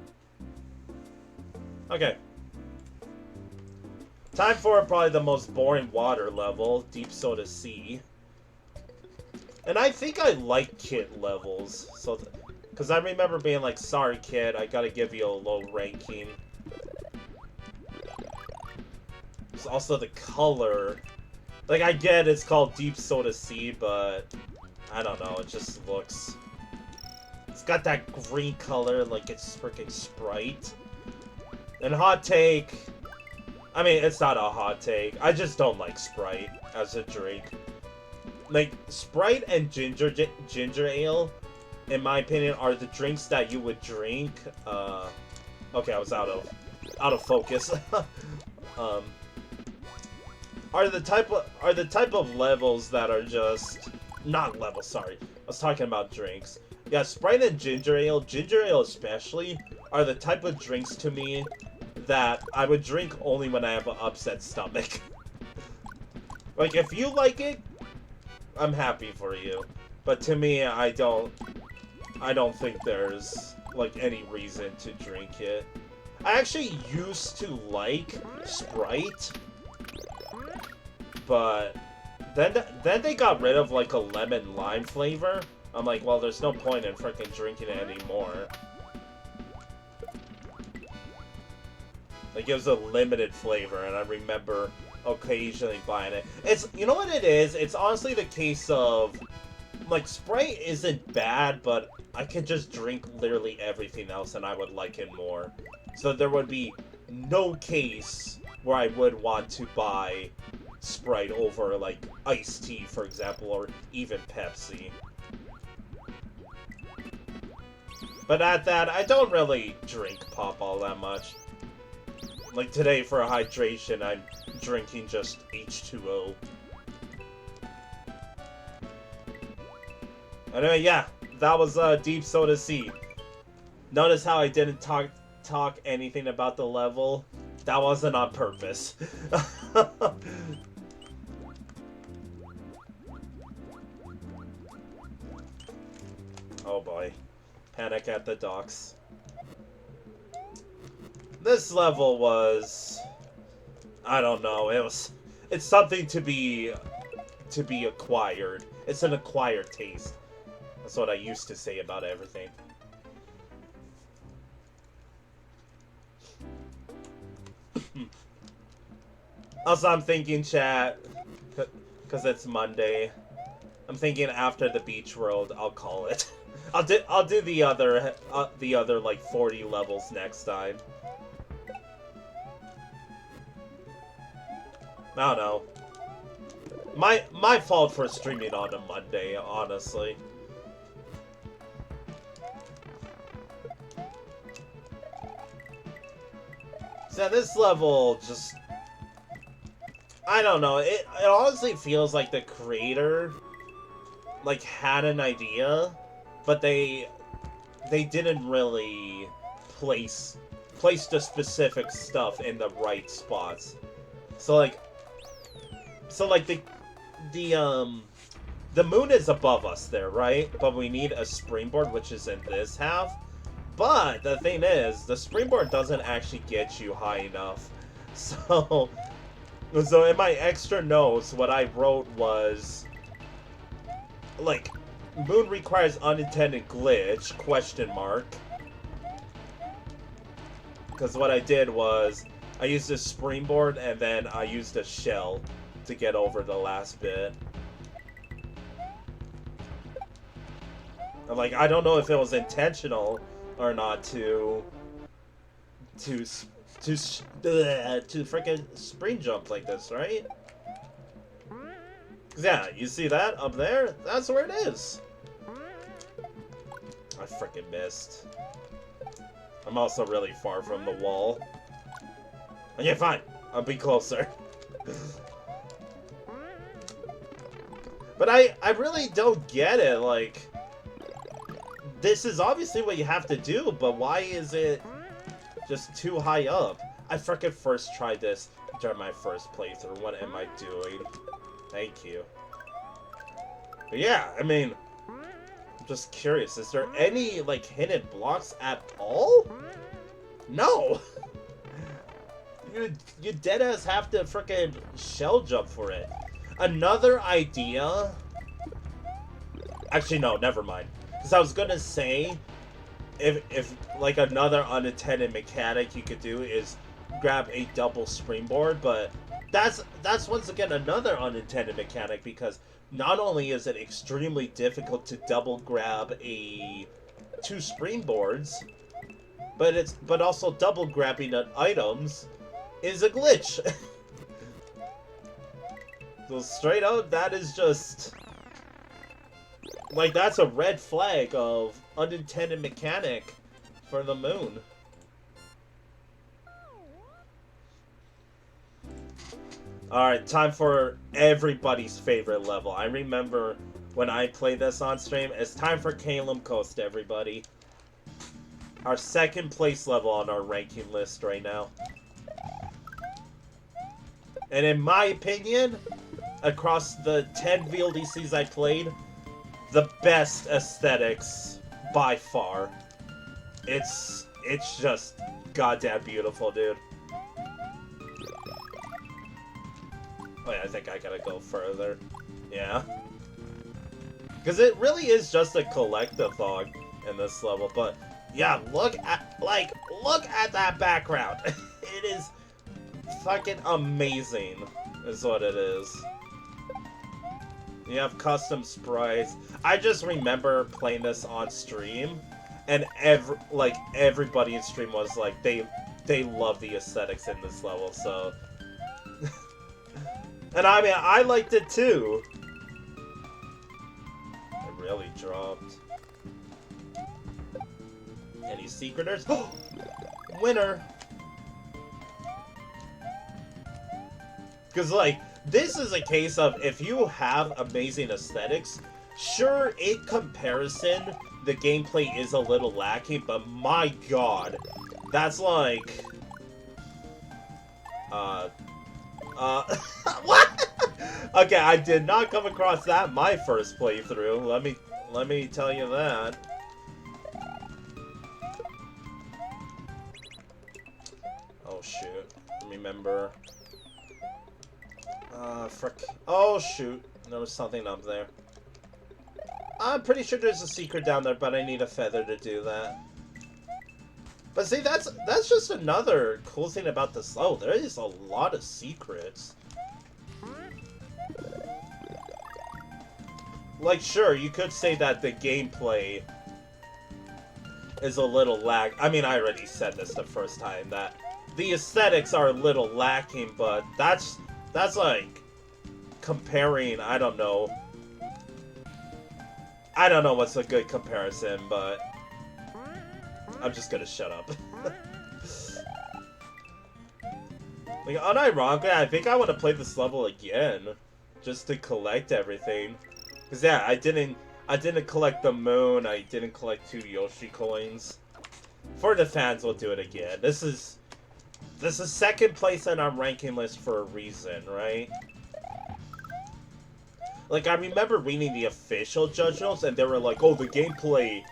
Okay. Time for probably the most boring water level, Deep Soda Sea. And I think I like kid levels, so because I remember being like, sorry kid, I gotta give you a low ranking. There's also the color. Like, I get it's called Deep Soda Sea, but I don't know, it just looks... It's got that green color like it's freaking Sprite. And hot take... I mean, it's not a hot take. I just don't like Sprite as a drink. Like, Sprite and ginger ale, in my opinion, are the drinks that you would drink. Okay, I was out of focus. Are the type of levels that are just not levels. Sorry, I was talking about drinks. Yeah, Sprite and ginger ale especially, are the type of drinks to me that I would drink only when I have an upset stomach. Like, if you like it, I'm happy for you, but to me, I don't think there's like any reason to drink it. I actually used to like Sprite, but then they got rid of like a lemon lime flavor. I'm like, well, there's no point in freaking drinking it anymore. Like, it was a limited flavor, and I remember occasionally buying it. It's, you know what it is? It's honestly the case of, like, Sprite isn't bad, but I could just drink literally everything else and I would like it more. So there would be no case where I would want to buy Sprite over, like, iced tea, for example, or even Pepsi. But at that, I don't really drink pop all that much. Like today, for hydration, I'm drinking just H2O. Anyway, yeah, that was Deep Soda Sea. Notice how I didn't talk anything about the level? That wasn't on purpose. Oh boy. Panic at the Docks. This level was... I don't know, it's something to be acquired. It's an acquired taste. That's what I used to say about everything. Also, I'm thinking, chat, because it's Monday, I'm thinking after the Beach World, I'll call it. I'll do the other like 40 levels next time. I don't know. My fault for streaming on a Monday, honestly. So this level just... I don't know, it honestly feels like the creator, like, had an idea, but they didn't really place the specific stuff in the right spots. So like the moon is above us there, right? But we need a springboard, which is in this half. But the thing is, the springboard doesn't actually get you high enough. So in my extra notes, what I wrote was, like, moon requires unintended glitch, question mark. Because what I did was, I used a springboard and then I used a shell to get over the last bit. Like, I don't know if it was intentional or not to freaking spring jump like this, right? 'Cause yeah, you see that up there? That's where it is. I freaking missed. I'm also really far from the wall. Okay, fine. I'll be closer. But I really don't get it, like... This is obviously what you have to do, but why is it just too high up? I freaking first tried this during my first playthrough. What am I doing? Thank you. But yeah, I mean... I'm just curious, is there any, like, hidden blocks at all? No! You deadass have to frickin' shell jump for it. Another idea... Actually, no, never mind. Because I was gonna say, if like, another unintended mechanic you could do is grab a double springboard, but that's once again another unintended mechanic, because not only is it extremely difficult to double grab two springboards, but also double grabbing items is a glitch. So straight up, that is just... Like, that's a red flag of unintended mechanic for the moon. Alright, time for everybody's favorite level. I remember when I played this on stream, it's time for Calum Coast, everybody. Our second place level on our ranking list right now. And in my opinion, across the 10 VLDCs I played, the best aesthetics by far. It's just goddamn beautiful, dude. Oh yeah, I think I gotta go further. Yeah. Because it really is just a collect-a-thon in this level, but yeah, look at that background. It is fucking amazing, is what it is. You have custom sprites. I just remember playing this on stream, and everybody in stream was like, they love the aesthetics in this level, so... And I mean, I liked it too. I really dropped. Any secreters? Winner! Because, like, this is a case of, if you have amazing aesthetics, sure, in comparison, the gameplay is a little lacking, but my god, that's like... what? Okay, I did not come across that my first playthrough, let me tell you that. Oh shoot, remember... frick. Oh, shoot. There was something up there. I'm pretty sure there's a secret down there, but I need a feather to do that. But see, that's just another cool thing about this level. There is a lot of secrets. Like, sure, you could say that the gameplay is a little lag. I mean, I already said this the first time, that the aesthetics are a little lacking, but that's like comparing, I don't know what's a good comparison, but I'm just gonna shut up. Like, unironically, I think I want to play this level again, just to collect everything. Cause yeah, I didn't collect the moon, I didn't collect 2 Yoshi coins. For the fans, we'll do it again. This is second place on our ranking list for a reason, right? Like, I remember reading the official judge notes, and they were like, oh, the gameplay...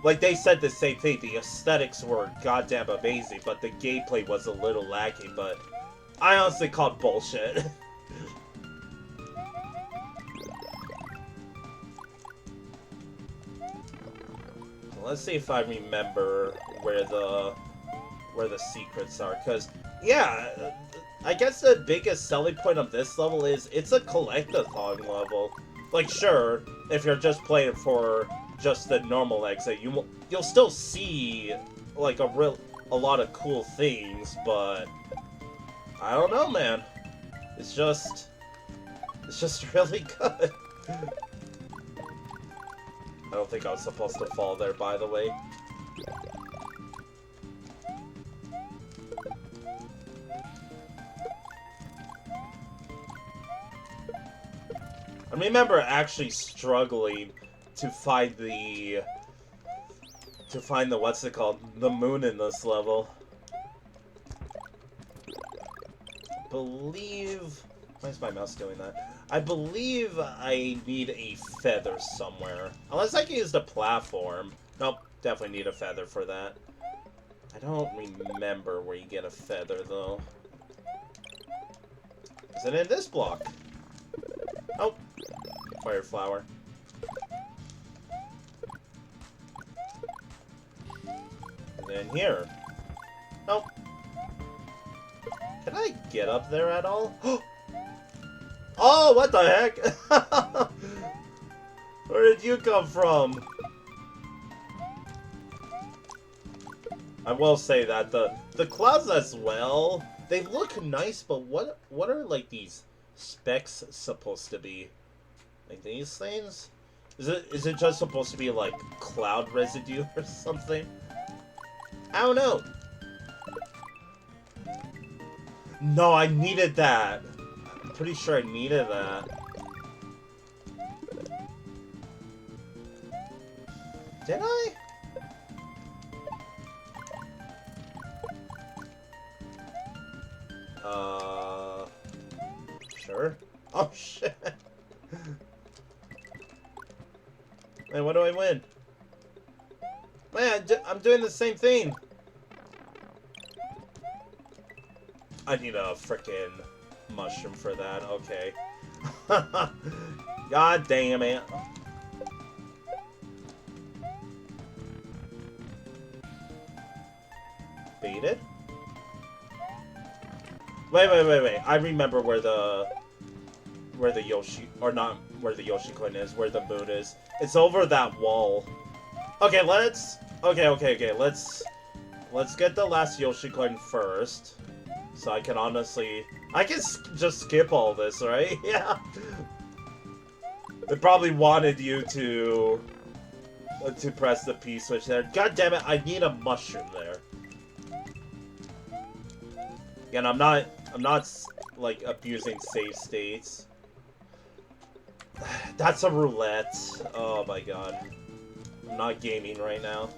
Like, they said the same thing, the aesthetics were goddamn amazing, but the gameplay was a little lacking, but I honestly called bullshit. Let's see if I remember where the secrets are, because, yeah, I guess the biggest selling point of this level is it's a collect-a-thon level. Like, sure, if you're just playing for just the normal exit. You'll still see like a lot of cool things, but I don't know, man. It's just really good. I don't think I was supposed to fall there, by the way. I remember actually struggling to find the what's it called, the moon in this level. I believe, why is my mouse doing that? I believe I need a feather somewhere, unless I can use the platform. Nope, definitely need a feather for that. I don't remember where you get a feather though. Is it in this block? Oh, fire flower. And then here. Nope. Can I get up there at all? Oh, what the heck? Where did you come from? I will say that the clouds as well, they look nice, but what are like these specks supposed to be? Like these things? Is it just supposed to be like cloud residue or something? I don't know. No, I needed that. I'm pretty sure I needed that. Did I? Sure. Oh shit. Man, what do I win? Man, I'm doing the same thing. I need a frickin' mushroom for that. Okay. God damn it. Baited? Wait. I remember where the Yoshi, or not where the Yoshi coin is, where the moon is. It's over that wall. Okay, let's get the last Yoshi coin first. So I can honestly, I can just skip all this, right? Yeah. It probably wanted you to press the P switch there. God damn it, I need a mushroom there. Again, I'm not like abusing save states. That's a roulette. Oh my god. I'm not gaming right now.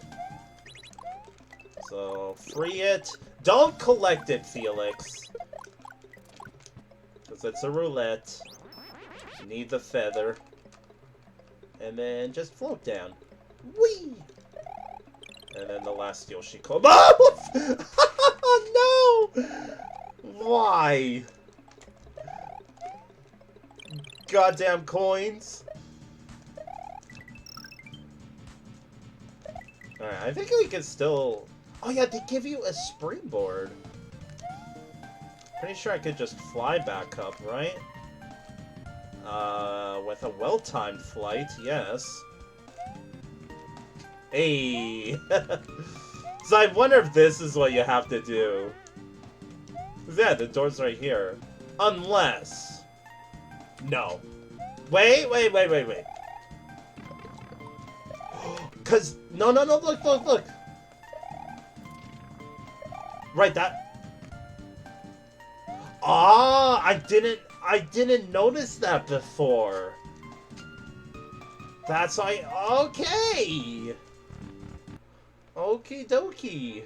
So, free it. Don't collect it, Felix. Because it's a roulette. You need the feather. And then just float down. Whee! And then the last Yoshi coin. Oh! No! Why? Goddamn coins. Alright, I think we can still... Oh yeah, they give you a springboard. Pretty sure I could just fly back up, right? With a well-timed flight, yes. Hey! So I wonder if this is what you have to do. Yeah, the door's right here. Unless... No. Wait. Cause... No, look. Right, that... Ah, I didn't notice that before. That's why... Okay! Okie dokie.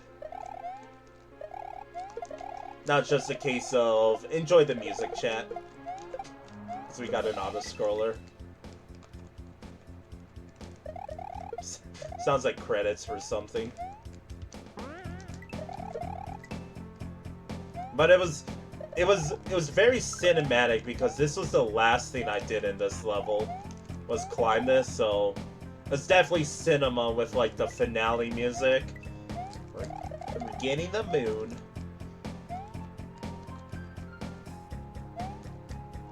Now it's just a case of... Enjoy the music, chat. So we got an auto-scroller. Sounds like credits for something. But it was very cinematic because this was the last thing I did in this level, was climb this, so it's definitely cinema with like the finale music. We're getting the moon.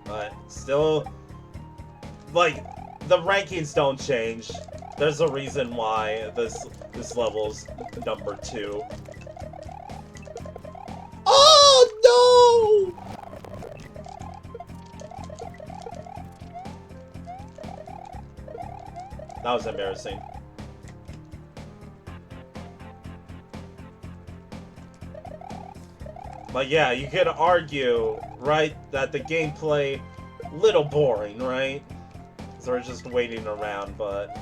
But still, like, the rankings don't change. There's a reason why this level's number 2. Oh no! That was embarrassing. But yeah, you could argue, right, that the gameplay little boring, right? So we're just waiting around, but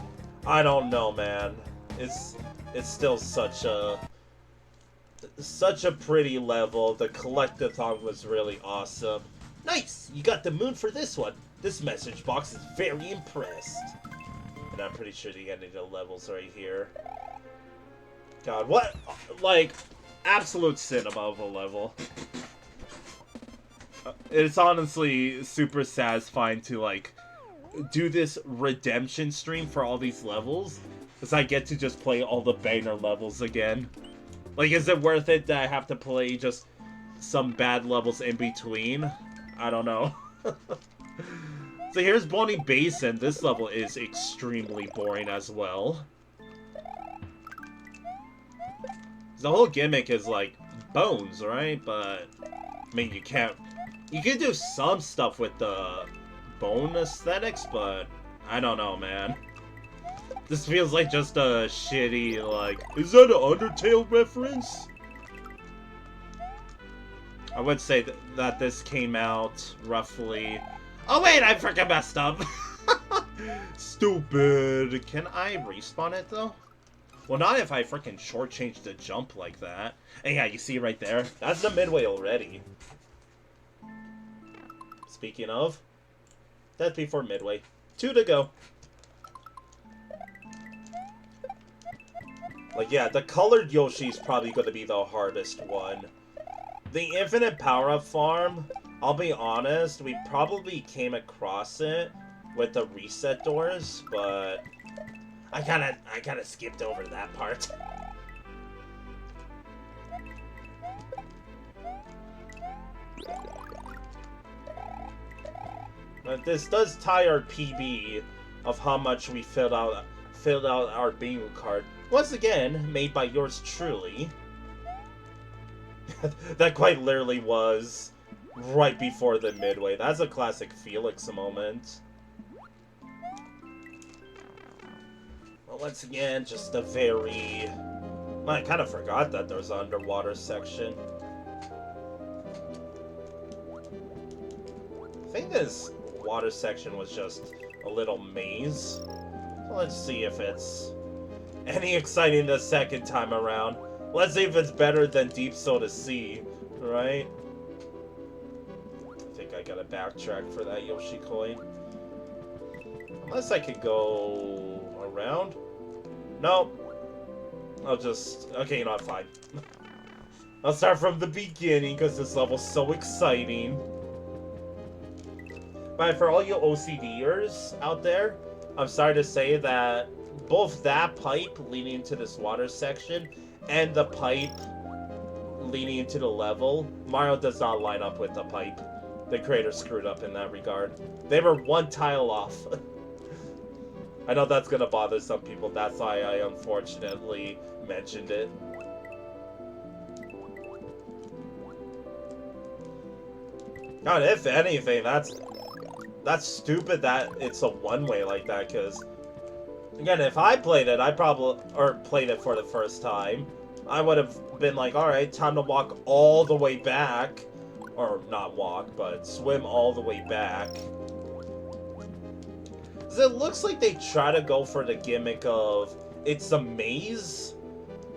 I don't know, man. It's still such a pretty level. The collectathon was really awesome. Nice! You got the moon for this one. This message box is very impressed. And I'm pretty sure the end of the levels right here. God, what? Like, absolute cinema of a level. It's honestly super satisfying to, like, do this redemption stream for all these levels. Because I get to just play all the banger levels again. Like, is it worth it that I have to play just some bad levels in between? I don't know. So here's Bonnie Basin. This level is extremely boring as well. The whole gimmick is like bones, right? But I mean, you can do some stuff with the bone aesthetics, but I don't know, man. This feels like just a shitty, like, is that an Undertale reference? I would say that this came out roughly... Oh wait, I freaking messed up! Stupid! Can I respawn it though? Well, not if I freaking shortchange the jump like that. And yeah, you see right there? That's the midway already. Speaking of, that's before midway. 2 to go. Like, yeah, the colored Yoshi's probably going to be the hardest one. The infinite power-up farm, I'll be honest, we probably came across it with the reset doors, but I kinda skipped over that part. But this does tie our PB of how much we filled out our bingo card. Once again, made by yours truly. That quite literally was right before the midway. That's a classic Felix moment. Well, once again, just a very... Well, I kind of forgot that there was an underwater section. I think this water section was just a little maze. So let's see if it's any exciting the second time around. Let's see if it's better than Deep Soda Sea, right? I think I gotta backtrack for that Yoshi coin. Unless I could go around. Nope. I'll just... Okay, you know what, fine. I'll start from the beginning, because this level's so exciting. But for all you OCDers out there, I'm sorry to say that both that pipe leading into this water section and the pipe leading into the level, Mario does not line up with the pipe. The creator screwed up in that regard. They were one tile off. I know that's gonna bother some people, that's why I unfortunately mentioned it. God, if anything, that's stupid that it's a one-way like that, because again, if I played it, played it for the first time, I would have been like, alright, time to walk all the way back. Or not walk, but swim all the way back. Because it looks like they try to go for the gimmick of, it's a maze,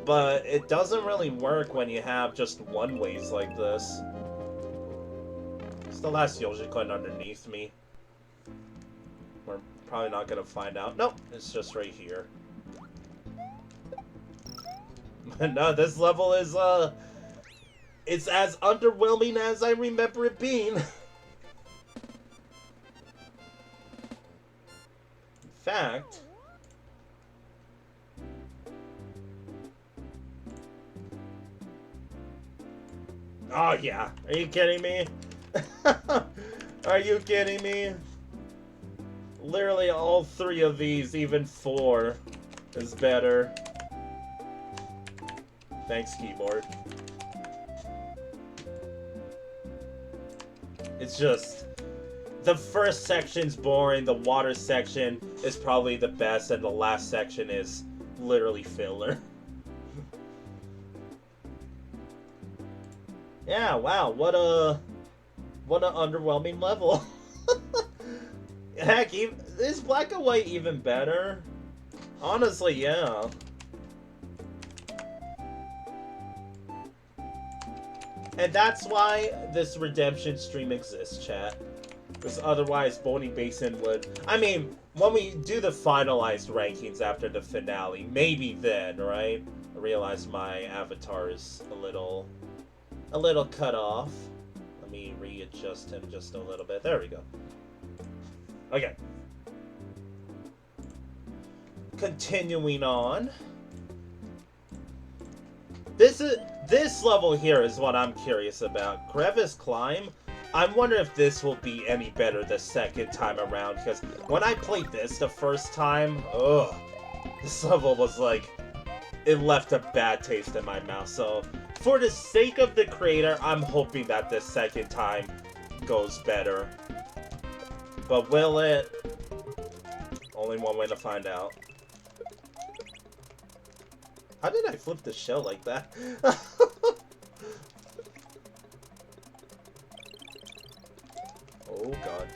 but it doesn't really work when you have just one-ways like this. It's the last Yoshi coin underneath me. We're probably not going to find out. Nope, it's just right here. No, this level is, it's as underwhelming as I remember it being. In fact... Oh, yeah. Are you kidding me? Are you kidding me? Literally all 3 of these, even 4, is better. Thanks, keyboard. It's just... the first section's boring, the water section is probably the best, and the last section is literally filler. Yeah, wow, what an underwhelming level. Heck, is black and white even better? Honestly, yeah. And that's why this redemption stream exists, chat. Because otherwise, Boney Basin would... I mean, when we do the finalized rankings after the finale, maybe then, right? I realize my avatar is a little cut off. Let me readjust him just a little bit. There we go. Okay. Continuing on. This level here is what I'm curious about. Crevice Climb. I'm wondering if this will be any better the second time around, because when I played this the first time, ugh, this level was like, it left a bad taste in my mouth. So, for the sake of the creator, I'm hoping that the second time goes better. But will it? Only one way to find out. How did I flip the shell like that? Oh god.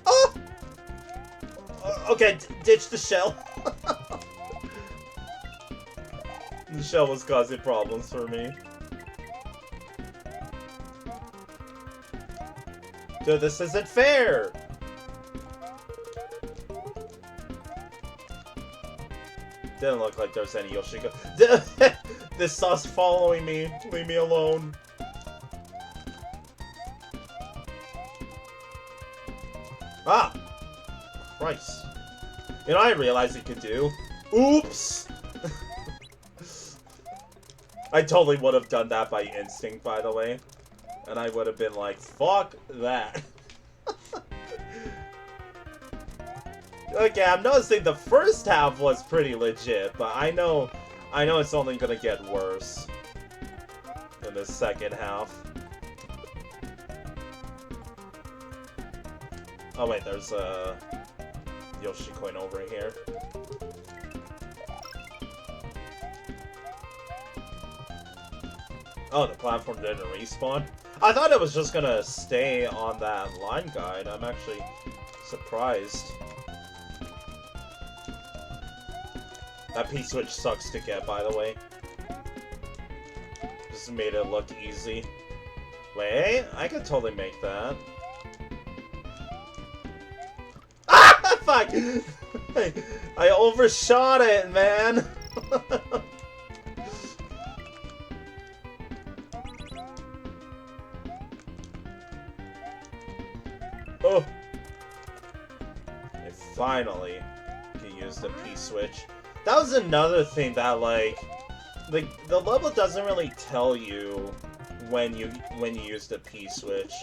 Oh! Okay, ditch the shell. The shell was causing problems for me. Dude, this isn't fair! Didn't look like there's any Yoshiko. This sauce following me. Leave me alone. Ah! Christ. You know, I realized it could do. Oops! I totally would have done that by instinct, by the way. And I would have been like, fuck that. Okay, I'm noticing the first half was pretty legit, but I know it's only gonna get worse in the second half. Oh wait, there's a Yoshi coin over here. Oh, the platform didn't respawn? I thought it was just gonna stay on that line guide. I'm actually surprised. That P-switch sucks to get, by the way. Just made it look easy. Wait, I could totally make that. Ah, fuck! I overshot it, man! Oh! I finally can use the P-switch. That was another thing that, like, the level doesn't really tell you when you use the P-switch.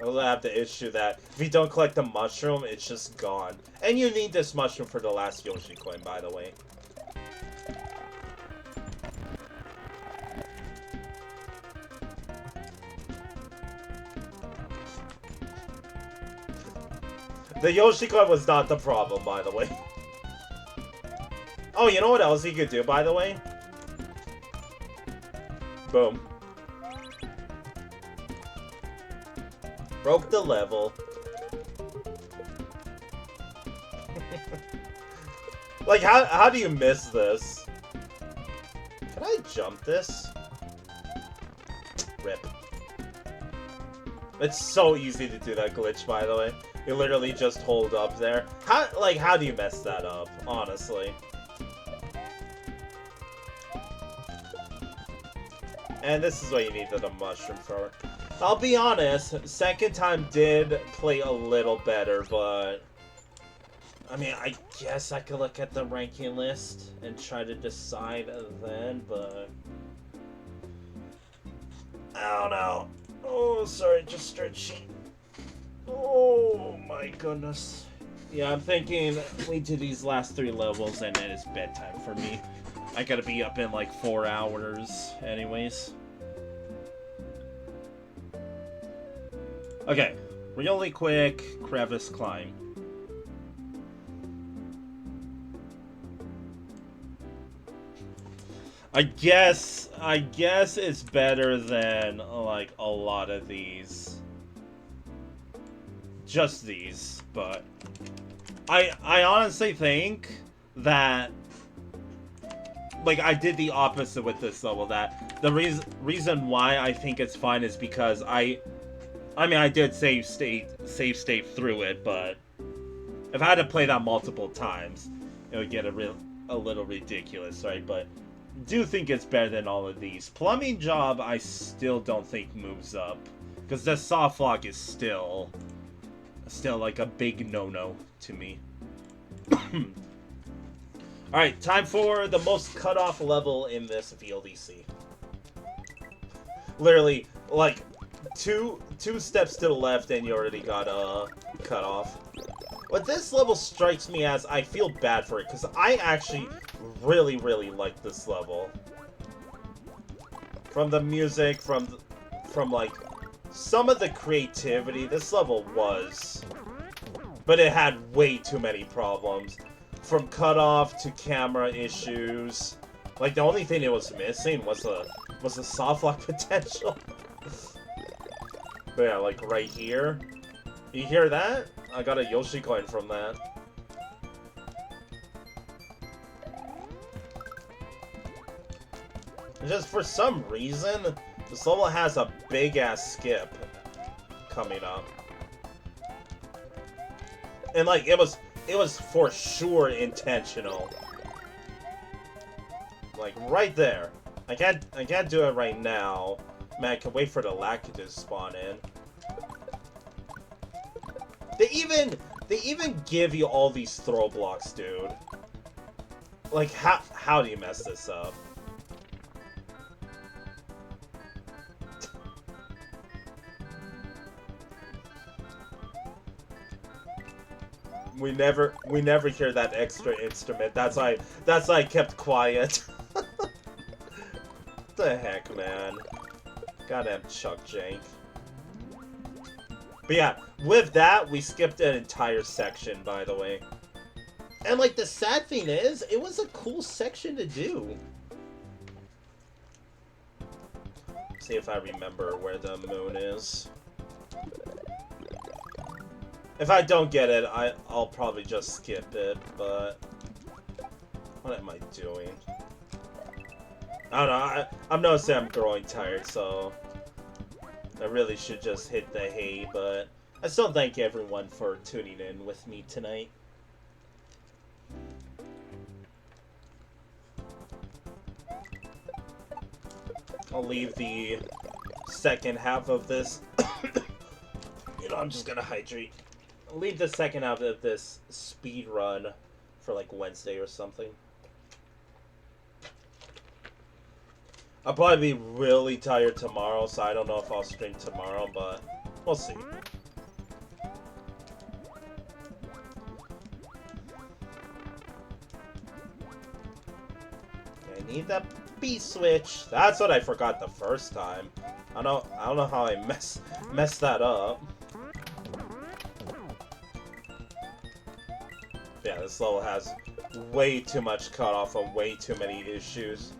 I'll have the issue that if you don't collect the mushroom, it's just gone. And you need this mushroom for the last Yoshi coin, by the way. The Yoshi coin was not the problem, by the way. Oh, you know what else you could do, by the way? Boom. Broke the level. Like, how do you miss this? Can I jump this? Rip. It's so easy to do that glitch, by the way. You literally just hold up there. How do you mess that up, honestly? And this is what you needed a mushroom for. I'll be honest, second time did play a little better, but... I mean, I guess I could look at the ranking list and try to decide then, but... I don't know. Oh, sorry, just stretching. Oh my goodness. Yeah, I'm thinking we do these last 3 levels and then it's bedtime for me. I gotta be up in like 4 hours anyways. Okay, really quick crevice climb. I guess it's better than like a lot of these. Just these, but I honestly think that like I did the opposite with this level. That the reason why I think it's fine is because I mean I did save state through it, but if I had to play that multiple times, it would get a little ridiculous, right? But do think it's better than all of these. Plumbing job I still don't think moves up, because the soft lock is still like a big no-no to me. Alright, time for the most cut-off level in this VLDC. Literally, like, two steps to the left and you already got cut off. What this level strikes me as, I feel bad for it, because I actually really like this level. From the music, from like, some of the creativity, this level was... But it had way too many problems. From cutoff to camera issues. Like, the only thing it was missing was the soft lock potential. But yeah, like right here. You hear that? I got a Yoshi coin from that. And just for some reason, this level has a big-ass skip coming up. And like, it was for sure intentional. Like, right there. I can't do it right now. Man, I can wait for the lackey to spawn in. They even give you all these throw blocks, dude. Like, how do you mess this up? We never hear that extra instrument. That's why I kept quiet. What the heck, man? Goddamn Chuck Jank. But yeah, with that, we skipped an entire section, by the way. And like, the sad thing is, it was a cool section to do. See if I remember where the moon is. If I don't get it, I'll probably just skip it, but... What am I doing? I don't know, I'm noticing I'm growing tired, so... I really should just hit the hay, but... I still thank everyone for tuning in with me tonight. I'll leave the second half of this... You know, I'm just gonna hydrate. I'll leave the second half of this speed run for like Wednesday or something. I'll probably be really tired tomorrow, so I don't know if I'll stream tomorrow, but we'll see. I need that B switch. That's what I forgot the first time. I don't know how I messed that up. Yeah, this level has way too much cutoff and way too many issues.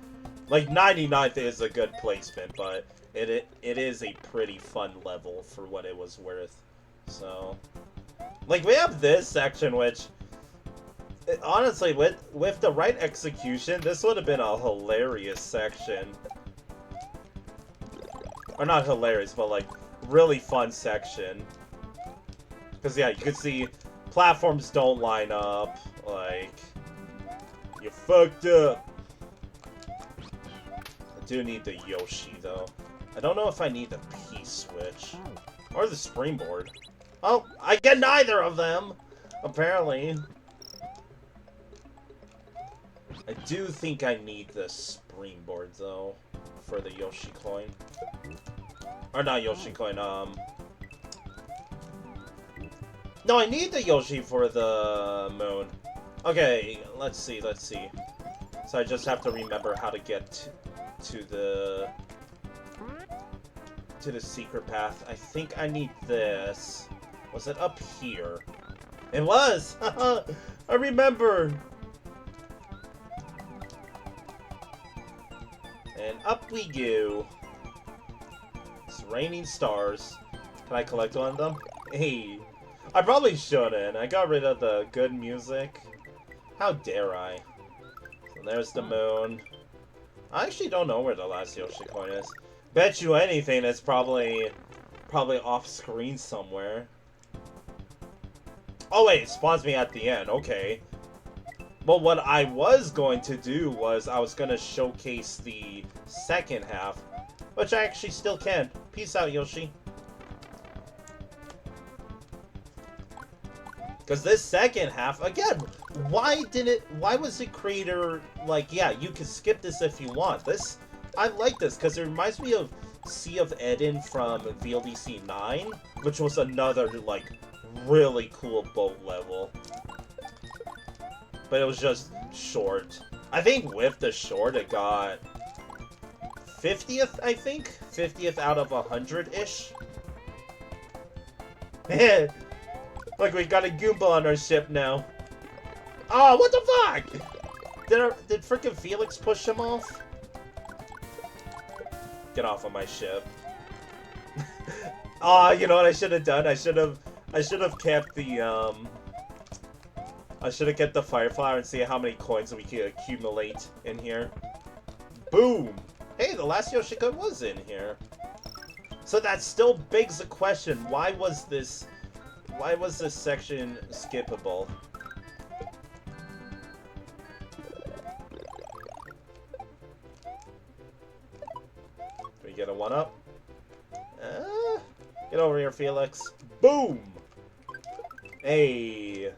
Like, 99th is a good placement, but it is a pretty fun level for what it was worth. So, like, we have this section, which, honestly, with the right execution, this would have been a hilarious section. Or not hilarious, but, like, really fun section. Because, yeah, you can see platforms don't line up, like, you fucked up. I do need the Yoshi, though. I don't know if I need the P-switch. Or the springboard. Oh, I get neither of them! Apparently. I do think I need the springboard, though, for the Yoshi coin. Or not Yoshi coin, No, I need the Yoshi for the moon. Okay, let's see. So I just have to remember how to get to the secret path. I think I need this. Was it up here? It was! I remember! And up we go. It's raining stars. Can I collect one of them? Hey. I probably shouldn't. I got rid of the good music. How dare I? So there's the moon. I actually don't know where the last Yoshi coin is. Bet you anything it's probably off screen somewhere. Oh wait, it spawns me at the end. Okay. Well, what I was going to do was I was going to showcase the second half, which I actually still can. Peace out, Yoshi. Because this second half, again, why was the creator like, yeah, you can skip this if you want. This, I like this because it reminds me of Sea of Eden from VLDC 9, which was another, like, really cool boat level. But it was just short. I think with the short, it got 50th, I think? 50th out of 100-ish? Man! Look, we got a Goomba on our ship now. Oh, what the fuck? Did frickin' Felix push him off? Get off of my ship. Oh, you know what I should have done? I should have kept the I should have kept the fire flower and see how many coins we could accumulate in here. Boom! Hey, the last Yoshi coin was in here. So that still begs the question: why was this section skippable? Do we get a 1-up? Get over here, Felix. Boom! Hey!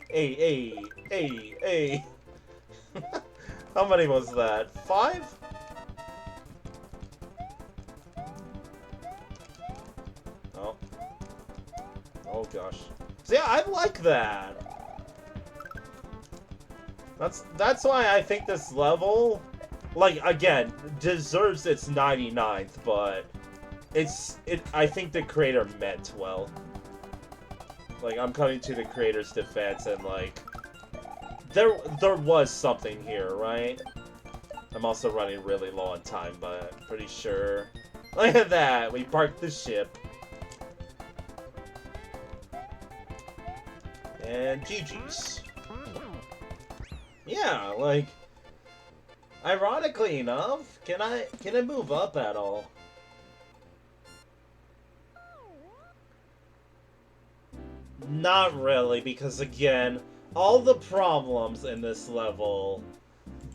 Hey, hey, hey, hey! How many was that? 5? Oh. Oh gosh. So yeah, I like that! That's why I think this level, like, again, deserves its 99th, but I think the creator meant well. Like, I'm coming to the creator's defense, and, like, there was something here, right? I'm also running really low on time, but I'm pretty sure. Look at that! We parked the ship. And GG's. Yeah, like, ironically enough, can I move up at all? Not really, because again, all the problems in this level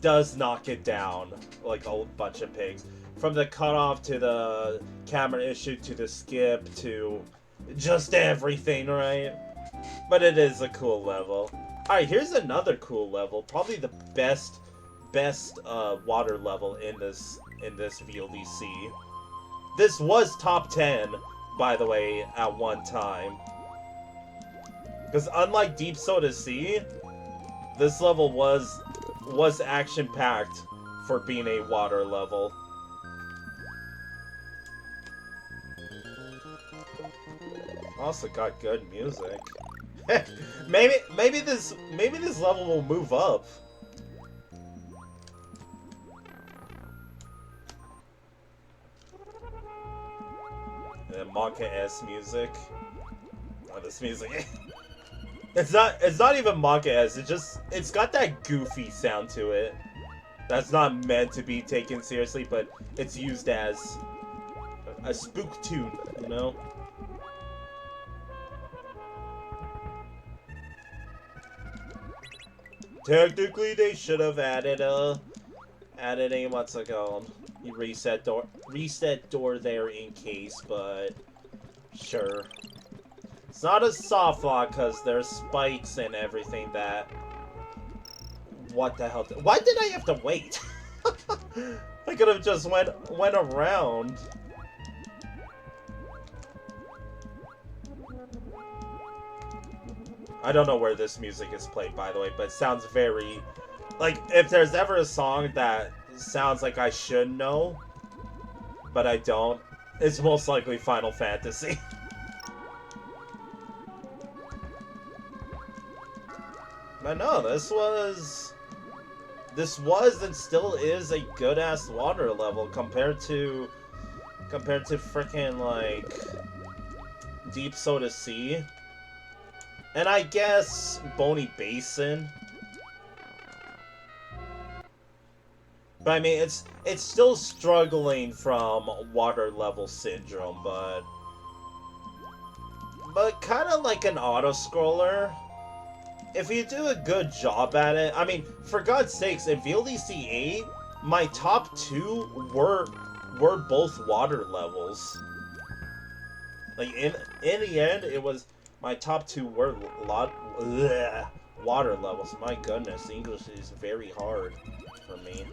does knock it down like a bunch of pigs. From the cutoff to the camera issue to the skip to just everything, right? But it is a cool level. Alright, here's another cool level. Probably the best water level in this VLDC. This was top 10, by the way, at one time. Because unlike Deep Soda Sea, this level was action-packed for being a water level. Also got good music. maybe this level will move up. And Monka-S music. Oh, this music. It's not even Monka-S, it's got that goofy sound to it. That's not meant to be taken seriously, but it's used as a spook tune, you know? Technically, they should have added a what's it called? Reset door there in case, but sure. It's not a soft lock because there's spikes and everything that. What the hell? Why did I have to wait? I could have just went around. I don't know where this music is played, by the way, but it sounds very... Like, if there's ever a song that sounds like I should know, but I don't, it's most likely Final Fantasy. But no, this was and still is a good-ass water level compared to frickin' like Deep Soda Sea. And I guess Boney Basin. But I mean, it's still struggling from water level syndrome, but kind of like an auto-scroller. If you do a good job at it, I mean, for God's sakes, in VLDC 8, my top 2 were both water levels. Like, in the end, it was... My top 2 were water levels. My goodness, English is very hard for me.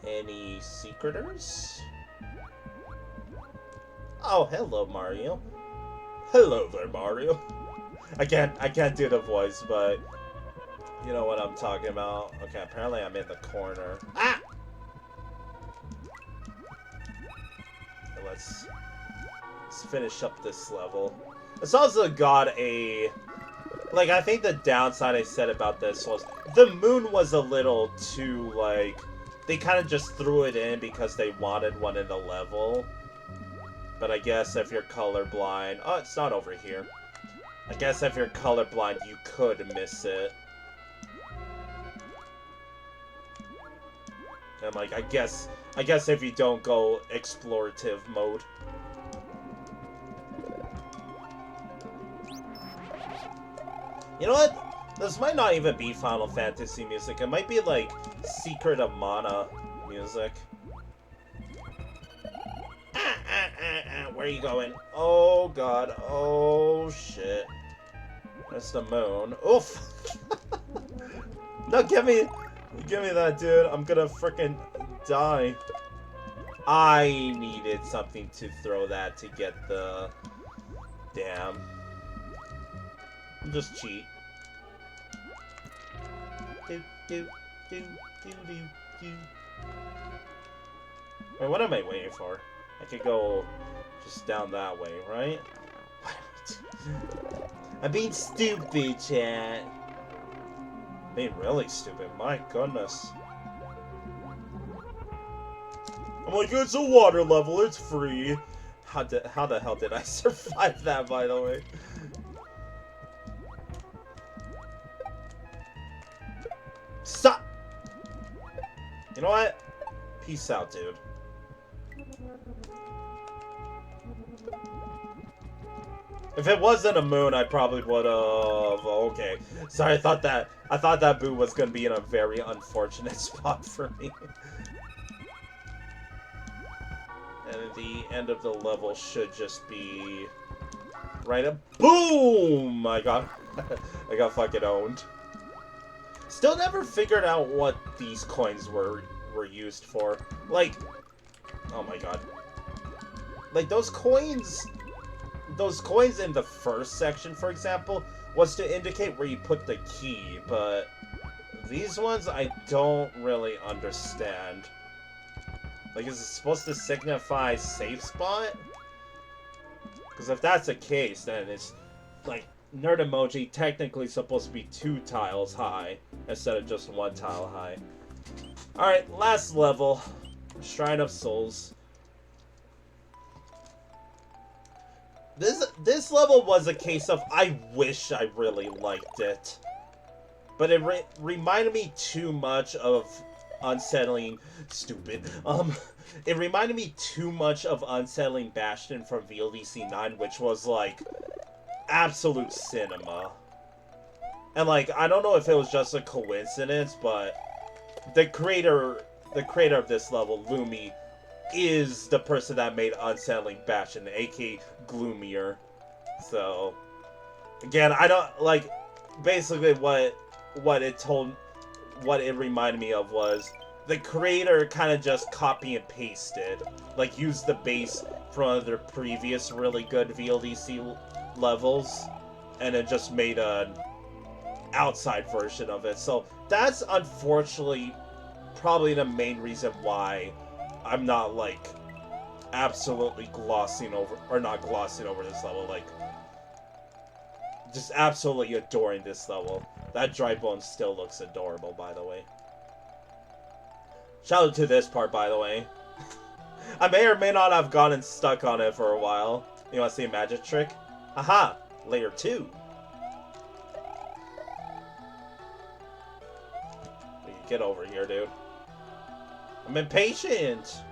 Any secreters? Oh, hello, Mario. Hello there, Mario. I can't do the voice, but you know what I'm talking about. Okay, apparently I'm in the corner. Ah! Okay, let's finish up this level. It's also got a... Like, I think the downside I said about this was the moon was a little too, like... They kind of just threw it in because they wanted one in the level. But I guess if you're colorblind... Oh, it's not over here. I guess if you're colorblind, you could miss it. And, like, I guess if you don't go explorative mode. You know what? This might not even be Final Fantasy music. It might be, like, Secret of Mana music. Where are you going? Oh, God. Oh, shit. That's the moon. Oof! No, give me that, dude. I'm gonna frickin' die. I needed something to throw that to get the... Damn. Just cheat. Wait, what am I waiting for? I could go just down that way, right? I'm being stupid, chat. Being really stupid, my goodness. I'm like, it's a water level, it's free. How the hell did I survive that, by the way? Stop! You know what? Peace out, dude. If it wasn't a moon, I probably would have... Okay. Sorry, I thought that boo was gonna be in a very unfortunate spot for me. And the end of the level should just be... Right up... Boom! I got fucking owned. Still never figured out what these coins were used for. Like... Oh my god. Like, those coins in the first section, for example, was to indicate where you put the key, but these ones I don't really understand. Like, is it supposed to signify safe spot? Because if that's the case, then it's, like, nerd emoji technically supposed to be 2 tiles high instead of just 1 tile high. Alright, last level. Shrine of Souls. This level was a case of I wish I really liked it. But it reminded me too much of Unsettling... Stupid. It reminded me too much of Unsettling Bastion from VLDC 9, which was, like, absolute cinema. And, like, I don't know if it was just a coincidence, but the creator of this level, Lumi, is the person that made Unsettling Bastion, aka Gloomier. So, again, I don't, like, basically what it reminded me of was the creator kind of just copy and pasted, like, used the base from one of their previous really good VLDC levels and then just made an outside version of it. So that's unfortunately probably the main reason why I'm not like absolutely glossing over, or not glossing over this level, like just absolutely adoring this level. That dry bone still looks adorable, by the way. Shout out to this part, by the way. I may or may not have gotten stuck on it for a while. You want to see a magic trick? Aha! Layer 2. Get over here, dude. I'm impatient!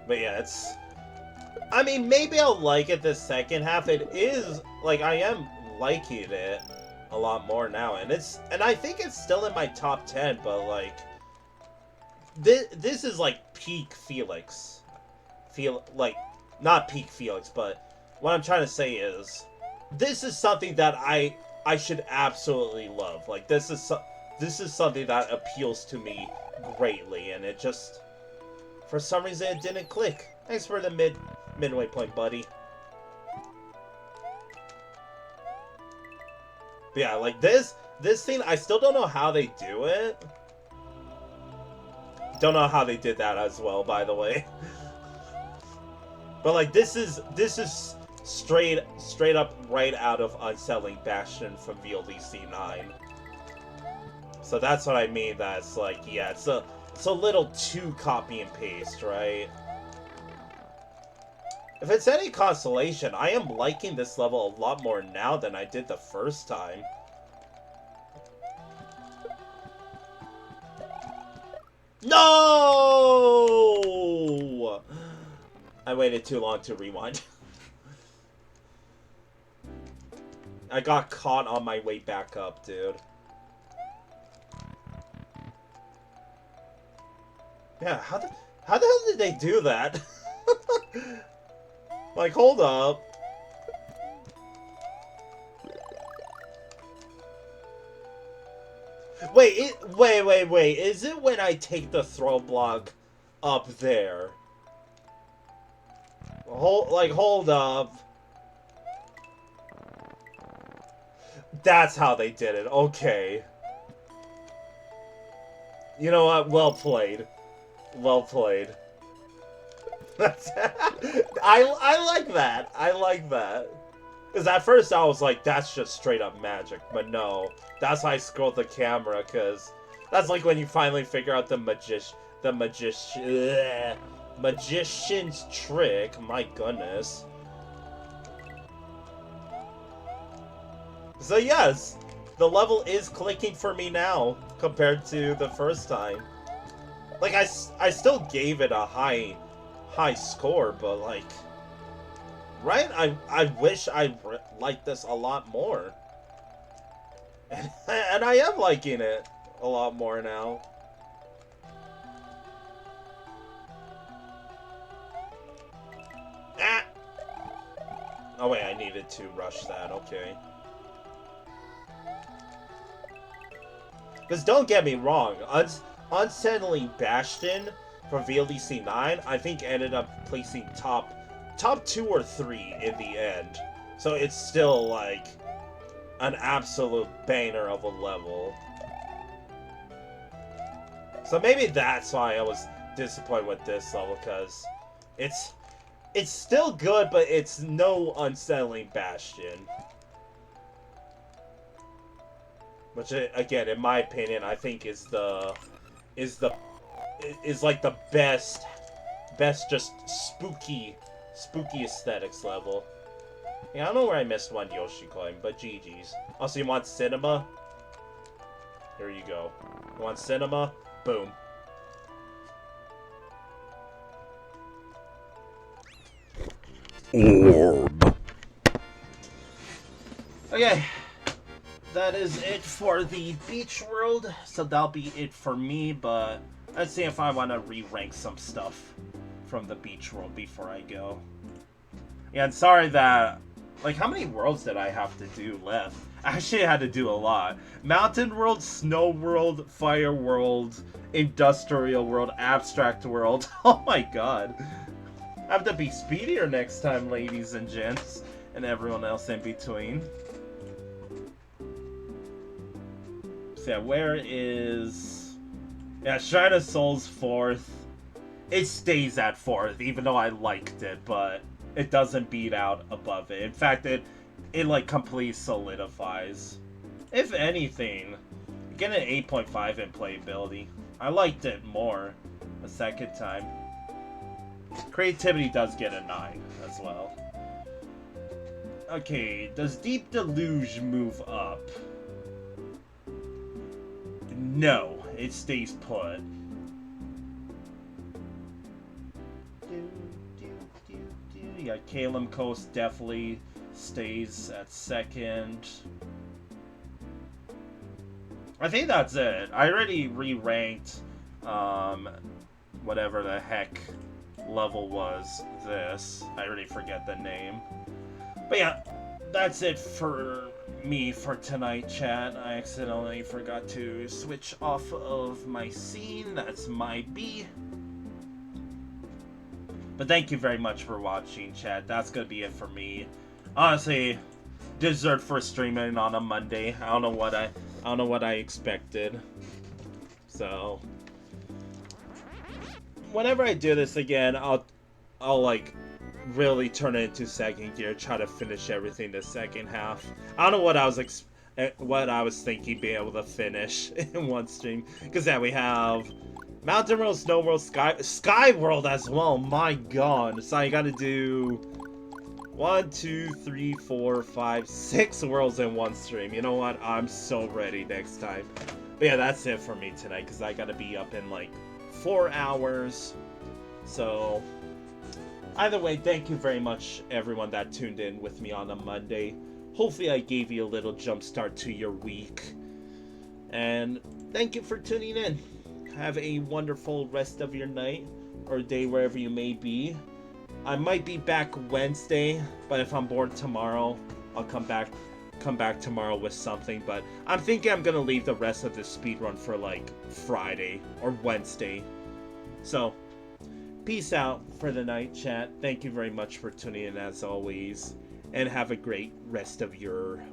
But yeah, it's... I mean, maybe I'll like it the second half. It is, like, I am liking it a lot more now. And I think it's still in my top 10, but, like... This is, like, peak Felix. Like, not peak Felix, but what I'm trying to say is... This is something that I should absolutely love. Like, this is something that appeals to me greatly, and it just... For some reason, it didn't click. Thanks for the midway point, buddy. But yeah, like this thing, I still don't know how they do it. Don't know how they did that as well, by the way. But like this is straight up right out of Unsettling Bastion from VLDC 9. So that's what I mean. That's like, yeah, it's a little too copy and paste, right? If it's any consolation, I am liking this level a lot more now than I did the first time. No! I waited too long to rewind. I got caught on my way back up, dude. Yeah, how the hell did they do that? Like, hold up. Wait, wait. Is it when I take the throw block up there? Hold up. That's how they did it. Okay. You know what? Well played. Well played. I like that. I like that. Because at first I was like, that's just straight up magic. But no. That's why I scrolled the camera, because that's like when you finally figure out the magician's trick. My goodness. So yes, the level is clicking for me now compared to the first time. Like, I still gave it a high score, but like, right? I wish I liked this a lot more. And I am liking it a lot more now. Ah! Oh wait, I needed to rush that, okay. Because don't get me wrong, Unsettling Bastion for VLDC 9, I think ended up placing top 2 or 3 in the end. So it's still like an absolute banger of a level. So maybe that's why I was disappointed with this level, because it's still good, but it's no Unsettling Bastion. Which, again, in my opinion, I think is like the best just spooky aesthetics level. Yeah, I don't know where I missed one Yoshi coin, but GG's. Also, you want cinema? Here you go. You want cinema? Boom. Orb. Okay. That is it for the beach world. So that'll be it for me, but let's see if I want to re-rank some stuff from the beach world before I go. Yeah, and sorry that... Like, how many worlds did I have to do left? Actually, I had to do a lot. Mountain World, Snow World, Fire World, Industrial World, Abstract World. Oh my god. have to be speedier next time, ladies and gents, and everyone else in between. So yeah, where is... Yeah, Shrine of Souls 4th. It stays at 4th, even though I liked it, but it doesn't beat out above it. In fact, it like completely solidifies. If anything, get an 8.5 in playability. I liked it more a second time. Creativity does get a 9 as well. Okay, does Deep Deluge move up? No, it stays put. Yeah, Kalem Coast definitely stays at 2nd. I think that's it. I already re-ranked whatever the heck level was this. I already forget the name. But yeah, that's it for me for tonight, chat. I accidentally forgot to switch off of my scene. That's my B. But thank you very much for watching, chat. That's gonna be it for me. Honestly, dessert for streaming on a Monday. I don't know what I expected. So whenever I do this again, I'll like really turn it into second gear, try to finish everything the second half. I don't know what I was thinking being able to finish in one stream, because yeah, we have Mountain World, Snow World, Sky World as well. My god. So I gotta do 1, 2, 3, 4, 5, 6 worlds in one stream. You know what? I'm so ready next time. But yeah, that's it for me tonight, because I gotta be up in like 4 hours. So either way, thank you very much everyone that tuned in with me on a Monday. Hopefully I gave you a little jump start to your week. And thank you for tuning in. Have a wonderful rest of your night or day wherever you may be. I might be back Wednesday, but if I'm bored tomorrow, I'll come back tomorrow with something. But I'm thinking I'm gonna leave the rest of the speedrun for like Friday or Wednesday. So peace out for the night, chat. Thank you very much for tuning in as always, and have a great rest of your